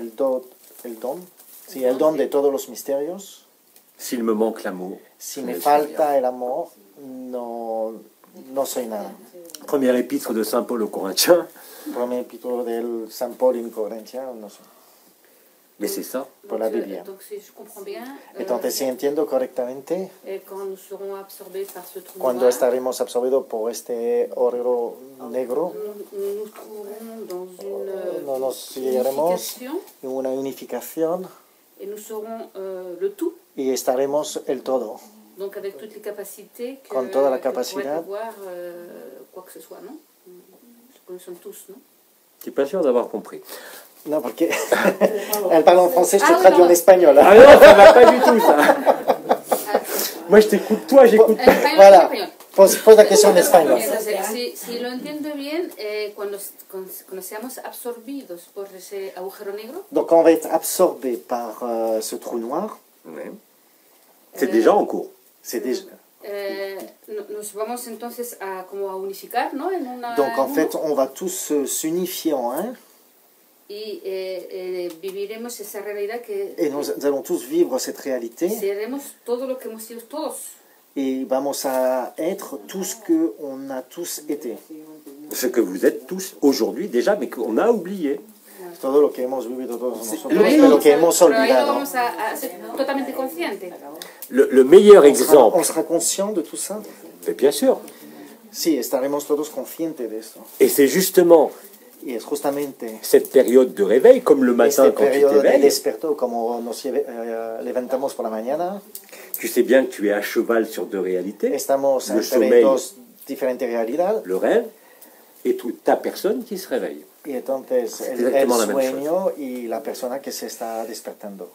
el don de todos los misterios,
s'il me manque l'amour,
si
je
me
ne suis
falta
rien.
el amor, no soy nada.
Premier épître de Saint Paul aux Corinthiens,
Primer capítulo del San Paul en Corintia, no sé,
mais c'est ça.
por la Biblia.
Donc si je comprends bien,
Entonces, si entiendo correctamente,
quand nous serons absorbés par ce trou
cuando
noir,
estaremos absorbidos por este oro negro,
nous nous trouverons dans une
no nos llegaremos
unification
en una unificación
et nous serons le tout.
y estaremos el todo,
Donc avec toutes les capacités que,
Con toda la
que pourrait
capacidad.
avoir quoi que ce soit, non? Ce que nous sommes tous, non?
Je suis pas sûr d'avoir compris.
No, porque elle parle en français, je te
Ah, oui,
traduis
non.
en espagnol.
Ah non, ça va pas du tout ça. Moi je t'écoute, toi j'écoute.
En español,
Voilà.
en español.
Pose la question en español.
Entonces, si lo entiendo bien, cuando seamos absorbidos por ese agujero negro,
Donc, on va être absorbé par ce trou noir.
Ouais. C'est déjà en cours.
C'est déjà...
nos vamos entonces como a unificar, ¿no? En una,
Donc, en
en
fait,
uno,
on va tous s'unifier en un
y viviremos esa realidad que
et nous allons tous vivre cette réalité
seremos todo lo que hemos sido todos.
et vamos a être tout ce qu'on a tous été.
Ce que vous êtes tous aujourd'hui déjà, mais qu'on a oublié.
Todo lo que hemos vivido todos nosotros,
Pero ahí
pero
vamos
que hemos
Pero ahí
olvidado.
vamos a ser totalmente conscientes.
Le meilleur
On
exemple,
sera conscient de tout ça.
mais bien sûr,
Sí, estaremos todos conscientes de esto.
Et c'est justement
Y es justamente
cette période de réveil, comme le matin
este
quand tu
periodo de
t'éveilles,
desperto, como nos levantamos por la mañana,
tu sais bien que tu es à cheval sur deux réalités,
estamos
le
entre
sommeil,
dos diferentes realidades.
le rêve, et ta personne qui se réveille.
Y entonces el
Exactement la même
sueño y la persona que se está despertando.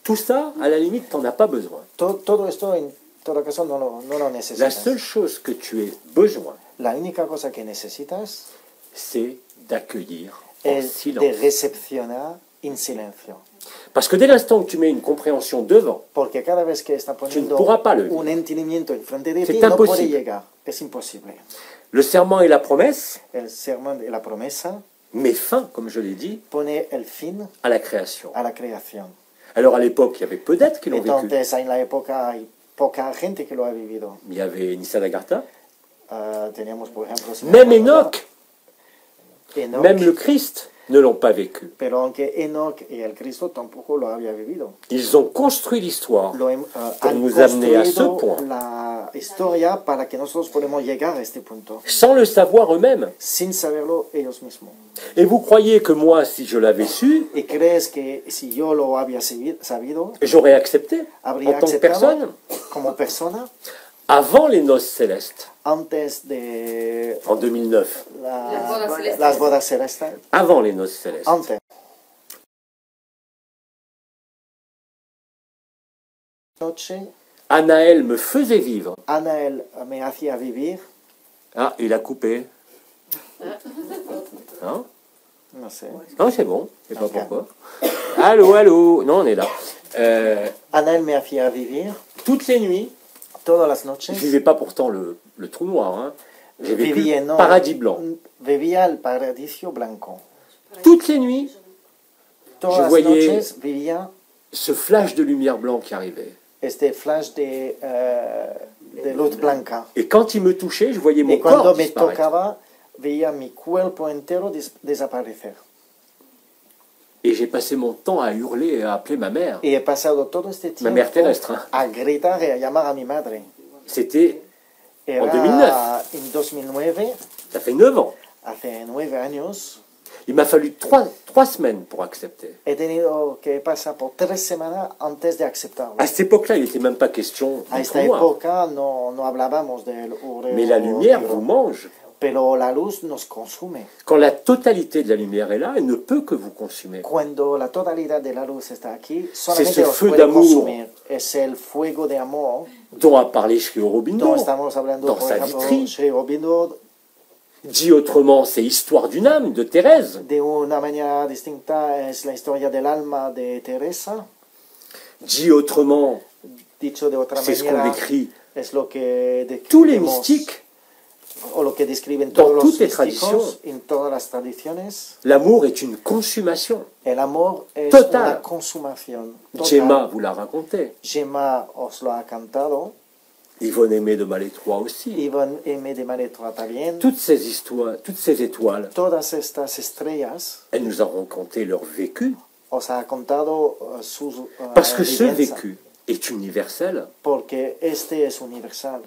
Tout ça, à la limite, tu n'en as pas besoin.
Todo esto, en todo caso, no lo
La
necesitas.
seule chose que tu aies besoin,
La única cosa que necesitas
c'est d'accueillir en
es de
silence.
recepcionar en silencio.
Parce que dès l'instant que tu mets une compréhension devant,
Porque cada vez que está poniendo
pourras pas le vivre.
un entendimiento enfrente de
C'est
ti, no puede
imposible.
llegar. Es imposible.
le serment et la promesse
El sermón de la promesa
met fin, comme je l'ai dit,
pone el fin
à la création.
a la creación.
Alors à l'époque, il y avait peu d'êtres qui l'ont vécu.
Entonces, en la época hay poca gente que lo ha vivido.
Il y avait Nisargadatta,
Teníamos, por ejemplo,
même Enoch,
Enoch,
même le Christ ne l'ont pas vécu.
pero aunque Enoch y el Cristo tampoco lo había vivido.
Ils ont construit l'histoire pour
Han
nous amener à ce
construido
point,
la historia para que nosotros podamos llegar a este punto,
sans le savoir eux-mêmes.
sin saberlo ellos mismos.
Et vous croyez que moi, si je l'avais su,
¿Y crees que si yo lo había sabido,
j'aurais accepté en
habría
tant que
aceptado
personne,
como persona
avant les noces célestes,
antes de
en 2009,
las bodas celestes?
avant les noces célestes.
Antes. Noche,
Anaël me faisait vivre.
Anael me hacía vivir,
Ah, il a coupé. Hein?
no sé.
Non, c'est bon, je sais pas
Ok.
pourquoi. Allô, allô, non, on est là.
Anael me hacía vivir
Toutes les nuits,
todas las
je
noches.
vivais pas pourtant le trou noir, hein. J'ai vécu
Vivía,
le
no,
paradis blanc.
vivía el paradiso blanco.
Toutes les nuits,
Todas
Je
las
voyais-
noches vivía
ce flash de lumière blanc qui arrivait.
este flash de luz blanca.
Et quand il me touchait, je voyais mon
Y cuando
corps
me
disparaître.
tocaba, veía mi cuerpo entero desaparecer.
Et j'ai passé mon temps à hurler et à appeler ma mère.
Y he pasado todo este
Ma mère
tiempo
terrestre, hein.
a gritar y a llamar a mi madre.
C'était,
Era
En 2009.
en 2009,
ça fait 9 ans.
hace 9 años,
Il m'a fallu 3 semaines pour accepter.
he tenido que pasar por 3 semanas antes de aceptarlo.
À cette époque-là, il n'était même pas question
A
du
esta
trou noir.
época no hablábamos del oro
Mais la lumière
negro,
vous mange.
pero la luz nos consume.
Quand la totalité de la lumière est là, elle ne peut que vous consumer.
Cuando la totalidad de la luz está aquí, solamente
ce
os
feu
puede
d'amour.
consumir. Es el fuego de amor.
Dont a parlé Sri Aurobindo.
No estamos hablando,
Dans
por
sa
ejemplo,
vitrine.
Sri Aurobindo,
Dit autrement, c'est Histoire d'une âme de Thérèse.
de una manera distinta, es la historia del alma de Teresa.
Dit autrement,
Dicho de otra
c'est ce qu'on
manera,
décrit.
es lo que
Tous les
describimos,
mystiques,
o lo que describen
dans
todos los
toutes les
místicos
traditions.
en todas las tradiciones.
l'amour est une consumation.
El amor es
Total.
una consumación total.
Gemma vous l'a raconté.
Gemma os lo ha cantado.
Yvonne Aimée de Malétroit aussi.
Iván M. de Malétroit también.
Toutes ces histoires, toutes ces étoiles,
Todas estas estrellas
elles nous ont raconté leur vécu.
os ha contado sus
Parce que ce
vivencias,
vécu est universel.
porque este es universal.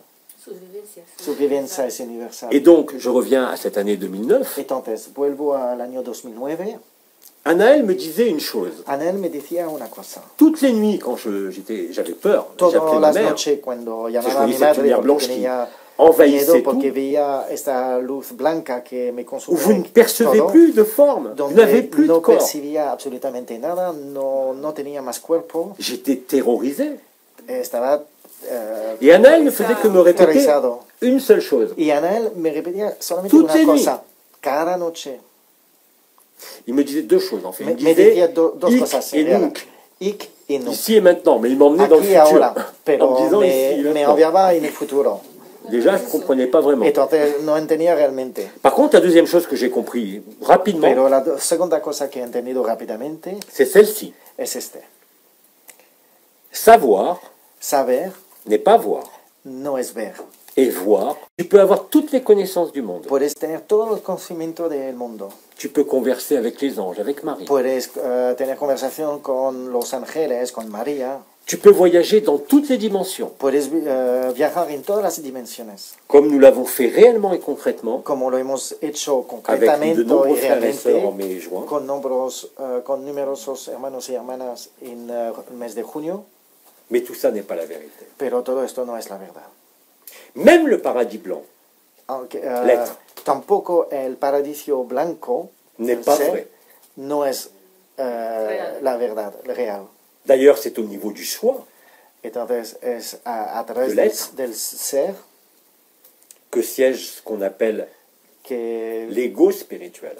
Sus vivencias.
Su vivencia es universal.
Et donc, je reviens à cette année 2009.
Entonces, vuelvo al año 2009.
Anaël me disait une chose.
Anel me decía una cosa.
Toutes les nuits, quand j'avais peur, j'appelais
Todas
ma
las
mère,
noches cuando
je
llamaba a mi
voyais cette
madre
lumière
porque
blanche qui
tenía
envahissait
miedo, porque
tout,
veía esta luz blanca que me
où
consumía
vous ne percevez
todo,
plus de forme, vous
donde
n'avez plus de
no
corps.
percibía absolutamente nada, no tenía más cuerpo,
J'étais terrorisé.
estaba
Et Anaël ne faisait que me répéter
aterrorizado.
une seule chose.
Y Anel me repetía solamente
Toutes les
una
nuits.
cosa, cada noche.
Il me disait deux choses, en fait. Il me
Me decía
disait
dos
hic
cosas,
et
era
nunc,
ic y nunc.
ici et maintenant, mais il m'emmenait dans le
Aquí y
futur.
ahora,
en
pero
me disant ici et
me
maintenant.
enviaba en el futuro.
Déjà, je ne comprenais pas vraiment.
Entonces no entendía realmente.
Par contre, la deuxième chose que j'ai compris rapidement,
Pero la segunda cosa que he entendido rápidamente
c'est celle-ci.
es este.
Savoir
Saber
n'est pas voir.
no es ver.
et voir. Tu peux avoir toutes les connaissances du monde.
Puedes tener todos los conocimientos del mundo.
Tu peux converser avec les anges, avec Marie.
Puedes tener conversación con los ángeles, con María.
Tu peux voyager dans toutes les dimensions,
Puedes viajar en todas las dimensiones.
comme nous l'avons fait réellement et concrètement,
Como lo hemos hecho
avec
concretamente
de nombreux
y
frères et sœurs en
realmente,
mai et juin.
con numerosos hermanos y hermanas en el mes de junio.
Mais tout ça n'est pas la vérité.
Pero todo esto no es la verdad.
Même le paradis blanc
Aunque,
L'être.
tampoco el paradiso blanco
n'est
per
pas
se,
vrai.
no es la verdad real.
D'ailleurs, c'est au niveau du soi
Entonces es a través
De l'être.
del ser
que siège ce qu'on appelle
que
l'ego spirituel.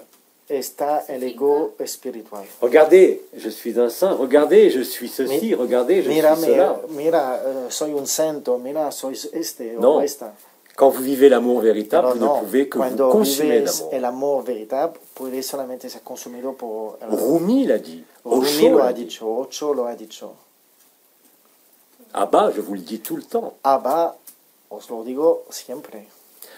está el ego espiritual.
Regardez, je suis un saint, regardez, je suis ceci, regardez, je
Mira,
suis cela.
mira, soy un santo, mira, soy este
No.
o esta.
Quand vous vivez l'amour véritable,
Pero
vous ne
no,
pouvez que vous
cuando
consumer
vives
d'amour.
el amor veritable, puede solamente ser consumido por el amor.
Rumi l'a dit,
Rumi
Osho
lo
l'a
ha
dit,
dicho, Ocho lo ha dicho.
Abba, je vous le dis tout le temps.
Abba, os lo digo siempre.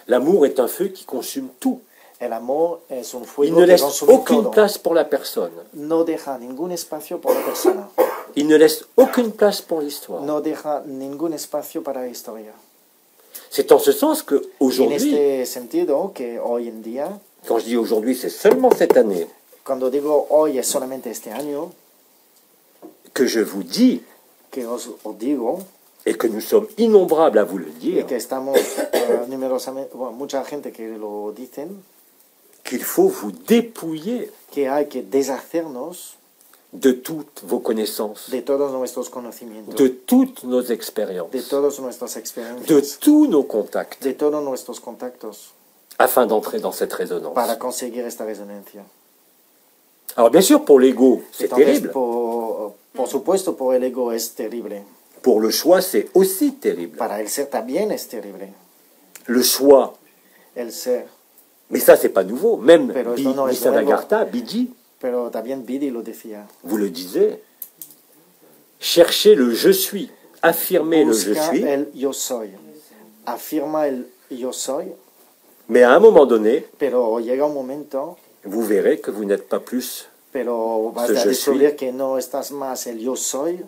L'amour est un feu qui consume tout.
El amor es un
Il
fuego
ne
que
laisse
consume
aucune
todo.
place pour la personne.
No deja ningún espacio por la persona.
Il ne laisse aucune place pour l'histoire.
No deja ningún espacio para la historia.
C'est en ce sens que
Y en
aujourd'hui,
este sentido, que hoy en día,
quand je dis aujourd'hui, c'est seulement cette année
cuando digo hoy es solamente este año,
que je vous dis,
que os digo,
et que nous sommes innombrables à vous le
y
dire,
que estamos numerosamente, bueno, mucha gente que lo dicen,
qu'il faut vous dépouiller
que hay que deshacernos
de toutes vos connaissances,
de todos nuestros conocimientos,
de toutes nos
de
expériences,
todas nuestras
de
experiencias,
tous nos contacts,
de todos nuestros contactos,
afin d'entrer dans cette résonance.
para conseguir esta resonancia.
Alors bien sûr, pour l'ego, c'est
Entonces,
terrible.
por supuesto, por el ego es terrible.
Pour le choix, c'est aussi terrible.
Para el ser también es terrible.
Le choix,
El ser.
mais ça, c'est pas nouveau. Même
Pero esto no es
Nisargadatta, Bidi,
Pero también Bidi lo decía.
vous le disiez, cherchez le je suis, affirmez le je
Busca
suis,
el yo soy. Afirma el yo soy.
mais à un moment donné,
Pero llega un momento,
vous verrez que vous n'êtes pas plus
pero vas
Ce
a
je
descubrir
suis.
que no estás más el yo soy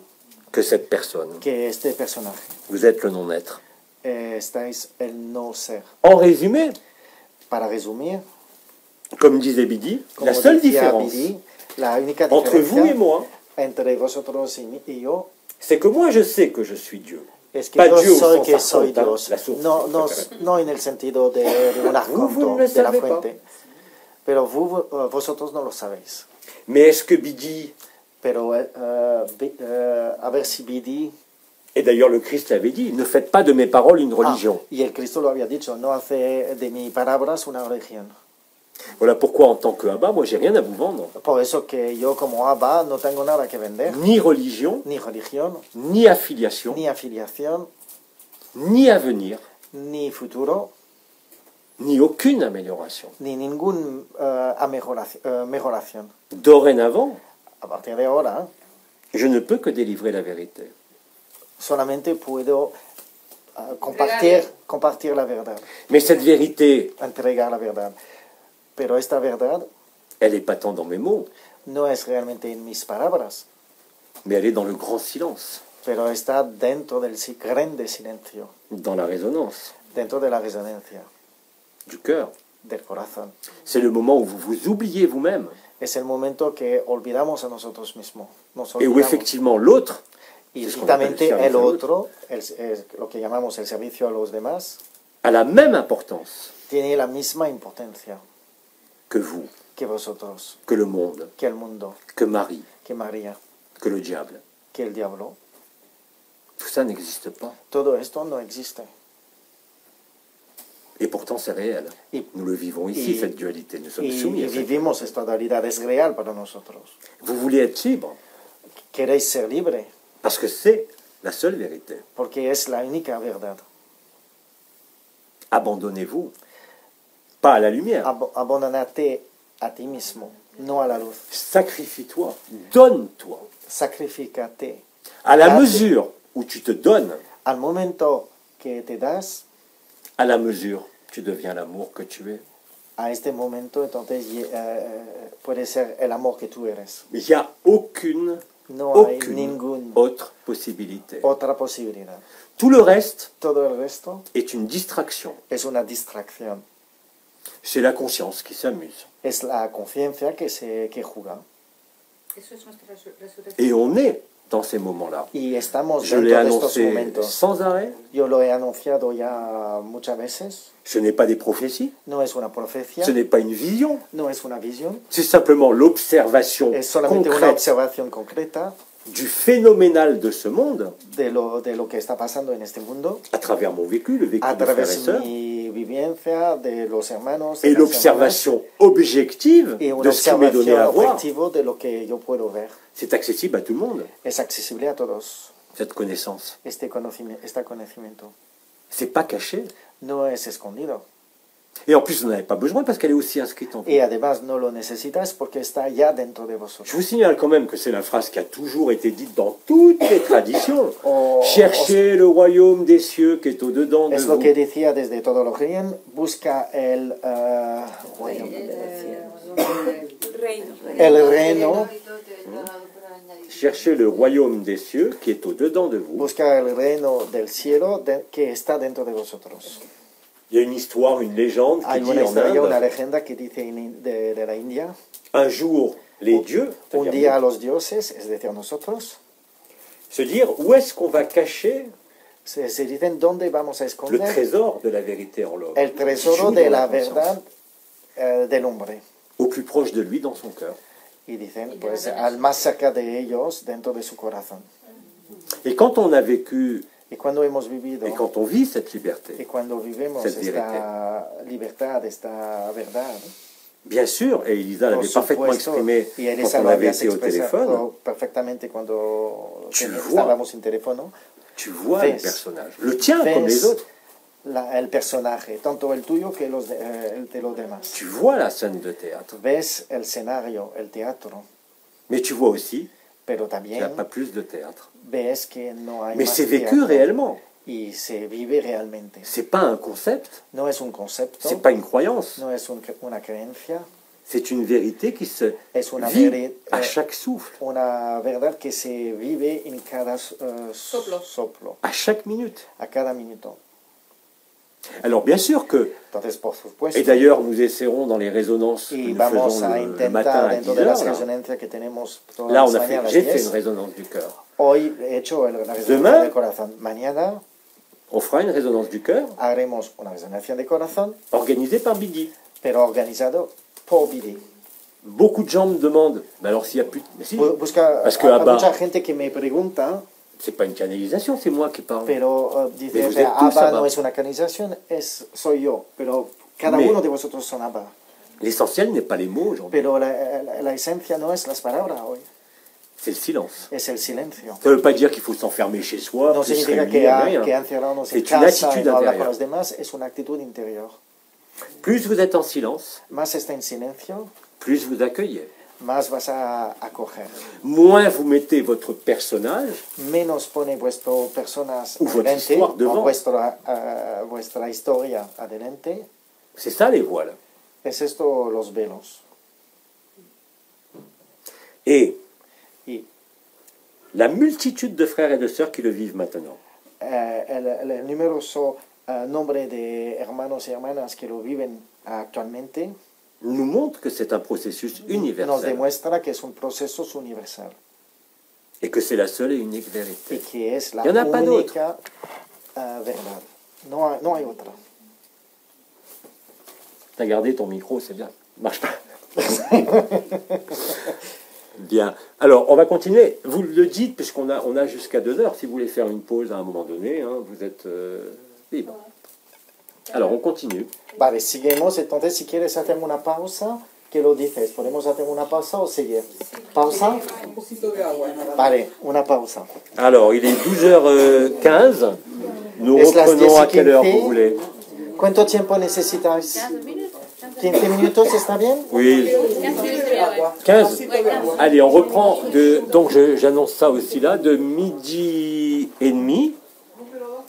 que cette personne.
que este personaje.
Vous êtes le non-être.
Estáis el no ser.
En résumé,
Para resumir,
comme disait Bidi,
como
la seule
decía
différence
Bidi, la única
entre vous et
diferencia
moi,
entre vosotros y yo
c'est que moi je sais que je suis Dieu.
es que
Pas
yo
Dieu au
soy
sens
que soy
arconte,
Dios.
la source.
No en el sentido de un arconto,
Vous ne le
de la
savez pas.
fuente. Pero vosotros no lo sabéis.
Mais est-ce que Bidi,
Pero a ver si Bidi...
et d'ailleurs le Christ l'avait dit, ne faites pas de mes paroles une religion.
y el Cristo lo había dicho, no hace de mis palabras una religión.
Voilà pourquoi en tant que Abba, moi j'ai rien à vous vendre.
Por eso que yo como Abba no tengo nada que vender,
Ni religion,
ni religión,
ni affiliation,
ni afiliación,
ni avenir,
ni futuro,
ni aucune amélioration.
ni ningún mejoración.
Dorénavant,
A partir de ahora,
je ne peux que délivrer la vérité.
solamente puedo compartir la verdad,
Mais cette vérité,
entregar la verdad. Pero esta verdad
elle est pas tant dans mes mots,
no es realmente en mis palabras,
mais elle est dans le grand silence,
pero está dentro del grande silencio,
dans la résonance
dentro de la resonancia
du cœur.
del corazón.
C'est le moment où vous vous oubliez vous-même
Es el momento que olvidamos a nosotros mismos. Nos
et où
olvidamos.
effectivement l'autre,
Y
c'est ce qu'on appelle
ciertamente
le
el
service à
otro, lo que llamamos el servicio a los demás,
a la même importance
tiene la misma importancia
que vous,
que vosotros,
que le monde,
que el mundo,
que Marie,
que María,
que le diable.
que el diablo.
Tout ça n'existe pas.
Todo esto no existe.
Et pourtant c'est réel.
Y,
Nous le vivons ici,
y-
cette dualité. Nous sommes
y
soumis à cette
vivimos esta dualidad, es real para nosotros.
Vous voulez être libre
Queréis ser libre
parce que c'est la seule vérité.
porque es la única verdad.
Abandonnez-vous, pas à la lumière.
Abandonate a ti mismo, no a la luz.
Sacrifie-toi, donne-toi.
Sacrificate.
À la
Date.
mesure où tu te donnes,
Al momento que te das,
à la mesure, tu deviens l'amour que tu es.
a este momento, entonces puede ser el amor que tú eres.
Il n'y a aucune
No hay
aucune
ninguna
autre possibilité.
otra posibilidad.
Tout le reste
Todo el resto
est une distraction.
es una distracción.
C'est la conscience qui s'amuse.
Es la conciencia que juega.
Eso es nuestra resurrección.
Et on est dans ces moments-là.
Y estamos
Je l'ai
dentro de estos
annoncé
momentos.
sans arrêt.
Yo lo he anunciado ya muchas veces.
Ce n'est pas des prophéties,
No es una profecía,
ce n'est pas une vision,
no es una visión.
c'est simplement l'observation
Es solamente una
concrète
observación concreta
du phénoménal de ce monde
de lo que está pasando en este mundo
à travers mon vécu, le vécu
a
de frères et
través
sœurs,
de mi vivencia, de los hermanos, de
et
las
l'observation objective
hermanas, y
de
una
ce qui m'est donné à
observación
voir.
objetivo de lo que yo puedo ver.
C'est accessible à tout le monde,
Es accesible a todos.
cette connaissance.
Este conocimiento
C'est pas caché.
no es escondido.
Et en plus, vous n'en avez pas besoin parce qu'elle est aussi inscrite en vous.
Y además no lo necesitas porque está ya dentro de
Je
vosotros.
vous signale quand même que c'est la phrase qui a toujours été dite dans toutes les traditions.
O-
Cherchez le royaume des cieux qui est au-dedans de
Es lo
vous.
que decía desde todo lo creen, busca el reino,
Cherchez le royaume des cieux qui est au-dedans de vous.
busca el reino del cielo que está dentro de vosotros.
Il y a une histoire, une légende qui
Hay
dit
una
en
historia, una
Inde,
leyenda que dice de la India,
un jour, les dieux,
un
c'est-à-dire
día los dioses, es decir, nosotros,
se dire où est-ce qu'on va cacher
se dicen dónde vamos a
le
esconder
trésor de la vérité en l'homme.
el
qui
tesoro
joue
de
dans
la
conscience,
verdad del hombre.
au plus proche de lui dans son cœur.
Y dicen, pues, al más cerca de ellos, dentro de su corazón.
Et quand on a vécu,
Y cuando hemos vivido,
et quand on vit cette
y
liberté,
cuando vivemos
Cette
esta libertad, esta verdad,
bien sûr, et Elisa
por
l'avait parfaitement
supuesto,
exprimé
y
quand
Elisa
on
lo
avait
habías
été au téléphone,
expresado perfectamente cuando
Tu vois.
estábamos en teléfono,
tu vois le
Ves.
personnage, le tien comme les
ves
autres,
el personaje, tanto el tuyo que el de los demás.
tu vois la scène de théâtre,
Ves el escenario, el teatro,
mais tu vois aussi
pero
qu'il n'y a
también
pas plus de théâtre.
ves que no hay
Mais
más
c'est vécu
teatro,
réellement.
y se vive realmente.
C'est pas un concept,
No es un concepto,
c'est pas une croyance,
no es una creencia,
c'est une vérité qui se
es una,
vit à chaque souffle,
una verdad que se vive en cada soplo,
à chaque minute.
a cada minuto.
Alors bien sûr que,
Entonces, por supuesto,
et d'ailleurs nous essaierons dans les résonances que
y
nous
vamos
faisons
a
le matin
intentar
à 10
dentro de las
heures, là,
resonancias que tenemos todas
là
las
on a
mañanas,
j'ai fait
10.
une résonance du cœur.
Hoy he hecho la resonancia
Demain,
del corazón. Mañana
On fera une résonance du cœur
haremos una resonancia de corazón,
organisée par Bidi.
pero organizado por Bidi.
Beaucoup de gens me demandent, mais alors s'il y a plus... Mais si,
Busca
Parce que
a
Abba-
mucha gente que me pregunta,
c'est pas une canalisation, c'est moi qui parle.
pero
Mais
dice,
vous êtes tous
Abba
Abba.
no es una canalización, soy yo, pero cada
Mais-
uno de vosotros son Abba.
L'essentiel n'est pas les mots aujourd'hui,
Pero la esencia no es las palabras hoy,
c'est le silence.
es el silencio.
Ça ne veut pas dire qu'il faut s'enfermer chez soi,
No
plus se
significa
réunir, rien.
encerrarnos en
C'est une
casa y
attitude
no hablar con
intérieure.
los demás, es una actitud interior.
Plus vous êtes en silence,
Más está en silencio,
plus vous accueillez.
más vas a acoger.
Moins vous mettez votre personnage,
Menos pone vuestro personas
Ou votre
adelante,
histoire devant.
o vuestra historia adelante.
c'est ça les voiles.
Es esto los velos.
Et
Y
la multitude de frères et de sœurs qui le vivent maintenant.
el numeroso nombre de hermanos y hermanas que lo viven actualmente
Nous montre que c'est un processus
nos
universel
demuestra que es un proceso universal
et que c'est la seule et unique
y
vérité.
que es la
Y no hay
única verdad. No hay otra.
T'as gardé ton micro, c'est bien. Marche pas. Bien. Alors, on va continuer. Vous le dites, puisqu'on a jusqu'à 2 heures. Si vous voulez faire une pause à un moment donné, hein, vous êtes libre. Alors, on continue.
Vale, seguimos. Entonces, si quieres hacer una pausa, ¿qué lo dices? ¿Podemos hacer una pausa o seguir? ¿Pausa? Vale, una pausa.
Alors, il est 12h15. Nous
Es las
reprenons à
10:15.
quelle heure vous voulez.
¿Cuánto tiempo necesitáis? 15 minutos, ¿está bien?
Oui. 15. Allez, on reprend. Donc, j'annonce ça aussi là, de 12h30.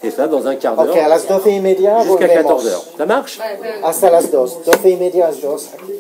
Et expliquer ça dans un quart d'heure.
Ok, a las 12:30
Jusqu'à
volvemos.
14h. Ça marche?
Hasta las 2. 12:30 a las 2. Aquí.